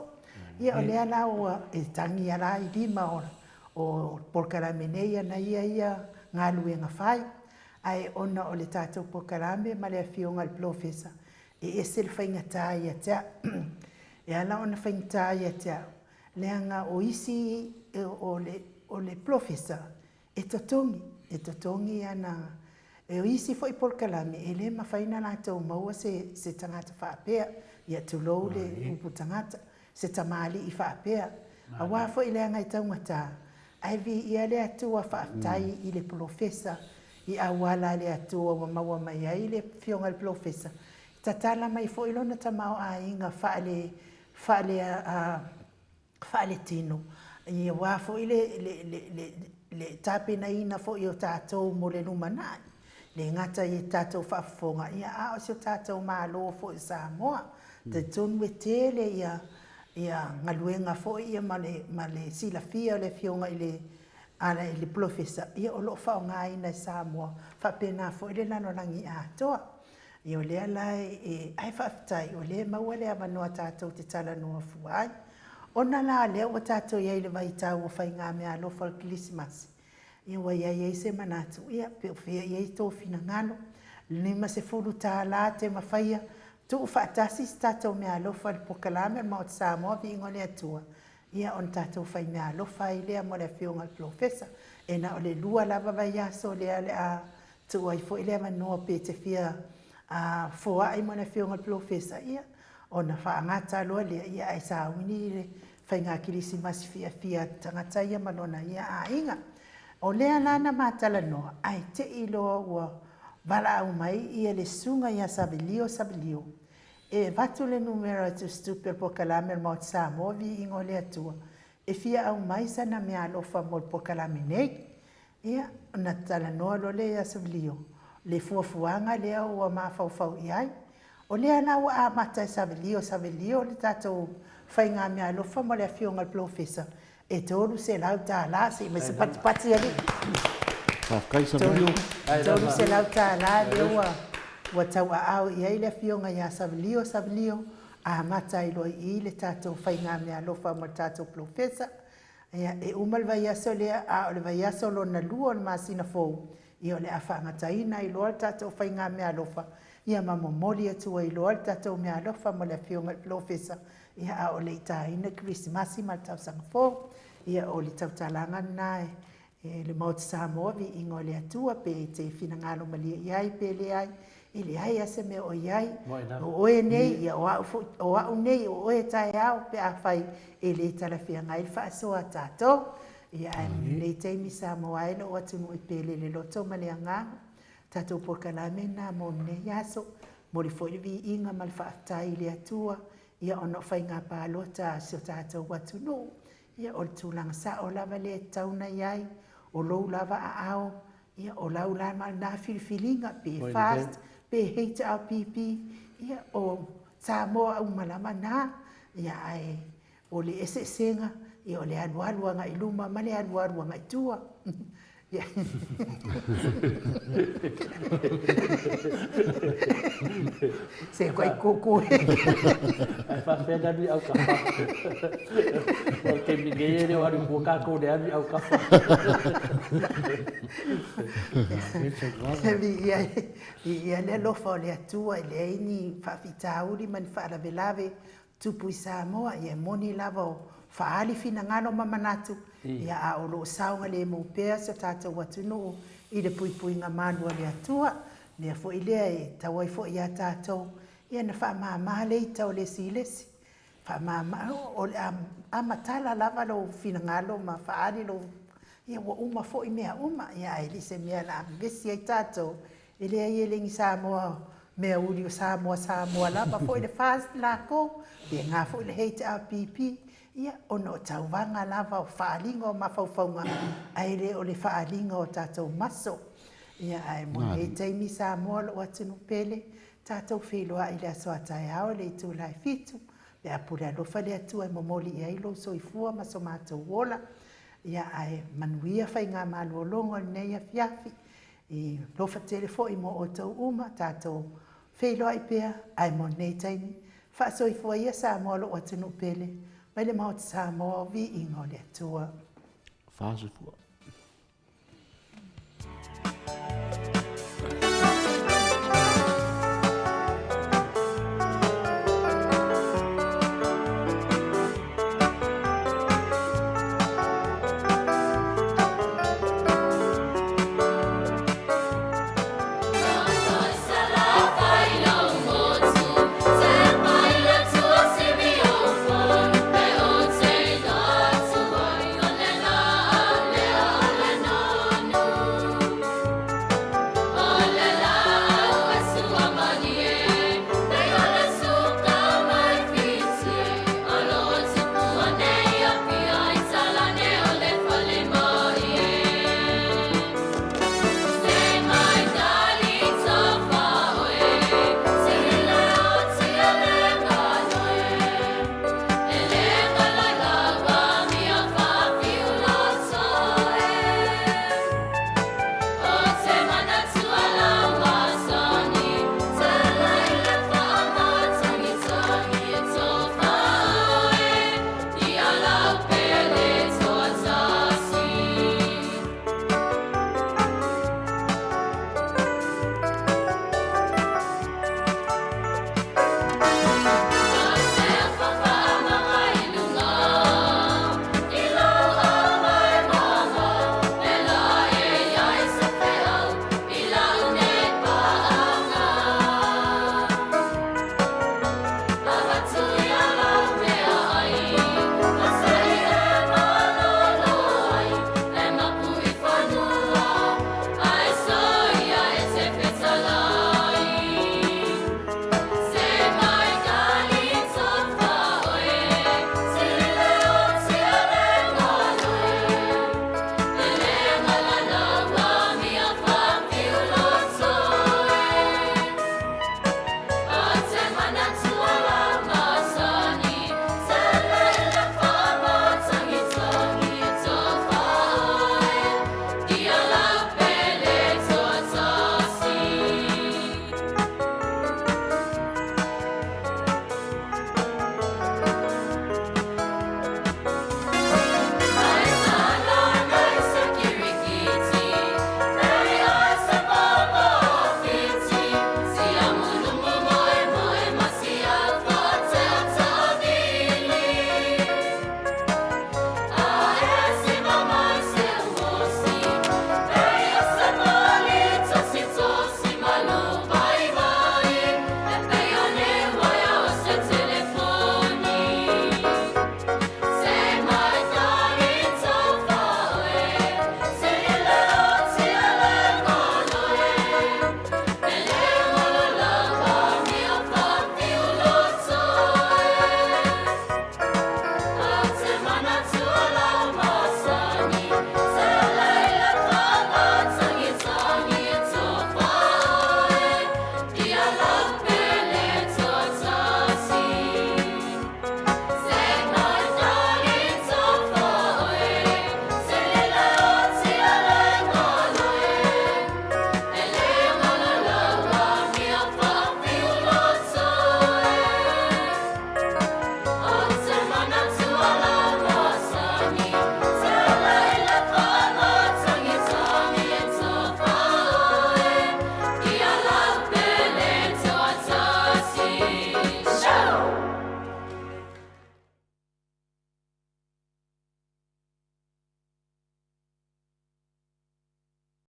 ia o le ala o e tangi ala i lima o pokalame nei ana ia ngā luenga whai ai ona o le tātou pokalame ma le awhionga le profesa e se le whaingatā ia tea e ala ona whaingatā ia tea leanga o isi o le profesa e totongi ana e o isi foi pokalame e le mawhaina lātou maua se tangata whaapea ia tulou le upu tangata se tamali i whaapea a wā foi leanga i taumata ai vi ia le atua whaatai i le profesa i awala le atua wa maua mai ai le fionga le profesa tatala mai fo ilona tamao a inga faale tino i wa fo le tapena ina fo i o tātou mo le numanai le ngata i tātou whaafonga ia a o si o tātou malo fo i Samoa te tonu e tele ia ngaluenga fo ia ma le silafia le fionga i le ala le profesa ia o lo fa nga ina Samoa fa pena fo ile lano langi a toa io le ala e ai fa tai o le mawale ava no tātou te tala no fuai ona la le o tātou ia le vai tau fa nga me alo for Christmas ia wa ia se manatu ia pe ia to fina ngano ni ma se fulu tala te mafaya tu fa tasi tātou me alo for pokalame mo Samoa vi ngole atua ia on tātou whai mea lofa i lea mo le whionga profesa e na o le lua lava vai aso lea le a tu ai fo i lea manoa pe te whia a fua ai mo le whionga profesa ia o na whaangata loa lea ia ai sa wini le whai ngā kirisi masi fia tangata ia malona ia a inga o lea nana mātala noa ai te iloa ua wala au mai ia le sunga ia sabilio e vatu le numero tu stupid pokalame mo Samoa vi ingo le atua e fia au mai sana me alofa mo pokalame nei ia na tala no lo le asablio le fuafuanga le o ma fau iai o le ana wa mata sablio le tato fainga me alofa mo le fionga professor e tolu se lauta la se me se pati ali kai sablio tolu se lauta la le wa tau au ia le fionga ia sablio a mata i lo i le tato whainga mea alofa mo tato profesa ia e umal vai aso le a o le vai aso lo na lua o masina fou i o le a whaangataina i lo tato whainga mea alofa ia mamomoli atua i lo tato mea alofa mo le fionga profesa ia a o le itaina Krismasi ma tau sanga fou ia o le tau talanga nae le mauti Samoa vi ingo le atua pe te finangalo malia iai pe le ai ili ai ase me o iai o oe nei ia o au nei o oe tae au pe a whai e le talawhia ngai whaasoa tātou ia nei teimi Samoa ele o atunu i pele le loto male anga tātou pokalame nā mo nei aso mo le fwoi vi inga mal whaatai le atua ia ono whai ngā pālota sio tātou watunu ia o le tūlanga sa o lava le tauna iai o lou lava a ao ia o lau lama nā filifilinga pe fast pe heita au pipi ia o Samoa au malama nā ia ai o le ese senga ia o le alualuanga i luma ma le alualuanga i tua ia se koe koko ai fa pena ni au kafa o ke mingere o ari ko ka ko de ari au kafa ia le lofa o le atua i le aini faafitauli ma ni faalavelave tupu i Samoa ia moni lava o faali finagalo ma manatu ia a o loo sauga le maupea se tatou atunuu i le puipuiga malu a le atua lea foʻi lea e tau ai foʻi iā tatou ia na faamāmā leita o le silesi faamāmā o le amatala lava lou finagalo ma faali lou ia ua uma foʻi mea uma ia e lise mea na avevesi ai tatou e lea ia legi Samoa mea uli o Samoa lava foʻi le fast lakou pe gā foʻi le heita a pipi ia ona o tauvaga lava o faaliga o mafaufauga ai lē o le faaliga o tatou maso ia ae mo nei taimi Samoa loo atunu pele tātou wheloa i le aso atai ao le itu lai fitu, le apure alofa le atua e momoli i ailo soifua ma so mātou wola, ia ai manuia whai ngā maluolongo nei a fiafi, i lofa telefo i mo o tau uma, tātou wheloa i pea, ai mo nei taimi, wha soifua ia sa moa lo atunu pele, mai le mao te sa moa vi ingo le atua. Whaasifua.